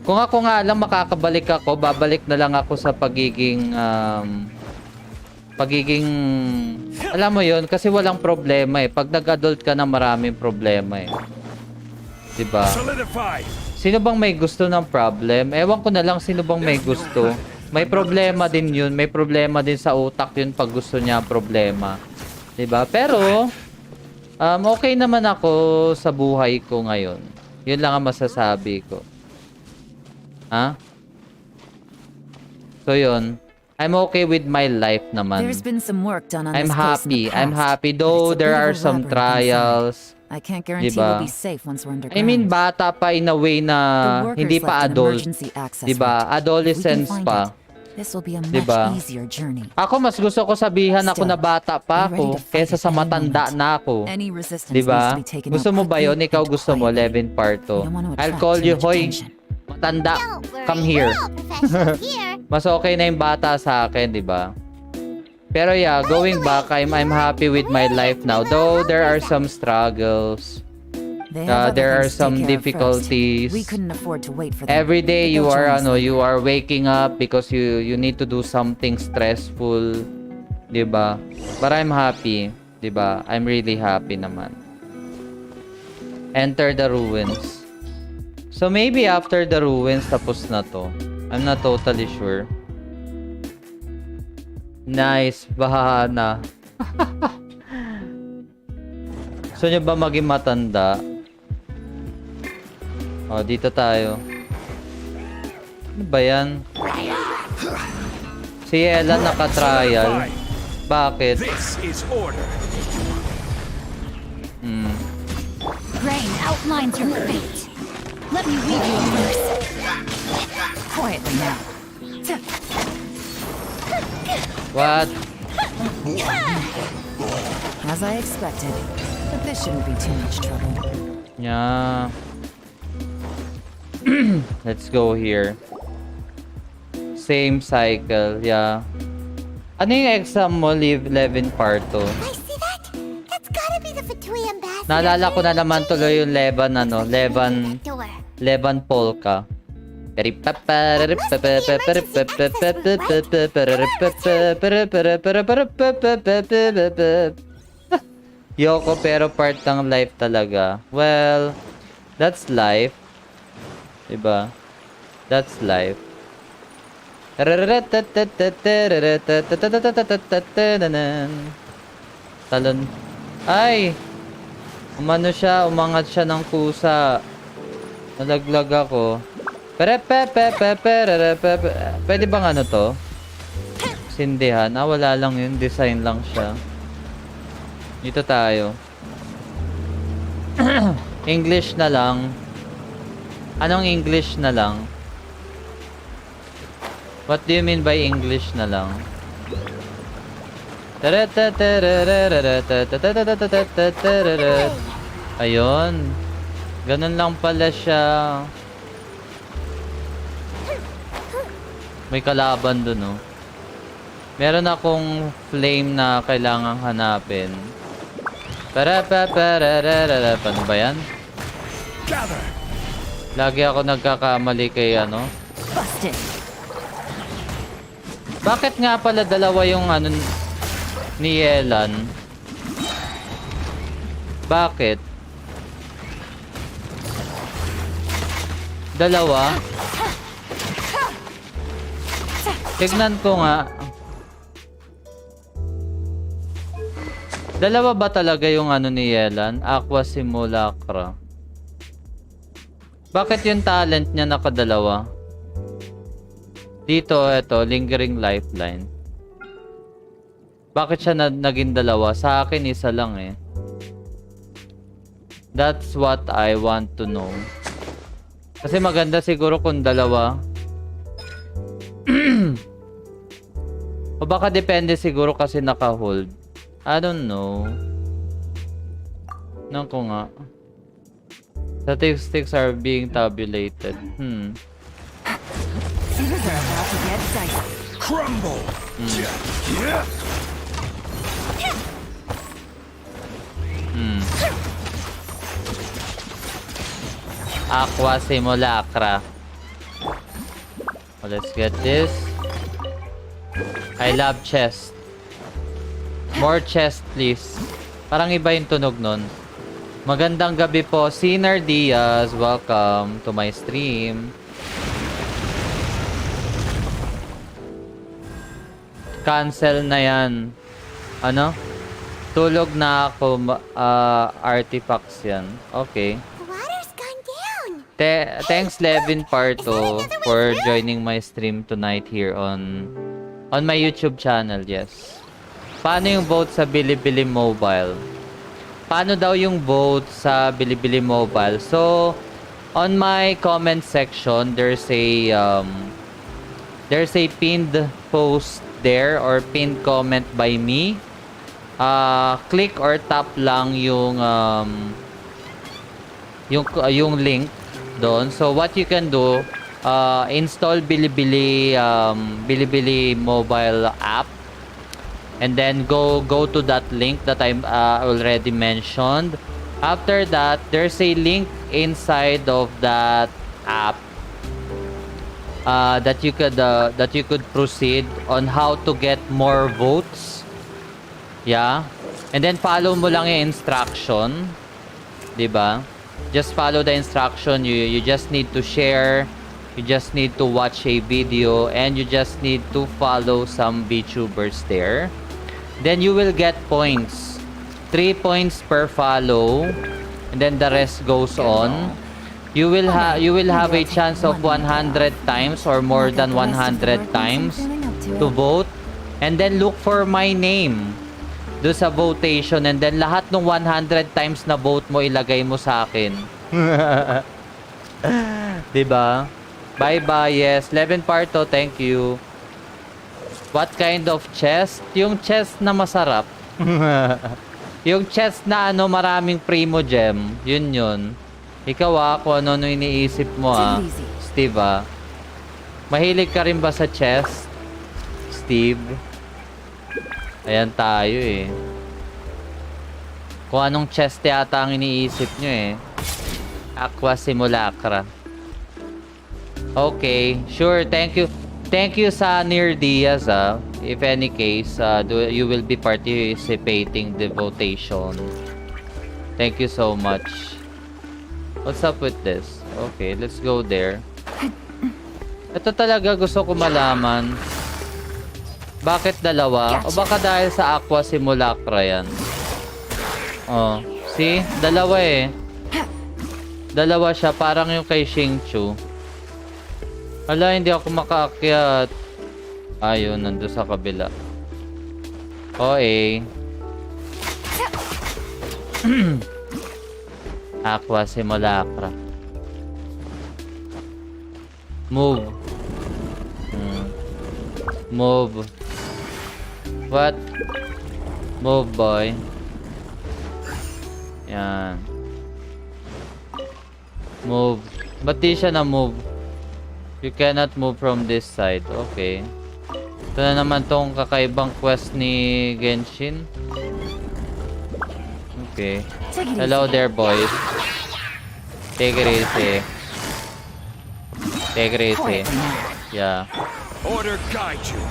Kung ako nga lang makakabalik ako, babalik na lang ako sa pagiging alam mo yon, kasi walang problema eh. Pag nag-adult ka na, maraming problema eh. 'Di ba? Sino bang may gusto ng problem? Ewan ko na lang sino bang may gusto. May problema din yun. May problema din sa utak yun pag gusto niya problema. 'Di ba? Pero okay naman ako sa buhay ko ngayon. Yun lang ang masasabi ko. Ha? So yun. I'm okay with my life naman. There's been some work done on I'm this place in the happy. past, I'm happy. but Though it's a there bit of are a some labyrinth inside. trials. I can't guarantee Diba? we'll be safe once we're underground. I mean, bata pa in a way na The workers hindi pa left an adult. emergency access Diba? route. If we can Adolescence find pa. it, this will be a much Diba? easier journey. Ako mas gusto ko sabihan ako Still, na bata pa be ready ako to fight kaysa at sa any matanda moment. na ako. Any resistance Diba? needs to be taken Gusto out mo ba yun? quickly Ikaw and gusto mo, quietly. Levin Parto. We don't want to I'll attract call too you, much hoy. attention. Matanda. Don't worry, Come here. we're all professionals here. Mas okay na yung bata sa akin, di ba? Pero yeah, going back, I'm happy with my life now. Though there are some struggles. They have other There are things to some take care of first. difficulties. We couldn't afford to wait for them. Every day but you they'll are join us later. you are waking up because you need to do something stressful, 'di ba? But I'm happy, 'di ba? I'm really happy naman. Enter the ruins. So maybe after the ruins tapos na to. I'm not totally sure. Nice, bahana. Gusto nyo ba maging matanda? Oh, dito tayo. Ano ba yan? Si Ella naka-trial. Bakit? This is order. Rain outlines your fate. Let me read you a verse. Quietly now. What? As I expected, but this shouldn't be too much trouble. Yeah. Let's go here. Same cycle, yeah. Ano yung exam mo, Levin Parto? I see that. That's gotta be the Fatui ambassador. Naalala ko na naman tuloy yung Levan Polka. Yoko, pero part ng life talaga. Well, that's life. Diba? That's life. Talon. Ay! Umano siya, umangat siya ng kusa. Nalaglag ako. Pwede bang ano to? Sindihan. Ah, wala lang yun. Design lang siya. Dito tayo. English na lang. Anong English na lang? What do you mean by English na lang? Ayun. Ganun lang pala siya. May kalaban dun, oh. Meron akong flame na kailangang hanapin. Paano ba yan? Lagi ako nagkakamali kay ano. Bakit nga pala dalawa yung ano ni Yelan? Bakit? Dalawa? Tignan ko nga. Dalawa ba talaga yung ano ni Yelan? Aqua Simulacra. Bakit yung talent niya nakadalawa? Dito, eto, Lingering Lifeline. Bakit siya naging dalawa? Sa akin, isa lang eh. That's what I want to know. Kasi maganda siguro kung dalawa. O baka depende siguro kasi naka-hold. I don't know. Nang ko nga. Statistics are being tabulated. Crumble. Aqua Simulacra. Well, let's get this. I love chest. More chest, please. Parang iba yung tunog nun. Magandang gabi po, Sinar Diaz. Welcome to my stream. Cancel na yan. Ano? Tulog na ako. Artifacts yan. Okay. Thanks Levin Parto for joining my stream tonight here on my YouTube channel. Yes. Paano yung vote sa Bilibili Mobile? Paano daw yung vote sa Bilibili Mobile? So, on my comment section, there's a pinned post there or pinned comment by me. Click or tap lang yung link doon. So, what you can do, install Bilibili mobile app. And then go to that link that I already mentioned. After that, there's a link inside of that app that you could proceed on how to get more votes. Yeah. And then follow mo lang yung instruction, 'di ba? Just follow the instruction. You just need to share. You just need to watch a video and you just need to follow some VTubers there. Then you will get points. 3 points per follow. And then the rest goes on. You will have a chance of 100 times or more than 100 times to vote. And then look for my name do sa votation. And then lahat ng 100 times na vote mo ilagay mo sa akin. Diba? Bye-bye. Yes. Levin Parto, thank you. What kind of chest? Yung chest na masarap. Yung chest na ano, maraming primo gem. Yun. Ikaw kung ano iniisip mo Steve Mahilig ka rin ba sa chest? Steve? Ayan tayo eh. Kung anong chest yata ang iniisip nyo eh. Aqua Simulacra. Okay, sure, thank you. Thank you sa Nir Diaz If any case, you will be participating the votation. Thank you so much. What's up with this? Okay, let's go there. Ito talaga gusto ko malaman. Bakit dalawa? O baka dahil sa Aqua Simulacra yan? Oh, see? Dalawa eh. Dalawa siya, parang yung kay Xingqiu. Hala, hindi ako makaakyat. Ayun, nandun sa kabila. Okay. Aqua Simulacra. Move. Move. What? Move, boy. Yan. Move. Ba't di siya na-move? You cannot move from this side. Okay. Ito na naman tong kakaibang quest ni Genshin. Okay. Hello there, boys. Take it easy. Take it easy. Yeah. Order guide you.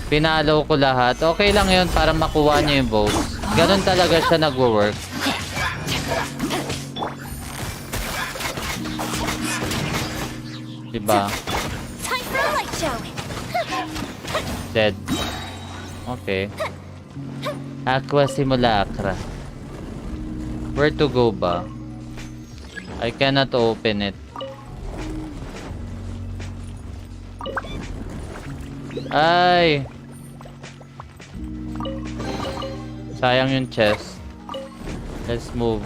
Pinalo ko lahat. Okay lang yun para makuha niya yung votes. Ganun talaga siya nagwo-work. Diba? Time for a light show. Dead. Okay. Aqua Simulacra. Where to go ba? I cannot open it. Ay! Sayang yung chest. Let's move.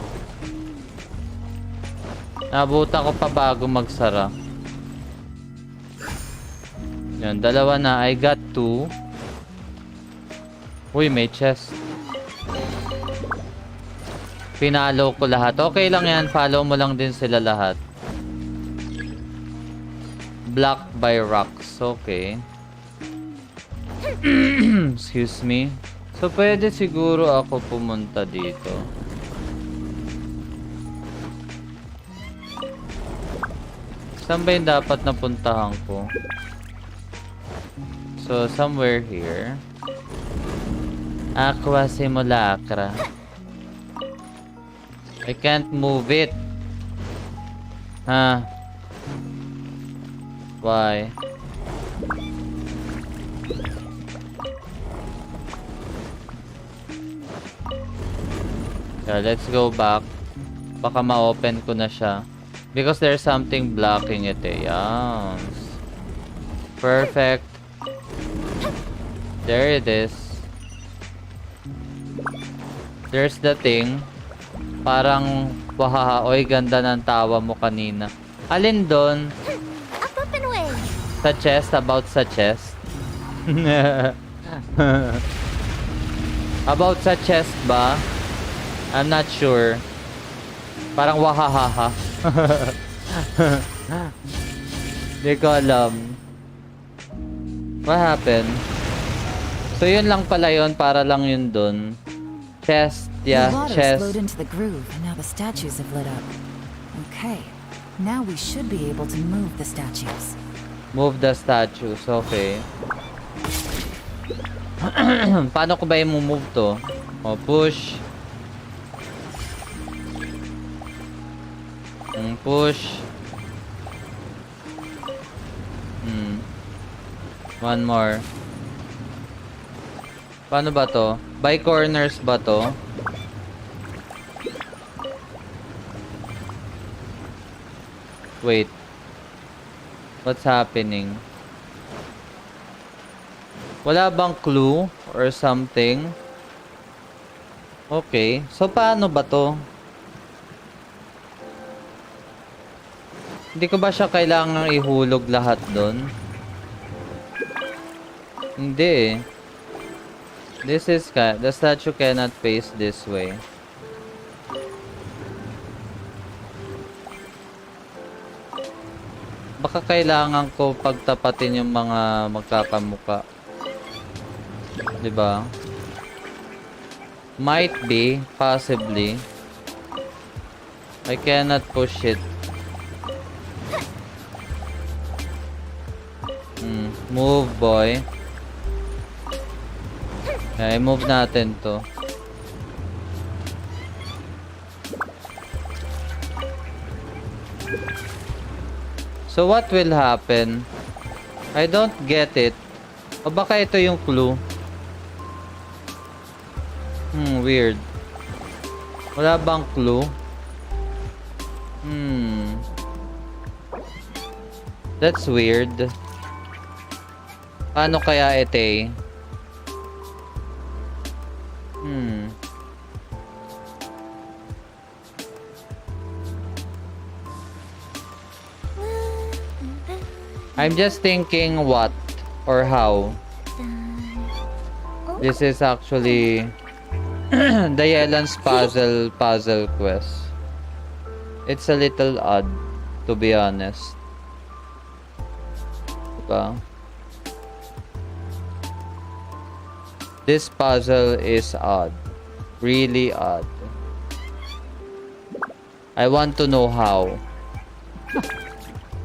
Nabuta ko pa bago magsara. Yan, dalawa na. I got 2. Uy, may chest. Pinalo ko lahat. Okay lang yan. Follow mo lang din sila lahat. Blocked by rocks. Okay. Excuse me. So, pwede siguro ako pumunta dito. Saan ba yung dapat napuntahan ko? So, somewhere here. Aqua Simulacra. I can't move it. Huh? Why? Yeah, let's go back. Baka ma-open ko na siya. Because there's something blocking it eh. Yes. Perfect. There it is. There's the thing. Parang, wahaha, oy, ganda ng tawa mo kanina. Alin doon? Up and away. Sa chest? About sa chest? About sa chest ba? I'm not sure. Parang wahahaha. Hindi ko alam. What happened? So yun lang pala yun. Para lang yun dun. Chest. Yeah, the water chest. flowed into the groove, and now the statues have lit up. Okay. Now we should be able to move the statues. Move the statues. Okay. Paano ko ba i-move to? O, push. Push. One more. Paano ba to? By corners ba to? Wait. What's happening? Wala bang clue or something? Okay. So, paano ba to? Hindi ko ba siya kailangang ihulog lahat doon? Hindi eh. This is the statue cannot face this way. Baka kailangan ko pagtapatin yung mga magkakamuka. 'Di ba? Might be, possibly. I cannot push it. Move, boy. Okay, move natin to. So what will happen? I don't get it. O baka ito yung clue? Weird. Wala bang clue? That's weird. Paano kaya ite? I'm just thinking what or how. This is actually the Yelan's puzzle quest. It's a little odd, to be honest. Diba? This puzzle is odd. Really odd. I want to know how.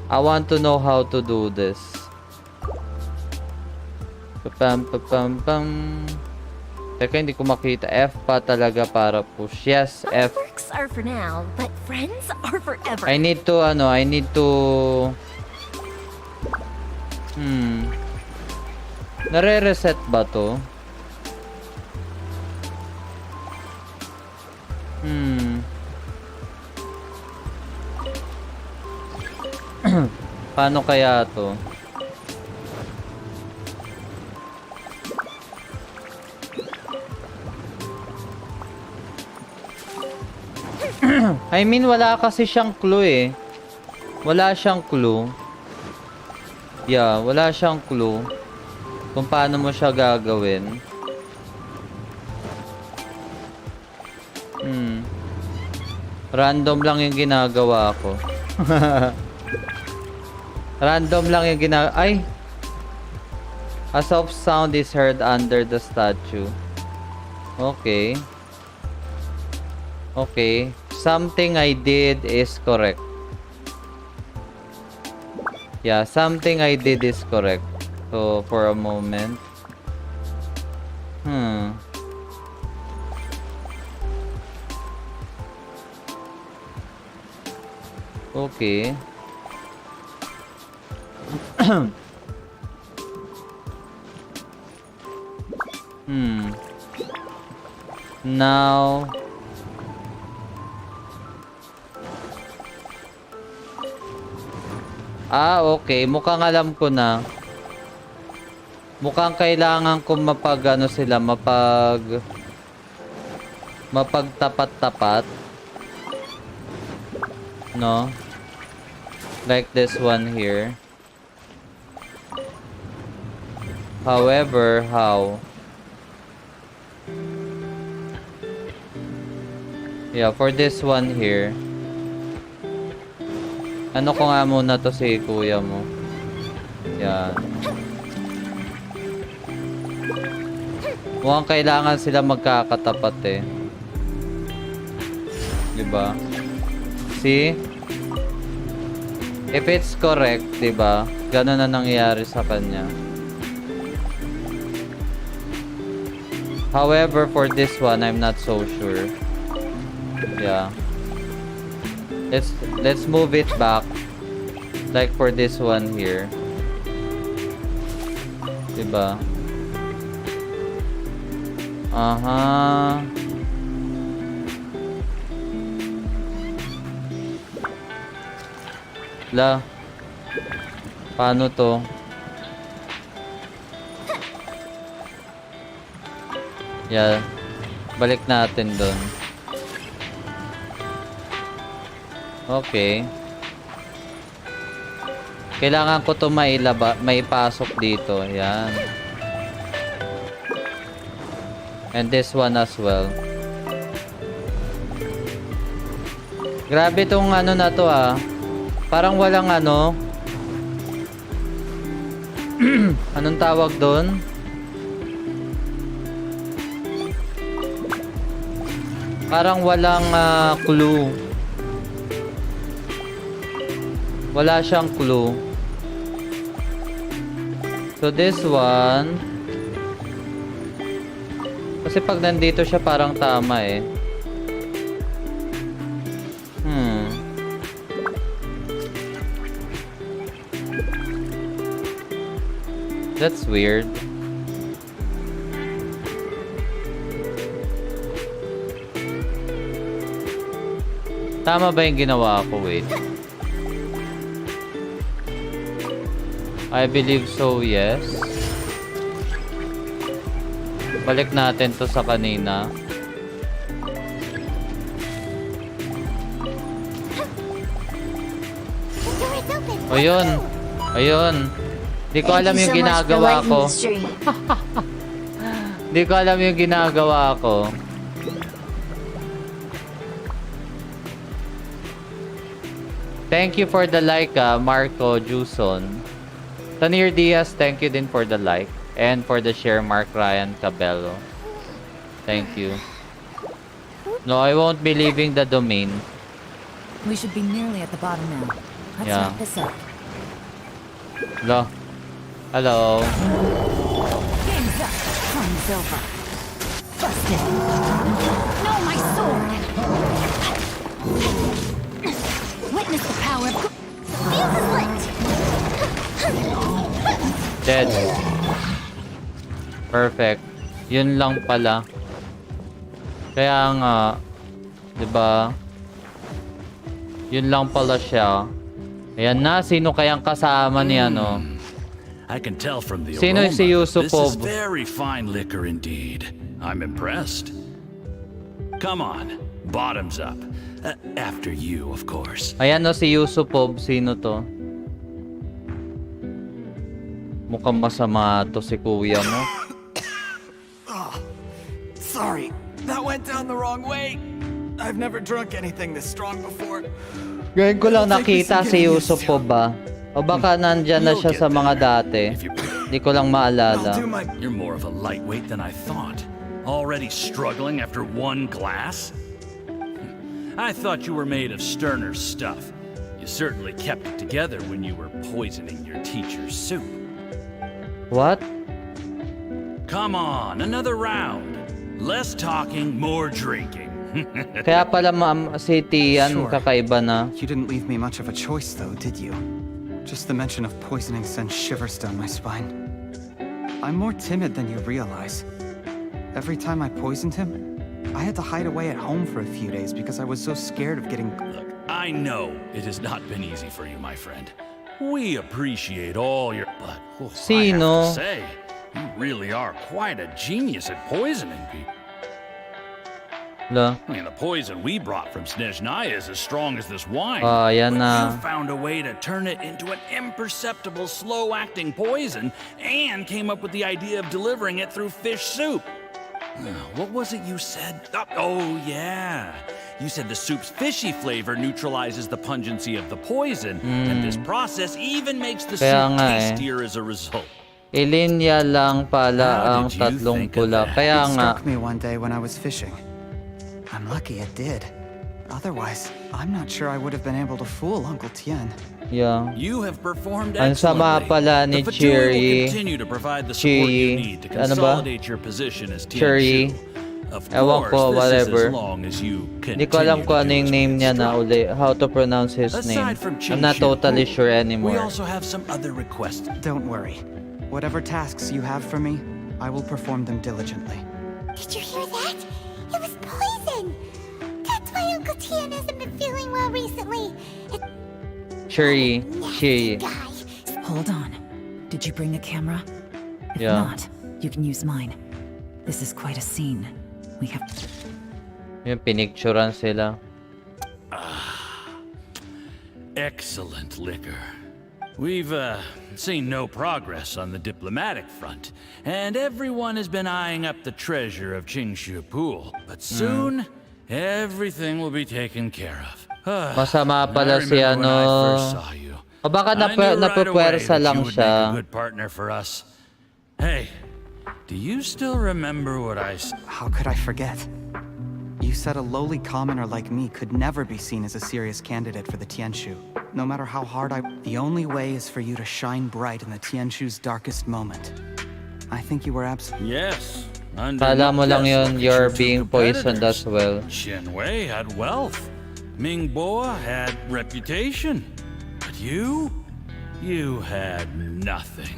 I want to know how to do this. Teka, hindi ko makita. F pa talaga para push. Yes, F. Perks are for now, but friends are forever. I need to, Nare-reset ba to? Paano kaya to? I mean, wala kasi siyang clue eh. Wala siyang clue. Yeah, wala siyang clue kung paano mo siya gagawin. Random lang yung ginagawa ko. Random lang yung Ay! A soft sound is heard under the statue. Okay. Okay. Something I did is correct. Yeah, something I did is correct. So, for a moment. Okay. Now, okay. Mukhang alam ko na. Mukhang kailangan ko mapagtapat-tapat. No? Like this one here. However, how? Yeah, for this one here. Ano ko nga muna to si kuya mo. Yan. Mukhang kailangan sila magkakatapat eh. Diba? See? If it's correct, diba? Ganun na nangyayari sa kanya. However, for this one, I'm not so sure. Yeah. Let's move it back. Like for this one here. Diba? Paano to? Yeah. Balik natin doon. Okay. Kailangan ko to maipasok dito. Yan. And this one as well. Grabe tong ano na to ah. Parang walang ano. Anong tawag doon? Parang walang clue. Wala siyang clue. So this one, kasi pag nandito siya parang tama eh. That's weird. Tama ba yung ginawa ko? Wait. I believe so, yes. Balik natin to sa kanina. O yun. Ayun. Di ko alam yung ginagawa ko. Di ko alam yung ginagawa ko. Thank you for the like, Marco Juson. Tanir Diaz, thank you din for the like. And for the share, Mark Ryan Cabello. Thank you. No, I won't be leaving the domain. We should be nearly at the bottom now. Let's Yeah. wrap this up. Hello. Hello. Game's up. Time's over. Busted. No, my sword. Witness the power of... Feel the slit! Dead. Perfect. Yun lang pala. Kaya nga, 'di ba? Yun lang pala siya. Ayan na, sino kayang kasama ni ano? I can tell from the Sino aroma. si Yusupov? This is very fine liquor indeed. I'm impressed. Come on, bottoms up. After you, of course. Ayan no, si Yusupov. Sino to? Mukhang masama to si kuya mo. Sorry, that went down the wrong way. I've never drunk anything this strong before. Ngayon ko lang nakita si Yusupov ba? O baka nandyan na siya sa mga dati. Hindi ko lang maalala. You're more of a lightweight than I thought. Already struggling after one glass? I thought you were made of sterner stuff. You certainly kept it together when you were poisoning your teacher's soup. What? Come on, another round. Less talking, more drinking. Kaya pala si Tian kakaiba na. You didn't leave me much of a choice though, did you? Just the mention of poisoning sends shivers down my spine. I'm more timid than you realize. Every time I poisoned him, I had to hide away at home for a few days because I was so scared of getting... Look, I know it has not been easy for you, my friend. We appreciate all your... But I have to say, you really are quite a genius at poisoning people. La. I mean, the poison we brought from Snezhnaya is as strong as this wine. Yan but na. you found a way to turn it into an imperceptible, slow-acting poison and came up with the idea of delivering it through fish soup. What was it you said? Oh, yeah. You said the soup's fishy flavor neutralizes the pungency of the poison, and this process even makes the Kaya soup nga tastier as a result. Ilinya lang pala ang tatlong pula. Kaya It nga. struck me one day when I was fishing. I'm lucky it did. Otherwise, I'm not sure I would have been able to fool Uncle Tien. Yeah. You have performed Ang sama excellently. pala ni The Fatui will Cherry. continue to provide the support you need to Ano ba? consolidate your position as Cherry. Tianshu. Of Ewan course, ko, this whatever. is as long as you Hindi ko alam kung ano yung name niya na uli. How to pronounce his name. Aside from I'm not Chinshu, totally sure we anymore. also have some other requests. Don't worry. Whatever tasks you have for me, I will perform them diligently. Did you hear that? It was poison! That's why Uncle Tien hasn't been feeling well recently. Cherry. Hold on. Did you bring a camera? If Yeah. not, you can use mine. This is quite a scene. We have... Yung pinicturan sila. Excellent liquor. We've seen no progress on the diplomatic front, and everyone has been eyeing up the treasure of Qingshu Pool. But soon, everything will be taken care of. Masama pala si ano. O baka napupwersa lang siya. Good partner for us. Hey, do you still remember what I said? How could I forget? You said a lowly commoner like me could never be seen as a serious candidate for the Tianshu. No matter how hard the only way is for you to shine bright in the Tianshu's darkest moment. I think you were Yes. Kala mo lang yun, you're being poisoned as well. Shen Wei had wealth. Ming Boa had reputation. But you had nothing.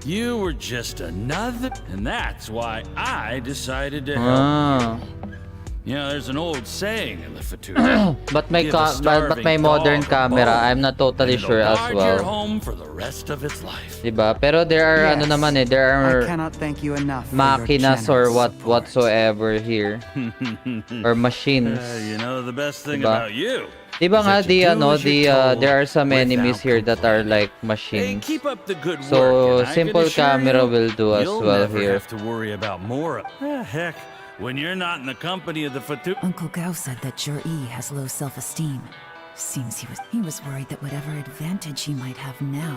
You were just another, and that's why I decided to help you. Yeah, there's an old saying in the VTuber. but my modern camera, I'm not totally sure as well. Home for the rest of its life. Diba? Pero there are Yes. there are I cannot thank you enough for your makinas or generous whatsoever here. Or machines. You know the best thing Diba? about you. Diba nga is that you do as you're told there are some enemies here that are like Hey, machines. keep up the good work. So and I can simple assure camera you, will do as you'll well never here. have to worry about more of. Heck, when you're not in the company of the VTuber. Uncle Gao said that Jur-E has low self-esteem. Seems he was worried that whatever advantage he might have now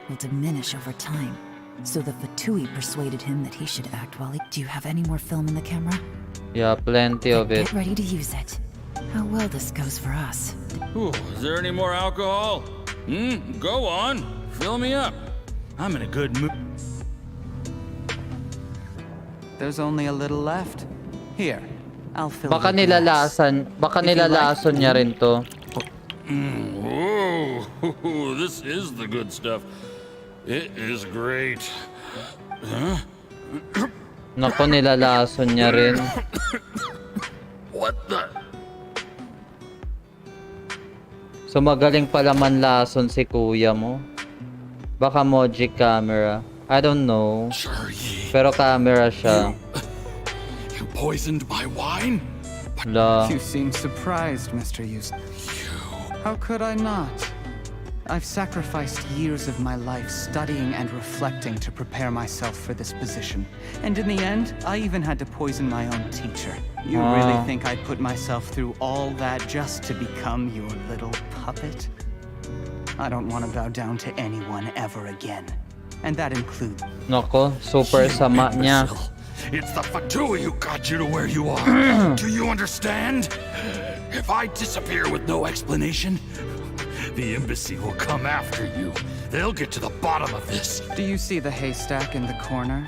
will diminish over time. So the Fatui persuaded him that he should act while he... Do you have any more film in the camera? Yeah, plenty of it. Get ready to use it. How well this goes for us. Ooh, is there any more alcohol? Go on. Fill me up. I'm in a good mood. There's only a little left. Here, I'll fill Baka your glass. nilalason niya rin to. Whoa, this is the good stuff. It is great. Huh? Nako, nilalason niya rin. What the? So magaling pala manlason si kuya mo. Baka Mojic camera. I don't know. Pero camera siya. You poisoned my wine? La. You seem surprised, Mr. Yus. How could I not? I've sacrificed years of my life studying and reflecting to prepare myself for this position. And in the end, I even had to poison my own teacher. You really think I'd put myself through all that just to become your little puppet? I don't want to bow down to anyone ever again. And that includes... Nako, super sama niya. It's the Fatui who got you to where you are. Do you understand? If I disappear with no explanation, the embassy will come after you. They'll get to the bottom of this. Do you see the haystack in the corner?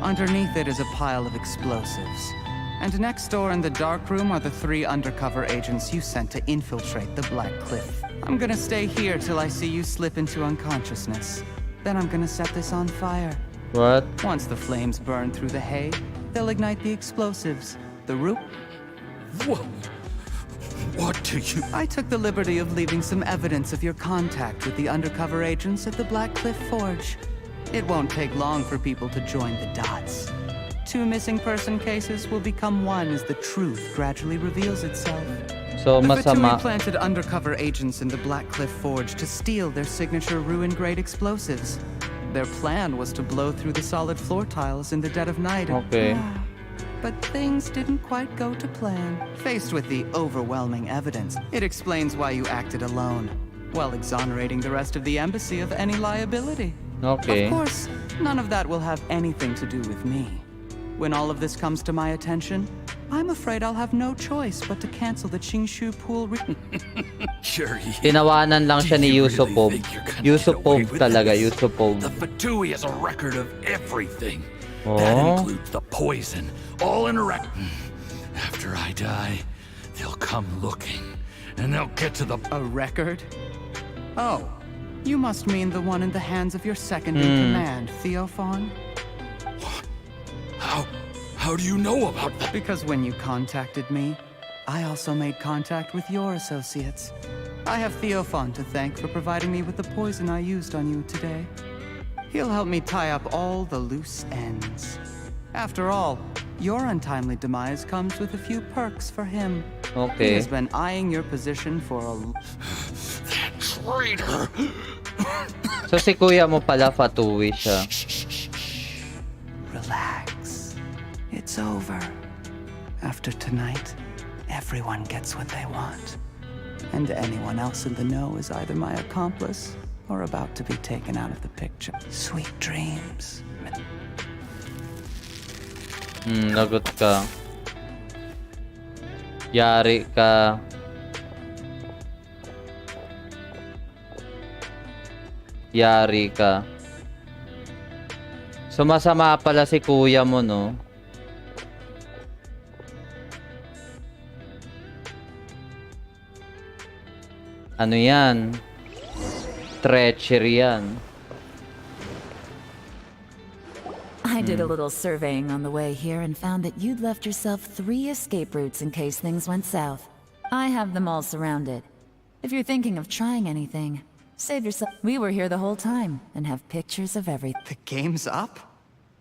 Underneath it is a pile of explosives. And next door in the dark room are the 3 undercover agents you sent to infiltrate the Black Cliff. I'm gonna stay here till I see you slip into unconsciousness. Then I'm gonna set this on fire. What? Once the flames burn through the hay, they'll ignite the explosives. The root... What do you... I took the liberty of leaving some evidence of your contact with the undercover agents at the Black Cliff Forge. It won't take long for people to join the dots. 2 missing person cases will become one as the truth gradually reveals itself. So The masama. Fatui planted undercover agents in the Black Cliff Forge to steal their signature ruin-grade explosives. Their plan was to blow through the solid floor tiles in the dead of night. Okay. But things didn't quite go to plan. Faced with the overwhelming evidence, it explains why you acted alone, while exonerating the rest of the embassy of any liability. Okay. Of course, none of that will have anything to do with me. When all of this comes to my attention, I'm afraid I'll have no choice but to cancel the Qingshu pool. Tinawanan lang siya ni Yusupov. Yusupov talaga, Yusupov. The Fatui is a record of everything. Oh. That includes the poison, all interact. After I die, they'll come looking, and they'll get to the... A record? Oh, you must mean the one in the hands of your second in command, Theophan? How do you know about that? Because when you contacted me, I also made contact with your associates. I have Theophan to thank for providing me with the poison I used on you today. He'll help me tie up all the loose ends. After all, your untimely demise comes with a few perks for him. Okay. He has been eyeing your position for a... That traitor! So si kuya mo pala Fatui siya. Relax. It's over. After tonight, everyone gets what they want. And anyone else in the know is either my accomplice or about to be taken out of the picture. Sweet dreams. Lagot ka. Yari ka. Yari ka. So masama pala si kuya mo, no? Ano yan? Treachery yan. did a little surveying on the way here and found that you'd left yourself 3 escape routes in case things went south. I have them all surrounded. If you're thinking of trying anything, save yourself. We were here the whole time and have pictures of everything. The game's up?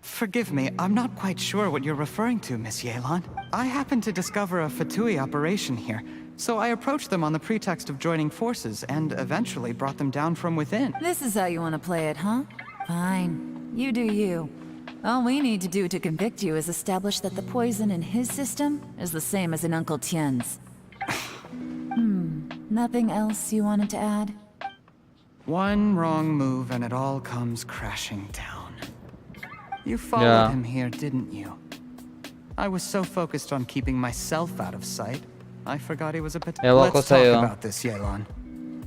Forgive me, I'm not quite sure what you're referring to, Miss Yelan. I happened to discover a Fatui operation here, so I approached them on the pretext of joining forces and eventually brought them down from within. This is how you want to play it, huh? Fine. You do you. All we need to do to convict you is establish that the poison in his system is the same as in Uncle Tien's. Nothing else you wanted to add? One wrong move and it all comes crashing down. You followed him here, didn't you? I was so focused on keeping myself out of sight, I forgot he was a Let's talk about this, Yelan.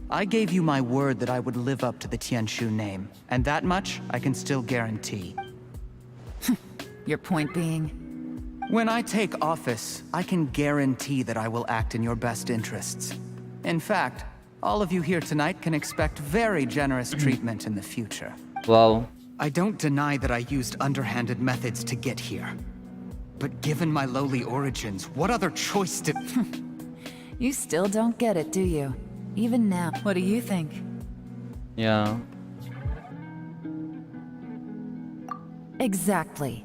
I gave you my word that I would live up to the Tianshu name, and that much I can still guarantee. Your point being? When I take office, I can guarantee that I will act in your best interests. In fact, all of you here tonight can expect very generous treatment in the future. Wow. I don't deny that I used underhanded methods to get here. But given my lowly origins, what other choice did... You still don't get it, do you? Even now. What do you think? Yeah. Exactly.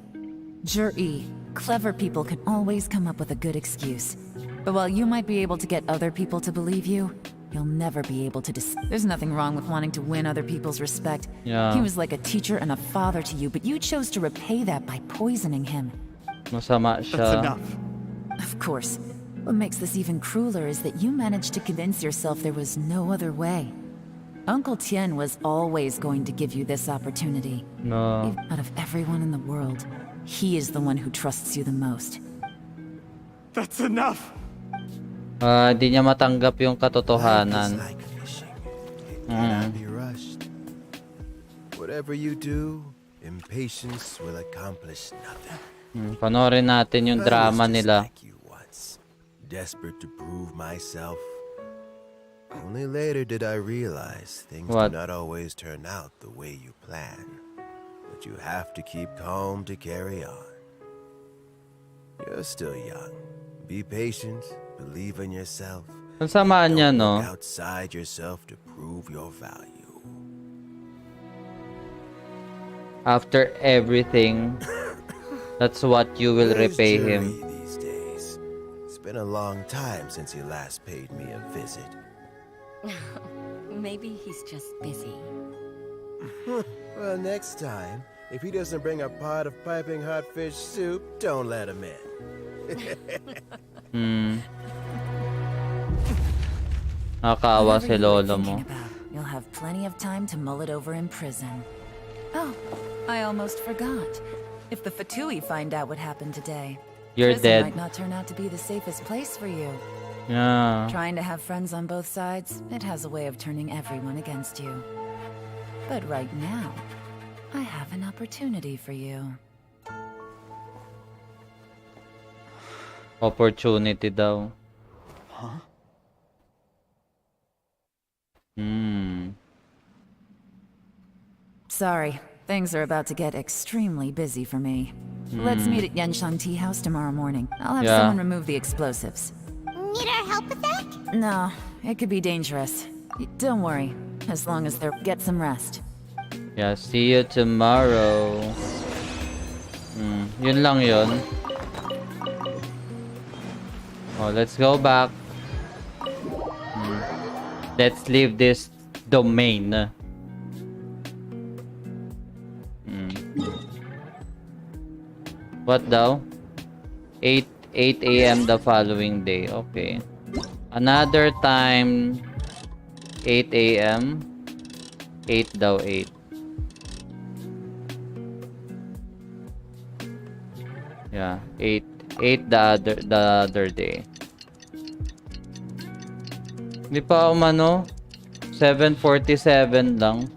Jur-E, clever people can always come up with a good excuse. But while you might be able to get other people to believe you, you'll never be able to There's nothing wrong with wanting to win other people's respect. Yeah. He was like a teacher and a father to you, but you chose to repay that by poisoning him. Masama siya. That's enough. Of course. What makes this even crueler is that you managed to convince yourself there was no other way. Uncle Tien was always going to give you this opportunity. No. Out of everyone in the world, he is the one who trusts you the most. That's enough! Di niya matanggap yung katotohanan. Cannot be rushed. Whatever you do, impatience will accomplish nothing. Panoorin natin yung drama nila. Desperate to prove myself. Only later did I realize things do What? not always turn out the way you plan. But you have to keep calm to carry on. You're still young. Be patient, believe in yourself. Ang samaan niya, no? Look outside yourself to prove your value. After everything, that's what you will repay him. These days. It's been a long time since he last paid me a visit. Maybe he's just busy. Well, next time, if he doesn't bring a pot of piping hot fish soup, don't let him in. Nakakaawa si lolo mo. You'll have plenty of time to mull it over in prison. Oh, I almost forgot. If the Fatui find out what happened today, You're prison dead. might not turn out to be the safest place for you. Yeah. Trying to have friends on both sides, it has a way of turning everyone against you. But right now, I have an opportunity for you. Opportunity daw. Huh? Sorry, things are about to get extremely busy for me. Let's meet at GENSHIN Tea House tomorrow morning. I'll have someone remove the explosives. Need our help with that? No, it could be dangerous. Don't worry, as long as they're... Get some rest. Yeah, see you tomorrow. Yun lang yun. Oh, let's go back. Let's leave this domain. What daw? 8 a.m. the following day. Okay. Another time 8 a.m. 8 daw 8. Yeah, 8 the other day. Hindi pa umano. 7:47 lang.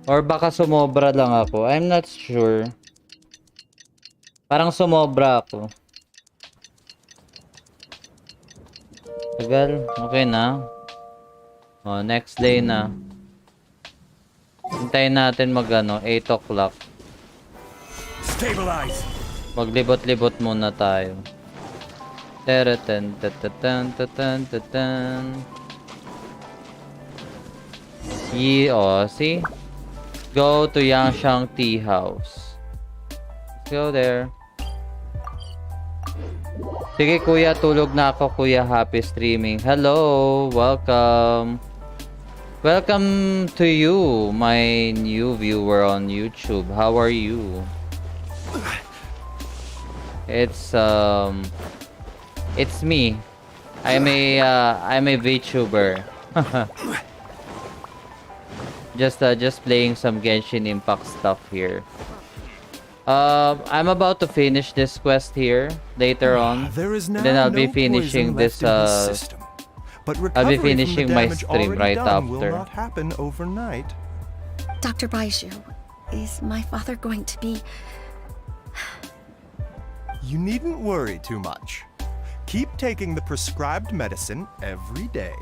Or baka sumobra lang ako. I'm not sure. Parang sumobra ako. Tagal. Okay na. Oh, next day na. Hintayin natin mag 8 o'clock. Stabilize. Maglibot-libot muna tayo. Tereten, teteten, teten, teten. See? Go to Yangshang Tea House. Let's go there. Sige kuya, tulog na ako kuya. Happy streaming. Hello, welcome. Welcome to you, my new viewer on YouTube. How are you? It's me. I'm a VTuber. Just playing some Genshin Impact stuff here. I'm about to finish this quest here later on. Then I'll be finishing this I'll be finishing my stream right after. Will not happen overnight. Dr. Baiju, is my father going to be... You needn't worry too much. Keep taking the prescribed medicine every day,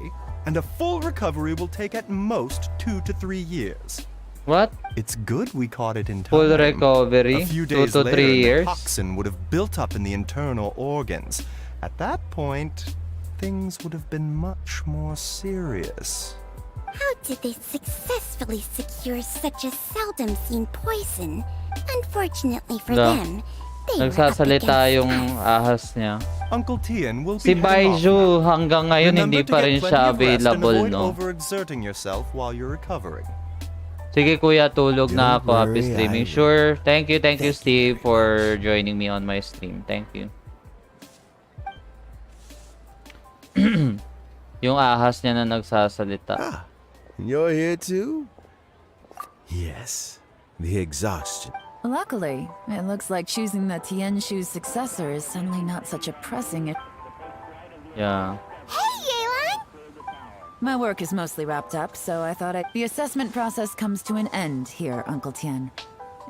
and a full recovery will take at most 2 to 3 years. What? It's good we caught it in time. Full recovery? A few 2 days to 3 later, years? the toxin would have built up in the internal organs. At that point, things would have been much more serious. How did they successfully secure such a seldom seen poison? Unfortunately for them, nagsasalita yung ahas niya. Uncle Tian will Si Baiju hanggang ngayon hindi pa rin siya available, no? Overexerting yourself while you're recovering. Sige kuya, tulog na ako. Happy streaming. Sure. Thank you, Steve, for joining me on my stream. Thank you. Yung ahas niya na nagsasalita. You're here too? Yes. The exhaustion. Luckily, it looks like choosing the Tianshu's successor is suddenly not such a pressing... Yeah. Hey, Yelan! My work is mostly wrapped up, so I thought the assessment process comes to an end here, Uncle Tian.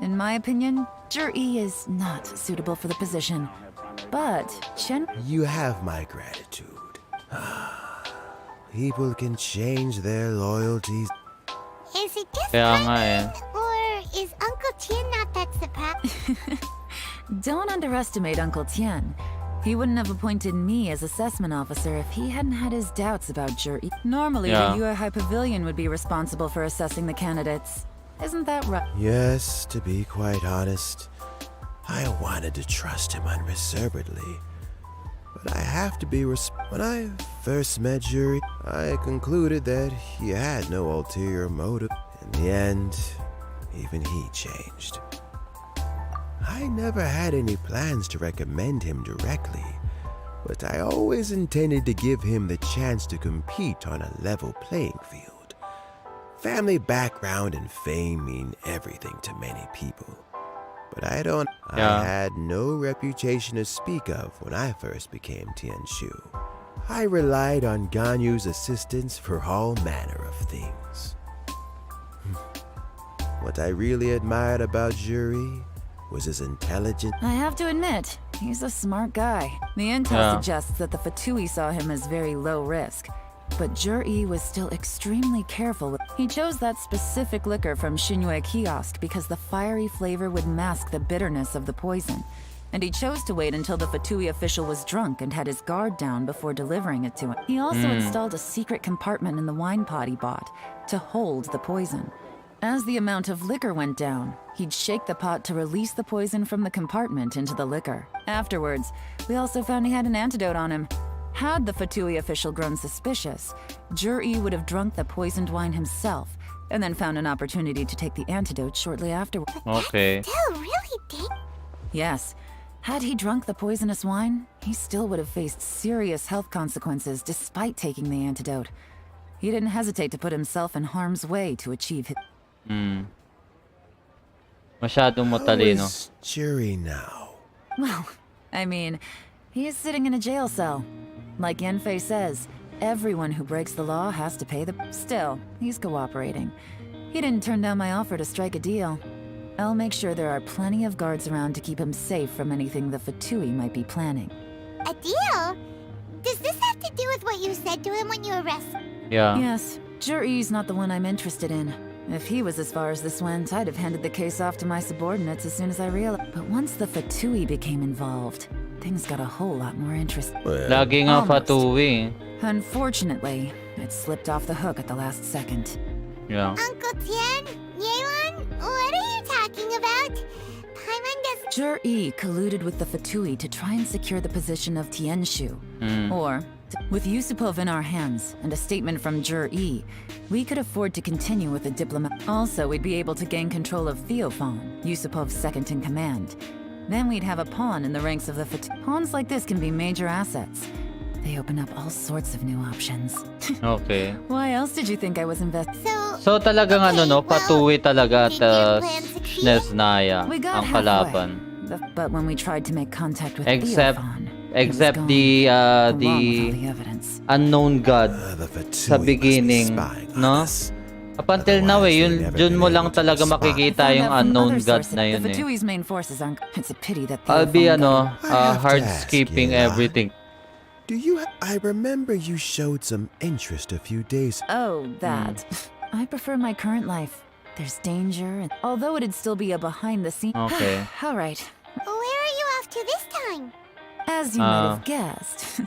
In my opinion, Zhi is not suitable for the position. But, Chen... You have my gratitude. People can change their loyalties. Is it just Kaya or is Uncle Tian not that surprised? Don't underestimate Uncle Tian. He wouldn't have appointed me as assessment officer if he hadn't had his doubts about Zhi. Normally, the UI Pavilion would be responsible for assessing the candidates. Isn't that right? Yes, to be quite honest, I wanted to trust him unreservedly. But I have to be when I first met Zhi, I concluded that he had no ulterior motive. In the end, even he changed. I never had any plans to recommend him directly, but I always intended to give him the chance to compete on a level playing field. Family background and fame mean everything to many people. But I had no reputation to speak of when I first became Tianshu. I relied on Ganyu's assistance for all manner of things. What I really admired about Zhi was his intelligence. I have to admit, he's a smart guy. The intel suggests that the Fatui saw him as very low risk. But Zhi was still extremely careful. He chose that specific liquor from Xinyue Kiosk because the fiery flavor would mask the bitterness of the poison. And he chose to wait until the Fatui official was drunk and had his guard down before delivering it to him. He also installed a secret compartment in the wine pot he bought to hold the poison. As the amount of liquor went down, he'd shake the pot to release the poison from the compartment into the liquor. Afterwards, we also found he had an antidote on him. Had the Fatui official grown suspicious, Zhi would have drunk the poisoned wine himself, and then found an opportunity to take the antidote shortly afterward. Okay. Still really dangerous. Yes. Had he drunk the poisonous wine, he still would have faced serious health consequences despite taking the antidote. He didn't hesitate to put himself in harm's way to achieve his... Masyadong matalino. How is Zhi now? Well, I mean, he is sitting in a jail cell. Like Yanfei says, everyone who breaks the law has to pay the... Still, he's cooperating. He didn't turn down my offer to strike a deal. I'll make sure there are plenty of guards around to keep him safe from anything the Fatui might be planning. A deal? Does this have to do with what you said to him when you arrested? Yeah. Yes, Zhi's not the one I'm interested in. If he was as far as this went, I'd have handed the case off to my subordinates as soon as I realized. But once the Fatui became involved, things got a whole lot more interesting. Lagi nga Fatui. Unfortunately, it slipped off the hook at the last second. Yeah. Uncle Tien, Yelan, what are you talking about? Paimon does. Jur-E colluded with the Fatui to try and secure the position of Tianshu. Or, with Yusupov in our hands and a statement from Jur-E, we could afford to continue with the diplomat. Also, we'd be able to gain control of Theophan, Yusupov's second in command. Then we'd have a pawn in the ranks of the Fatui. Pawns like this can be major assets. They open up all sorts of new options. Okay. Why else did you think I was invested? So talagang Fatui talaga at Sneznaya ang kalaban. But when we tried to make contact with Except Theophan, the unknown god sa beginning, no? Up until now yun mo lang talaga makikita yung unknown god na yun eh. I'll be hard skipping everything. Do you I remember you showed some interest a few days. Oh, that. I prefer my current life. There's danger, and although it'd still be a behind the scenes. Okay. All right. Where are you off to this time? As you might have guessed,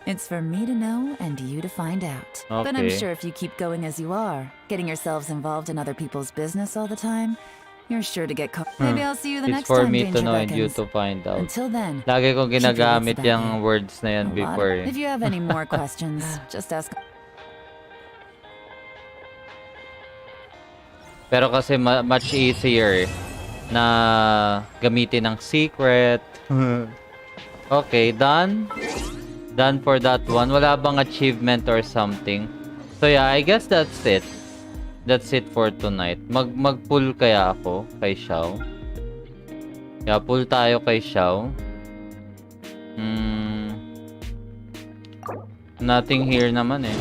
it's for me to know and you to find out. But I'm Okay. sure if you keep going as you are, getting yourselves involved in other people's business all the time, you're sure to get caught. Maybe I'll see you the It's next for time me to danger know and you beckons. to find out. Until then, Lagi kong keep your wits ginagamit about yung you. words na yan before eh. If you have any more questions, just ask. Pero kasi much easier na gamitin ng secret. Okay, done. Done for that one. Wala bang achievement or something? So yeah, I guess that's it. That's it for tonight. Mag-pull kaya ako kay Xiao. Yeah, pull tayo kay Xiao. Nothing here naman eh.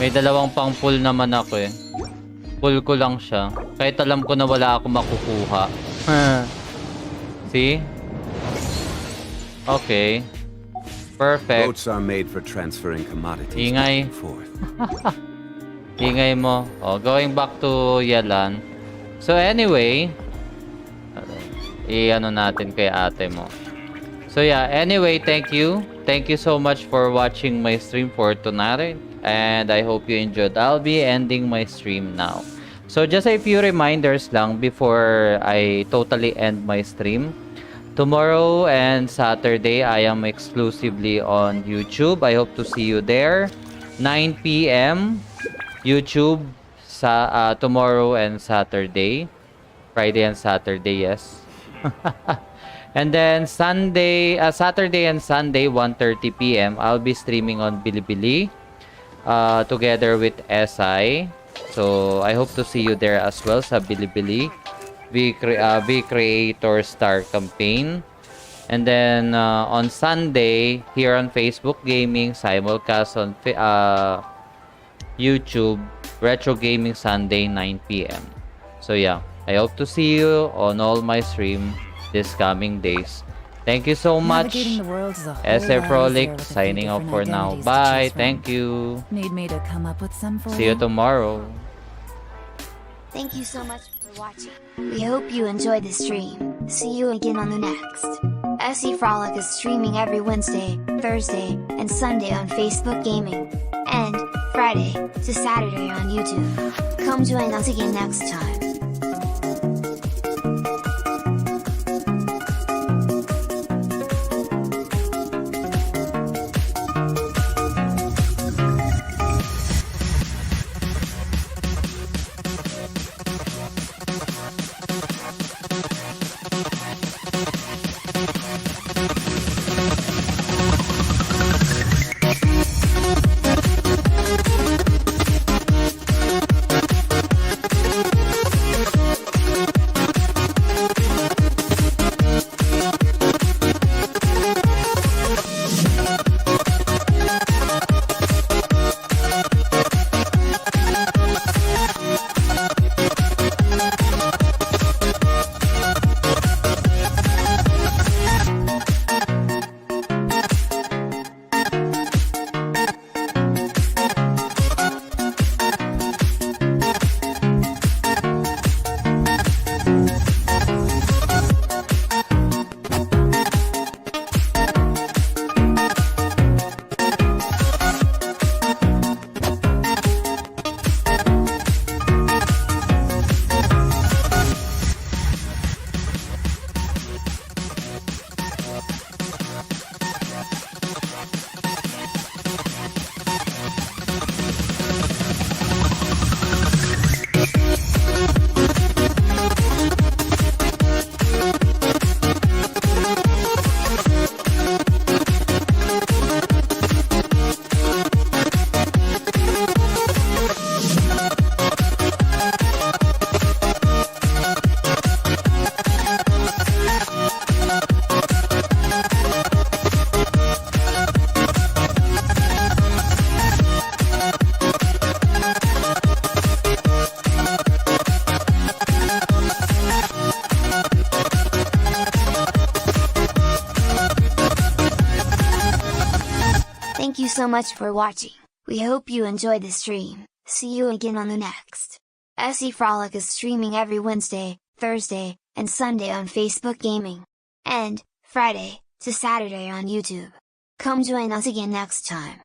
May dalawang pang pull naman ako eh. Pull ko lang siya. Kahit alam ko na wala ako makukuha. See? Okay. Perfect. Boats are made for transferring commodities Ingay. back and forth. Ingay mo. Oh, going back to Yelan. So anyway, i-ano natin kay ate mo. So yeah, anyway, thank you. Thank you so much for watching my stream for tonight. And I hope you enjoyed. I'll be ending my stream now. So just a few reminders lang before I totally end my stream. Tomorrow and Saturday, I am exclusively on YouTube. I hope to see you there. 9 p.m. YouTube sa tomorrow and Saturday. Friday and Saturday, yes. And then Saturday and Sunday, 1:30 p.m. I'll be streaming on Bilibili together with Essai. So I hope to see you there as well sa Bilibili. V Creator Star Campaign. And then on Sunday, here on Facebook Gaming, simulcast on YouTube, Retro Gaming Sunday, 9 p.m. So yeah, I hope to see you on all my stream this coming days. Thank you so much. Navigating the world is a whole Esse lot Frolic easier with a few signing off different for now. identities to Bye. choose from. Thank you. Need me to come up with some for See you tomorrow. Thank you so much for watching. We hope you enjoyed the stream. See you again on the next. Esse Frolic is streaming every Wednesday, Thursday, and Sunday on Facebook Gaming. And Friday to Saturday on YouTube. Come join us again next time. Thank you so much for watching. We hope you enjoyed the stream. See you again on the next. Esse Frolic is streaming every Wednesday, Thursday, and Sunday on Facebook Gaming. And Friday to Saturday on YouTube. Come join us again next time.